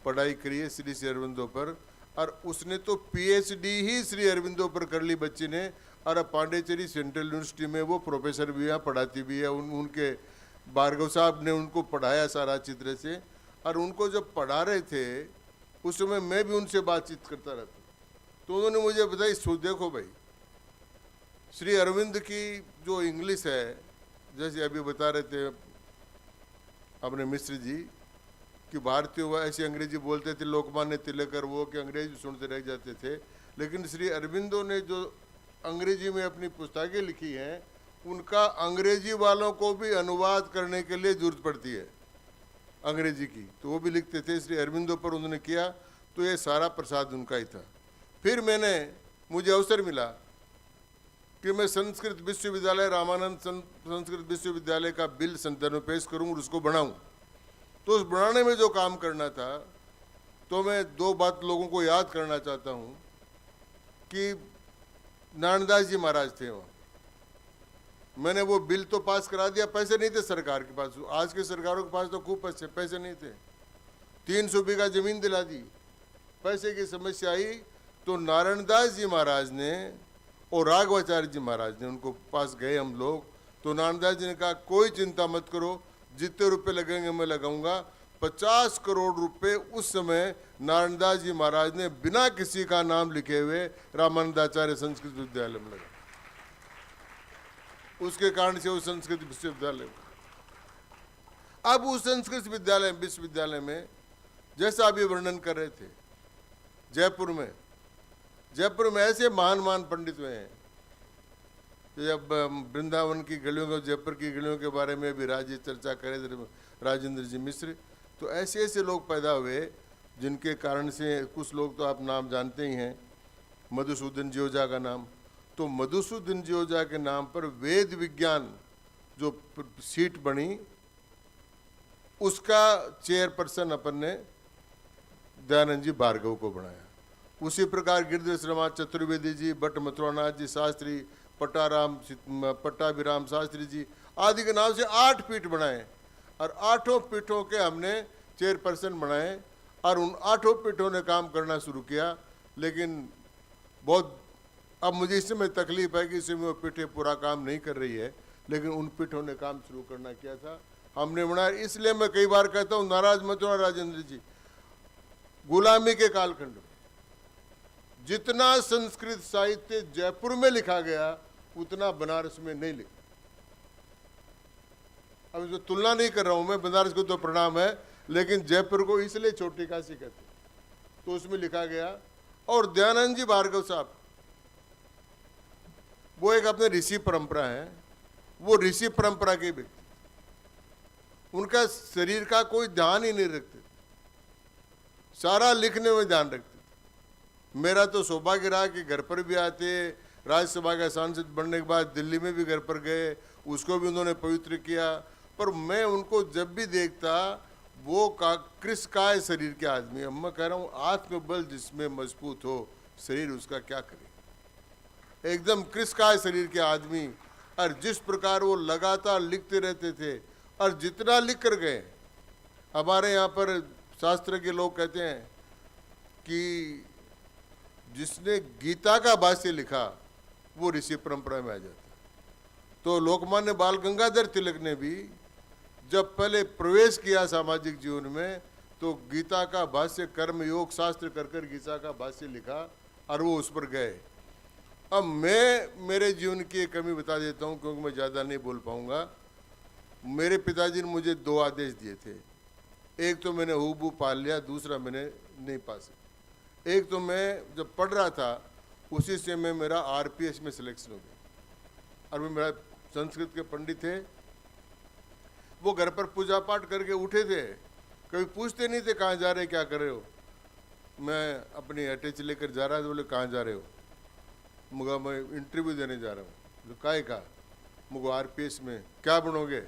पढ़ाई करी है, श्री अरविंदो पर, और उसने तो पीएचडी ही श्री अरविंदो पर कर ली बच्ची ने। और अब पांडिचेरी सेंट्रल यूनिवर्सिटी में वो प्रोफेसर भी हैं, पढ़ाती भी है। उनके भार्गव साहब ने उनको पढ़ाया सारा चित्र से, और उनको जब पढ़ा रहे थे उस समय मैं भी उनसे बातचीत करता रहता। तो उन्होंने मुझे बताई, सो देखो भाई, श्री अरविंद की जो इंग्लिश है, जैसे अभी बता रहे थे अपने मिश्र जी कि भारतीय वो ऐसी अंग्रेजी बोलते थे, लोकमान्य तिलक और वो कि अंग्रेजी सुनते रह जाते थे। लेकिन श्री अरविंदो ने जो अंग्रेजी में अपनी पुस्तकें लिखी हैं, उनका अंग्रेजी वालों को भी अनुवाद करने के लिए जरूरत पड़ती है अंग्रेजी की, तो वो भी लिखते थे। श्री अरविंदो पर उन्होंने किया, तो ये सारा प्रसाद उनका ही था। फिर मुझे अवसर मिला कि मैं संस्कृत विश्वविद्यालय, रामानंद संस्कृत विश्वविद्यालय का बिल संसद में पेश करूं और उसको बनाऊं। तो उस बनाने में जो काम करना था, तो मैं दो बात लोगों को याद करना चाहता हूं कि नारायणदास जी महाराज थे वहाँ। मैंने वो बिल तो पास करा दिया, पैसे नहीं थे सरकार के पास। आज के सरकारों के पास तो खूब पैसे नहीं थे। 300 बीघा जमीन दिला दी, पैसे की समस्या आई तो नारायणदास जी महाराज ने और राघवाचार्य जी महाराज ने उनको पास गए हम लोग। तो नारायणदास जी ने कहा, कोई चिंता मत करो, जितने रुपए लगेंगे मैं लगाऊंगा। 50 करोड़ रुपए उस समय नारायणदास जी महाराज ने बिना किसी का नाम लिखे हुए रामानंदाचार्य संस्कृत विद्यालय में लगा। उसके कारण से उस संस्कृत विश्वविद्यालय, अब उस संस्कृत विश्वविद्यालय में जैसा अभी वर्णन कर रहे थे, जयपुर में ऐसे महान पंडित हुए हैं। जब वृंदावन की गलियों को, जयपुर की गलियों के बारे में भी चर्चा करे राजेंद्र जी मिश्र, तो ऐसे ऐसे लोग पैदा हुए जिनके कारण से कुछ लोग तो आप नाम जानते ही हैं, मधुसूदन जी ओझा का नाम। तो मधुसूदन जी ओझा के नाम पर वेद विज्ञान जो सीट बनी, उसका चेयरपर्सन अपन ने दयानंद जी भार्गव को बनाया। उसी प्रकार गिरिधर श्रीमान चतुर्वेदी जी, भट्ट मथुरानाथ जी शास्त्री, पट्टाभिराम शास्त्री जी आदि के नाम से 8 पीठ बनाए, और 8 पीठों के हमने चेयरपर्सन बनाए, और उन 8 पीठों ने काम करना शुरू किया। लेकिन बहुत अब मुझे इस समय तकलीफ है कि इस समय वो पीठें पूरा काम नहीं कर रही है, लेकिन उन पीठों ने काम शुरू करना किया था, हमने बनाया। इसलिए मैं कई बार कहता हूँ, नाराज मत होना राजेंद्र जी, गुलामी के कालखंड में जितना संस्कृत साहित्य जयपुर में लिखा गया, उतना बनारस में नहीं लिखा। अब इसको तुलना नहीं कर रहा हूं मैं, बनारस को तो प्रणाम है, लेकिन जयपुर को इसलिए छोटी काशी कहते, तो उसमें लिखा गया। और दयानंद जी भार्गव साहब, वो एक अपने ऋषि परंपरा है, वो ऋषि परंपरा के व्यक्ति, उनका शरीर का कोई ध्यान ही नहीं रखते, सारा लिखने में ध्यान रखते। मेरा तो सौभाग्य रहा कि घर पर भी आते, राज्यसभा का सांसद बनने के बाद दिल्ली में भी घर पर गए, उसको भी उन्होंने पवित्र किया। पर मैं उनको जब भी देखता, वो कृशकाय शरीर के आदमी। अब मैं कह रहा हूँ, आत्मबल जिसमें मजबूत हो, शरीर उसका क्या करे। एकदम कृशकाय शरीर के आदमी, और जिस प्रकार वो लगातार लिखते रहते थे, और जितना लिख कर गए। हमारे यहाँ पर शास्त्र के लोग कहते हैं कि जिसने गीता का भाष्य लिखा, वो ऋषि परंपरा में आ जाता। तो लोकमान्य बाल गंगाधर तिलक ने भी जब पहले प्रवेश किया सामाजिक जीवन में, तो गीता का भाष्य कर्म योग शास्त्र कर गीता का भाष्य लिखा, और वो उस पर गए। अब मैं मेरे जीवन की एक कमी बता देता हूँ, क्योंकि मैं ज़्यादा नहीं बोल पाऊँगा। मेरे पिताजी ने मुझे 2 आदेश दिए थे, एक तो मैंने हूबहू पाल लिया, दूसरा मैंने नहीं पा सका। एक तो मैं जब पढ़ रहा था, उसी से मैं मेरा RPS में सिलेक्शन हो गया। और मेरा संस्कृत के पंडित थे, वो घर पर पूजा पाठ करके उठे थे, कभी पूछते नहीं थे कहाँ जा रहे, क्या कर रहे हो। मैं अपनी अटैच लेकर जा रहा था, बोले कहाँ जा रहे हो। मुझे मैं इंटरव्यू देने जा रहा हूँ। काय का? मुझे RPS में। क्या बनोगे?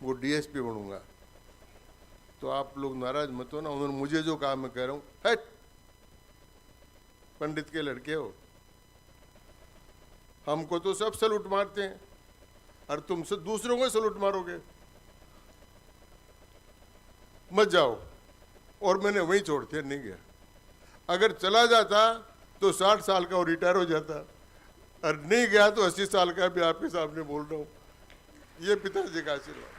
वो DSP बनूंगा। तो आप लोग नाराज मत हो ना, उन्होंने मुझे जो कहा मैं कह रहा हूँ, हट, पंडित के लड़के हो, हमको तो सब सलूट मारते हैं, और तुम सब दूसरों को सलूट मारोगे, मत जाओ। और मैंने वहीं छोड़ नहीं गया। अगर चला जाता तो 60 साल का वो रिटायर हो जाता, और नहीं गया तो 80 साल का भी आपके सामने बोल रहा हूँ। ये पिताजी का आशीर्वाद।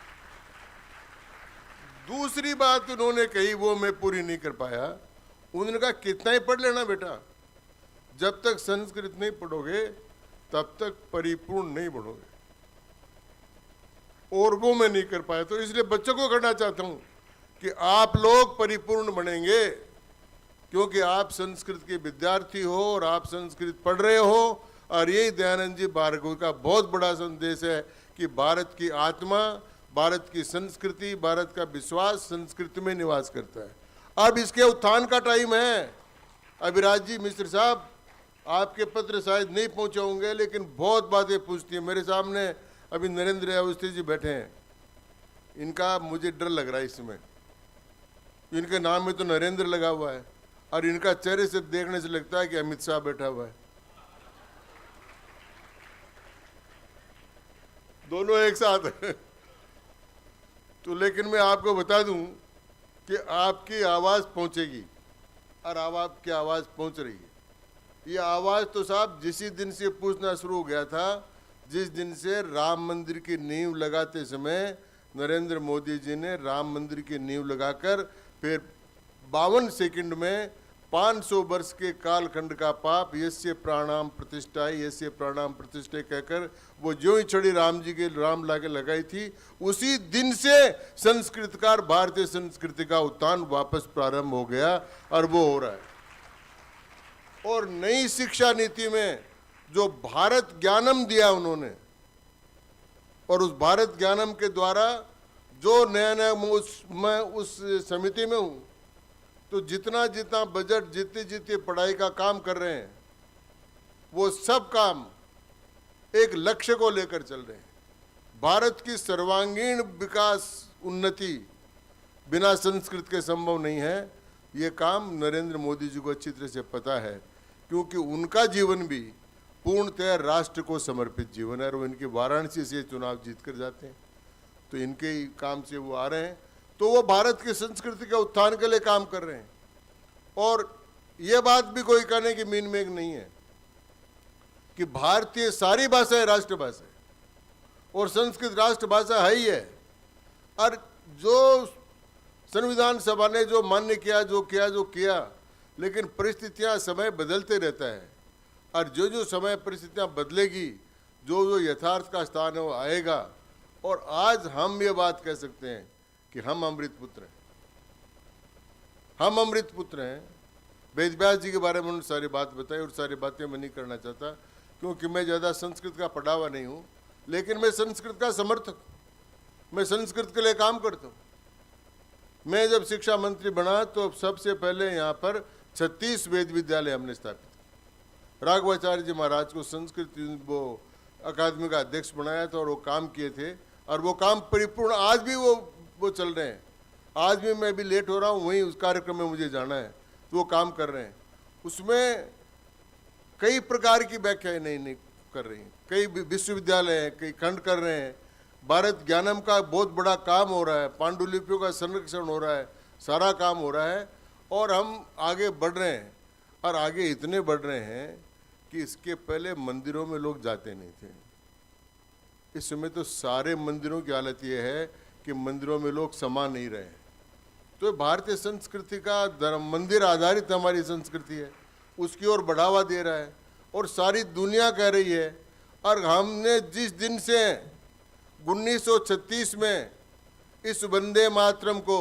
दूसरी बात उन्होंने कही, वो मैं पूरी नहीं कर पाया। उन्होंने कहा कितना ही पढ़ लेना बेटा, जब तक संस्कृत नहीं पढ़ोगे तब तक परिपूर्ण नहीं बनोगे। और वो मैं नहीं कर पाया, तो इसलिए बच्चों को करना चाहता हूं कि आप लोग परिपूर्ण बनेंगे, क्योंकि आप संस्कृत के विद्यार्थी हो और आप संस्कृत पढ़ रहे हो। और यही दयानंद जी भार्गव का बहुत बड़ा संदेश है कि भारत की आत्मा, भारत की संस्कृति, भारत का विश्वास संस्कृति में निवास करता है। अब इसके उत्थान का टाइम है। अभिराज जी मिश्र साहब, आपके पत्र शायद नहीं पहुंचे होंगे, लेकिन बहुत बातें पूछती हैं। मेरे सामने अभी नरेंद्र अवस्थी जी बैठे हैं, इनका मुझे डर लग रहा है इस समय। इनके नाम में तो नरेंद्र लगा हुआ है और इनका चेहरे से देखने से लगता है कि अमित शाह बैठा हुआ है, दोनों एक साथ है। तो लेकिन मैं आपको बता दूं कि आपकी आवाज पहुंचेगी और अब आपकी आवाज पहुंच रही है। ये आवाज तो साहब जिसी दिन से पूछना शुरू हो गया था, जिस दिन से राम मंदिर की नींव लगाते समय नरेंद्र मोदी जी ने राम मंदिर की नींव लगाकर फिर 52 सेकंड में 500 वर्ष के कालखंड का पाप यस्य प्राणाम प्रतिष्ठा, यस्य प्राणाम प्रतिष्ठा कहकर वो जो ही छड़ी राम जी के राम लाके लगाई थी, उसी दिन से संस्कृतकार भारतीय संस्कृति का उत्थान वापस प्रारंभ हो गया और वो हो रहा है। और नई शिक्षा नीति में जो भारत ज्ञानम दिया उन्होंने, और उस भारत ज्ञानम के द्वारा जो नया नया, मैं उस समिति में हूँ, तो जितना जितना बजट, जितनी जितनी पढ़ाई का काम कर रहे हैं, वो सब काम एक लक्ष्य को लेकर चल रहे हैं। भारत की सर्वांगीण विकास उन्नति बिना संस्कृत के संभव नहीं है। ये काम नरेंद्र मोदी जी को अच्छी तरह से पता है, क्योंकि उनका जीवन भी पूर्णतः राष्ट्र को समर्पित जीवन है और वो इनके वाराणसी से चुनाव जीत कर जाते हैं, तो इनके ही काम से वो आ रहे हैं। तो वो भारत की संस्कृति के उत्थान के लिए काम कर रहे हैं। और ये बात भी कोई कहने की मीन मेघ नहीं है कि भारतीय सारी भाषाएं राष्ट्रभाषा है और संस्कृत राष्ट्रभाषा है ही है। और जो संविधान सभा ने जो मान्य किया, जो किया, लेकिन परिस्थितियां समय बदलते रहता है और जो समय परिस्थितियां बदलेगी, जो यथार्थ का स्थान है वो आएगा। और आज हम ये बात कह सकते हैं कि हम अमृत पुत्र हैं, हम अमृत पुत्र हैं। वेद व्यास जी के बारे में उन्होंने सारी बात बताई और सारी बातें मैं नहीं करना चाहता, क्योंकि मैं ज़्यादा संस्कृत का पढ़ा हुआ नहीं हूँ, लेकिन मैं संस्कृत का समर्थक, मैं संस्कृत के लिए काम करता हूँ। मैं जब शिक्षा मंत्री बना तो सबसे पहले यहाँ पर 36 वेद विद्यालय हमने स्थापित। राघवाचार्य जी महाराज को संस्कृत वो अकादमी का अध्यक्ष बनाया था और वो काम किए थे और वो काम परिपूर्ण आज भी वो चल रहे हैं। आज भी मैं भी लेट हो रहा हूँ, वहीं उस कार्यक्रम में मुझे जाना है, तो वो काम कर रहे हैं। उसमें कई प्रकार की व्याख्याएं नहीं कर रही हैं, कई विश्वविद्यालय हैं, कई खंड कर रहे हैं। भारत ज्ञानम का बहुत बड़ा काम हो रहा है, पांडुलिपियों का संरक्षण हो रहा है, सारा काम हो रहा है और हम आगे बढ़ रहे हैं। और आगे इतने बढ़ रहे हैं कि इसके पहले मंदिरों में लोग जाते नहीं थे। इस समय तो सारे मंदिरों की हालत ये है कि मंदिरों में लोग समा नहीं रहे। तो भारतीय संस्कृति का धर्म मंदिर आधारित हमारी संस्कृति है, उसकी ओर बढ़ावा दे रहा है और सारी दुनिया कह रही है। और हमने जिस दिन से 1936 में इस वंदे मातरम को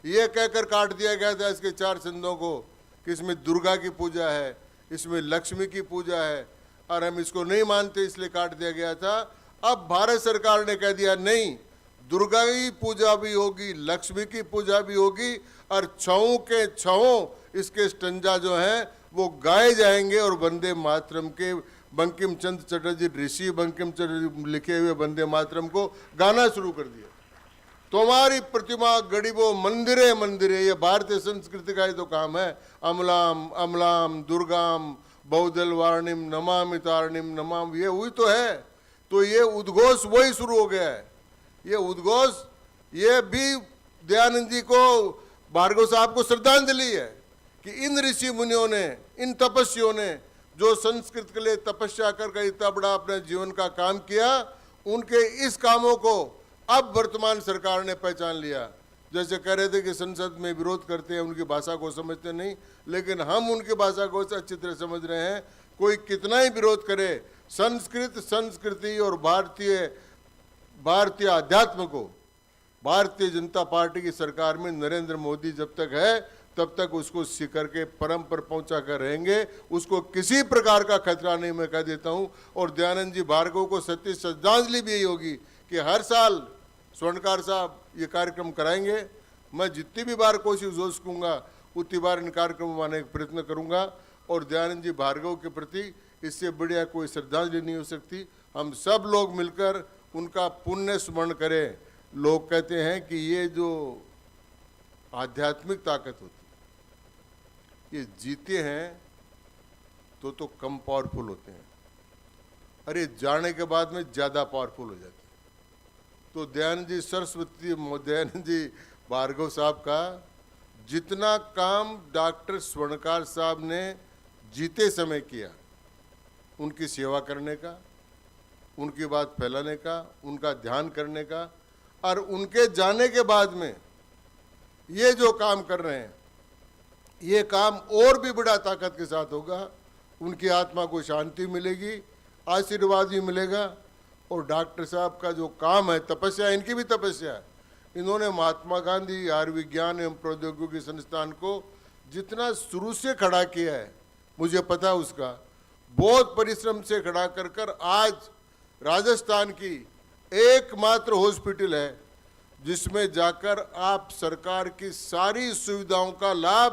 ये कहकर काट दिया गया था, इसके 4 छंदों को, कि इसमें दुर्गा की पूजा है, इसमें लक्ष्मी की पूजा है और हम इसको नहीं मानते, इसलिए काट दिया गया था। अब भारत सरकार ने कह दिया नहीं, दुर्गा की पूजा भी होगी, लक्ष्मी की पूजा भी होगी और छहों के छहों इसके स्टंजा जो हैं वो गाए जाएंगे। और वंदे मातरम के बंकिम चंद्र चटर्जी, ऋषि बंकिम चंद्र लिखे हुए वंदे मातरम को गाना शुरू कर दिया। तुम्हारी प्रतिमा गरीबों मंदिरे मंदिरे, ये भारतीय संस्कृति का ही तो काम है। अमलाम अमलाम दुर्गाम बहुदल वारणिम नमामि तारणिम नमाम, ये हुई तो है। तो ये उद्घोष वही शुरू हो गया है। ये उद्घोष ये भी दयानंद जी को, भार्गव साहब को श्रद्धांजलि है कि इन ऋषि मुनियों ने, इन तपस्वियों ने जो संस्कृत के लिए तपस्या कर इतना बड़ा अपने जीवन का काम किया, उनके इस कामों को अब वर्तमान सरकार ने पहचान लिया। जैसे कह रहे थे कि संसद में विरोध करते हैं, उनकी भाषा को समझते नहीं, लेकिन हम उनकी भाषा को अच्छी तरह समझ रहे हैं। कोई कितना ही विरोध करे, संस्कृत, संस्कृति और भारतीय अध्यात्म को भारतीय जनता पार्टी की सरकार में नरेंद्र मोदी जब तक है तब तक उसको सिकर के परम पर पहुंचा कर रहेंगे। उसको किसी प्रकार का खतरा नहीं, मैं कह देता हूं। और दयानंद जी भार्गव को सत्य श्रद्धांजलि भी यही होगी कि हर साल स्वर्णकार साहब ये कार्यक्रम कराएंगे। मैं जितनी भी बार कोशिश हो सकूंगा उतनी बार इन कार्यक्रमों में आने का प्रयत्न करूंगा। और दयानंद जी भार्गव के प्रति इससे बढ़िया कोई श्रद्धांजलि नहीं हो सकती। हम सब लोग मिलकर उनका पुण्य स्मरण करें। लोग कहते हैं कि ये जो आध्यात्मिक ताकत होती है, ये जीते हैं तो कम पावरफुल होते हैं, अरे जाने के बाद में ज़्यादा पावरफुल हो जाते हैं। तो दयानंद जी सरस्वती, दयानंद जी भार्गव साहब का जितना काम डॉक्टर स्वर्णकार साहब ने जीते समय किया, उनकी सेवा करने का, उनकी बात फैलाने का, उनका ध्यान करने का, और उनके जाने के बाद में ये जो काम कर रहे हैं, ये काम और भी बड़ा ताकत के साथ होगा। उनकी आत्मा को शांति मिलेगी, आशीर्वाद भी मिलेगा। और डॉक्टर साहब का जो काम है, तपस्या, इनकी भी तपस्या है। इन्होंने महात्मा गांधी आयुर्विज्ञान एवं प्रौद्योगिकी संस्थान को जितना शुरू से खड़ा किया है, मुझे पता है उसका, बहुत परिश्रम से खड़ा कर आज राजस्थान की एकमात्र हॉस्पिटल है जिसमें जाकर आप सरकार की सारी सुविधाओं का लाभ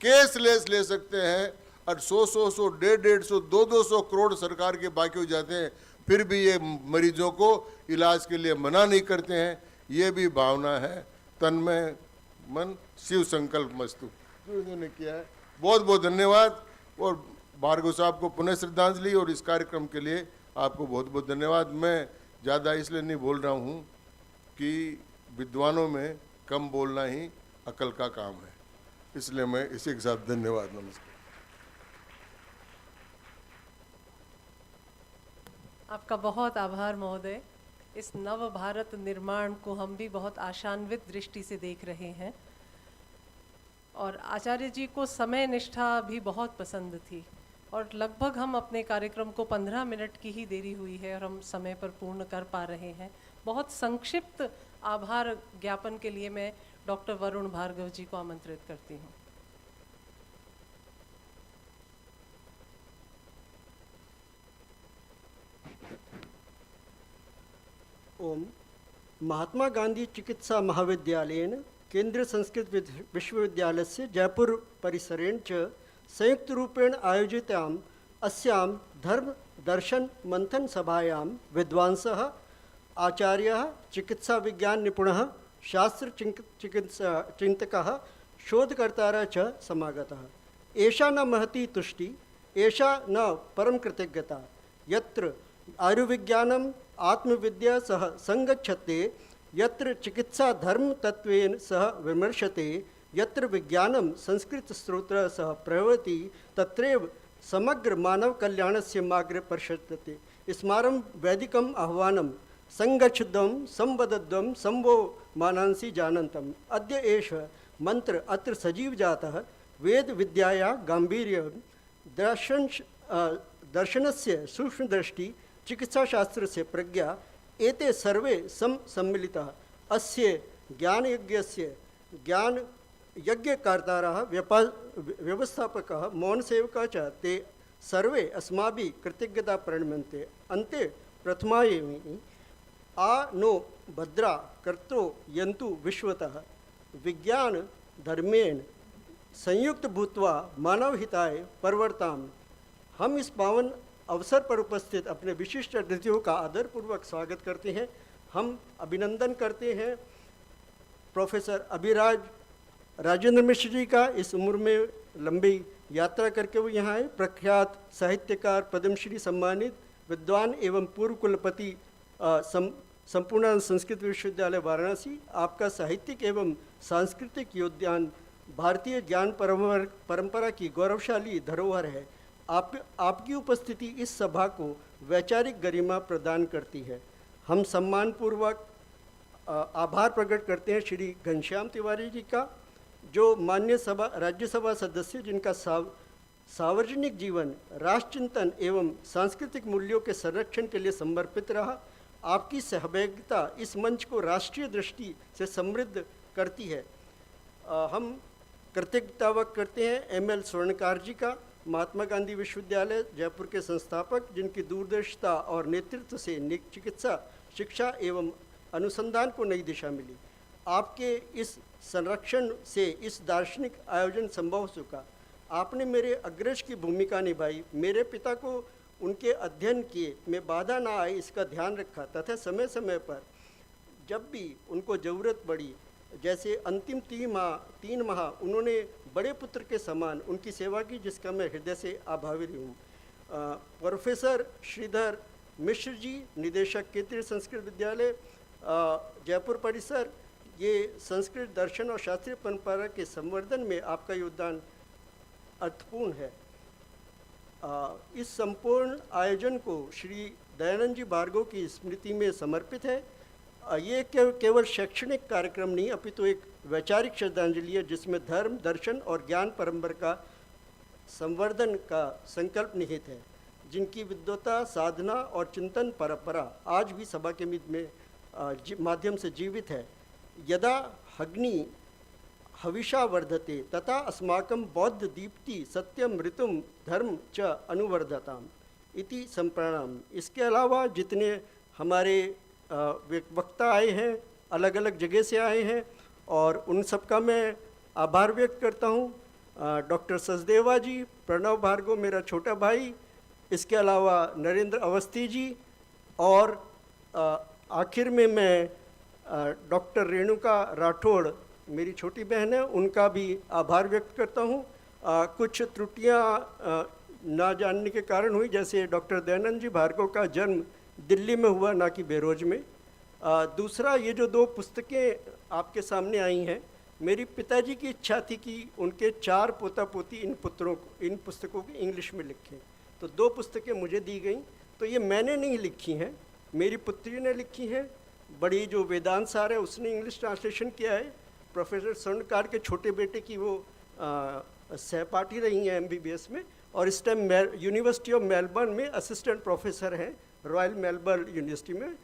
कैशलेस ले सकते हैं। और 100, 150, 200 करोड़ सरकार के बाकी हो जाते हैं, फिर भी ये मरीजों को इलाज के लिए मना नहीं करते हैं। ये भी भावना है, तन में मन शिव संकल्प मस्तु जो इन्होंने किया है। बहुत बहुत धन्यवाद। और भार्गव साहब को पुनः श्रद्धांजलि, और इस कार्यक्रम के लिए आपको बहुत बहुत धन्यवाद। मैं ज़्यादा इसलिए नहीं बोल रहा हूँ कि विद्वानों में कम बोलना ही अकल का काम है, इसलिए मैं इसी के साथ धन्यवाद, नमस्कार। आपका बहुत आभार महोदय। इस नव भारत निर्माण को हम भी बहुत आशान्वित दृष्टि से देख रहे हैं। और आचार्य जी को समय निष्ठा भी बहुत पसंद थी, और लगभग हम अपने कार्यक्रम को 15 मिनट की ही देरी हुई है और हम समय पर पूर्ण कर पा रहे हैं। बहुत संक्षिप्त आभार ज्ञापन के लिए मैं डॉक्टर वरुण भार्गव जी को आमंत्रित करती हूँ। ओम। महात्मा गांधी चिकित्सा महाविद्यालयेन केंद्रीय संस्कृत विश्वविद्यालयस्य जयपुर परिसरेण च संयुक्तरूपेण आयोजिताम् अस्यां धर्म दर्शन मंथन सभायां विद्वांसः, आचार्यः, चिकित्सा विज्ञान निपुणः, शास्त्र चिन्तकः, शोधकर्तारः च समागतः। एषा न महती तुष्टि, एषा न परम कृतज्ञता, यत्र आयुर्विज्ञानम् आत्मविद्या सह संगच्छते, यत्र चिकित्सा धर्म तत्वेन सह विमर्शते, यत्र विज्ञानम संस्कृत स्रोत्र सह प्रभवति, तत्रैव समग्र मानव कल्याणस्य मार्गे प्रशस्यते। स्मारं वैदिकम् आह्वानं संगच्छद्वं संवदद्वं संवो मानांसि जानन्तम्। अद्य एष मंत्र अत्र सजीव जातः। वेद विद्याया गांभीर्यं दर्शनस्य सूक्ष्मदृष्टि, चिकित्साशास्त्रस्य प्रज्ञा, एते सर्वे सम्मिलिताः। अस्य ज्ञानयज्ञस्य ज्ञान यज्ञकर्तारः, व्यवस्थापकः, मौनसेवकः च ते सर्वे अस्माभिः कृतज्ञता प्रणम्यन्ते। अन्ते प्रथमायेमि आ नो भद्रा कर्तो यन्तु विश्वतः, विज्ञान धर्मेण संयुक्त भूत्वा मानवहिताय परवर्ताम। हम इस पावन अवसर पर उपस्थित अपने विशिष्ट अतिथियों का आदरपूर्वक स्वागत करते हैं। हम अभिनंदन करते हैं प्रोफेसर अभिराज राजेंद्र मिश्र जी का, इस उम्र में लंबी यात्रा करके वो यहाँ आए। प्रख्यात साहित्यकार, पद्मश्री सम्मानित विद्वान एवं पूर्व कुलपति संपूर्ण संस्कृत विश्वविद्यालय वाराणसी। आपका साहित्यिक एवं सांस्कृतिक योगदान भारतीय ज्ञान परंपरा की गौरवशाली धरोहर है। आपकी उपस्थिति इस सभा को वैचारिक गरिमा प्रदान करती है। हम सम्मानपूर्वक आभार प्रकट करते हैं श्री घनश्याम तिवारी जी का, जो राज्यसभा सदस्य जिनका सार्वजनिक जीवन राष्ट्र चिंतन एवं सांस्कृतिक मूल्यों के संरक्षण के लिए समर्पित रहा। आपकी सहभागिता इस मंच को राष्ट्रीय दृष्टि से समृद्ध करती है। हम कृतज्ञता व्यक्त करते हैं ML स्वर्णकार जी का, महात्मा गांधी विश्वविद्यालय जयपुर के संस्थापक, जिनकी दूरदर्शिता और नेतृत्व से चिकित्सा शिक्षा एवं अनुसंधान को नई दिशा मिली। आपके इस संरक्षण से इस दार्शनिक आयोजन संभव हो सका। आपने मेरे अग्रज की भूमिका निभाई, मेरे पिता को उनके अध्ययन किए में बाधा ना आए इसका ध्यान रखा, तथा समय समय पर जब भी उनको ज़रूरत पड़ी, जैसे अंतिम 3 माह उन्होंने बड़े पुत्र के समान उनकी सेवा की, जिसका मैं हृदय से आभारी हूँ। प्रोफेसर श्रीधर मिश्र जी, निदेशक केंद्रीय संस्कृत विद्यालय जयपुर परिसर, ये संस्कृत दर्शन और शास्त्रीय परंपरा के संवर्धन में आपका योगदान अर्थपूर्ण है। इस संपूर्ण आयोजन को श्री दयानंद जी भार्गव की स्मृति में समर्पित है। ये केवल शैक्षणिक कार्यक्रम नहीं, अपितु एक वैचारिक श्रद्धांजलि है, जिसमें धर्म, दर्शन और ज्ञान परंपरा का संवर्धन का संकल्प निहित है, जिनकी विद्वता, साधना और चिंतन परंपरा आज भी सभा के माध्यम से जीवित है। यदा अग्नि हविषा वर्धते तथा अस्माकं बौद्ध दीप्ति सत्यम ऋतुम धर्म च अनुवर्धताम इति संप्राणाम। इसके अलावा जितने हमारे वक्ता आए हैं, अलग अलग जगह से आए हैं, और उन सबका मैं आभार व्यक्त करता हूँ। डॉक्टर सचदेवा जी, प्रणव भार्गव मेरा छोटा भाई, इसके अलावा नरेंद्र अवस्थी जी, और आखिर में मैं डॉक्टर रेणुका राठौड़ मेरी छोटी बहन है, उनका भी आभार व्यक्त करता हूँ। कुछ त्रुटियाँ ना जानने के कारण हुई, जैसे डॉक्टर दयानंद जी भार्गव का जन्म दिल्ली में हुआ, ना कि बेरोज में। दूसरा, ये जो 2 पुस्तकें आपके सामने आई हैं, मेरी पिताजी की इच्छा थी कि उनके 4 पोता पोती इन पुस्तकों को इंग्लिश में लिखें, तो 2 पुस्तकें मुझे दी गई। तो ये मैंने नहीं लिखी हैं, मेरी पुत्री ने लिखी हैं। बड़ी जो वेदांत सार है उसने इंग्लिश ट्रांसलेशन किया है। प्रोफेसर स्वर्णकार के छोटे बेटे की वो सहपाठी रही हैं MBBS में, और इस टाइम यूनिवर्सिटी ऑफ मेलबर्न में असिस्टेंट प्रोफेसर हैं, रॉयल मेलबर्न यूनिवर्सिटी में।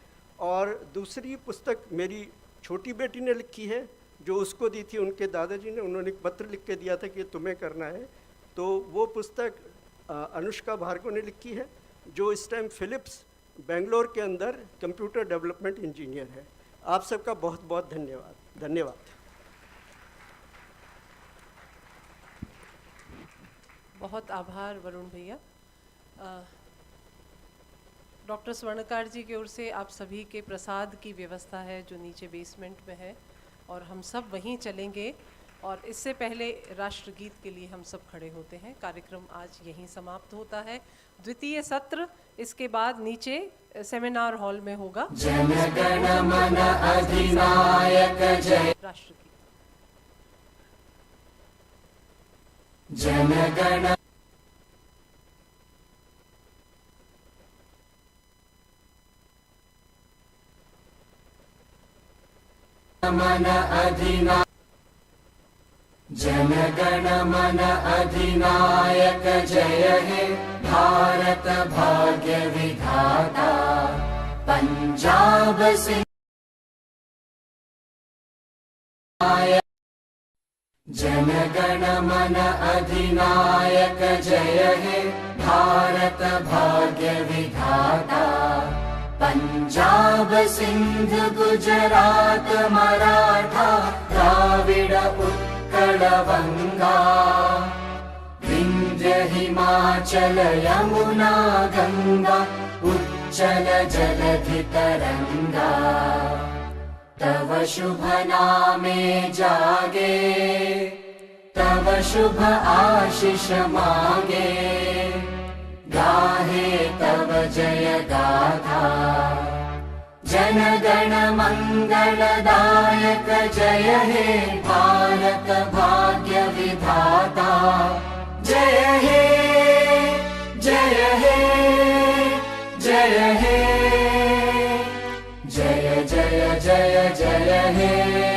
और दूसरी पुस्तक मेरी छोटी बेटी ने लिखी है, जो उसको दी थी उनके दादाजी ने, उन्होंने एक पत्र लिख के दिया था कि तुम्हें करना है। तो वो पुस्तक अनुष्का भार्गव ने लिखी है, जो इस टाइम फिलिप्स बेंगलोर के अंदर कंप्यूटर डेवलपमेंट इंजीनियर है। आप सबका बहुत बहुत धन्यवाद। बहुत आभार वरुण भैया। डॉक्टर स्वर्णकार जी की ओर से आप सभी के प्रसाद की व्यवस्था है, जो नीचे बेसमेंट में है, और हम सब वहीं चलेंगे। और इससे पहले राष्ट्रगीत के लिए हम सब खड़े होते हैं। कार्यक्रम आज यहीं समाप्त होता है। द्वितीय सत्र इसके बाद नीचे सेमिनार हॉल में होगा। जन गण मन अधिनायक जय। राष्ट्रगीत। जन गण मन अधिनायक जन गण मन अधिनायक जय हे भारत भाग्य विधाता पंजाब सिंह। जन गण मन अधिनायक जय हे भारत भाग्य विधाता पंजाब सिंध गुजरात मराठा द्राविड़ उत्कल बंगा विंध्य हिमाचल यमुना गंगा उच्चल जलधि तरंगा। तव शुभ नामे जागे तव शुभ आशीष मांगे गाहे तव जय गाथा। जन गण मंगलदायक जय हे भारत भाग्य विधाता जय हे जय जय हे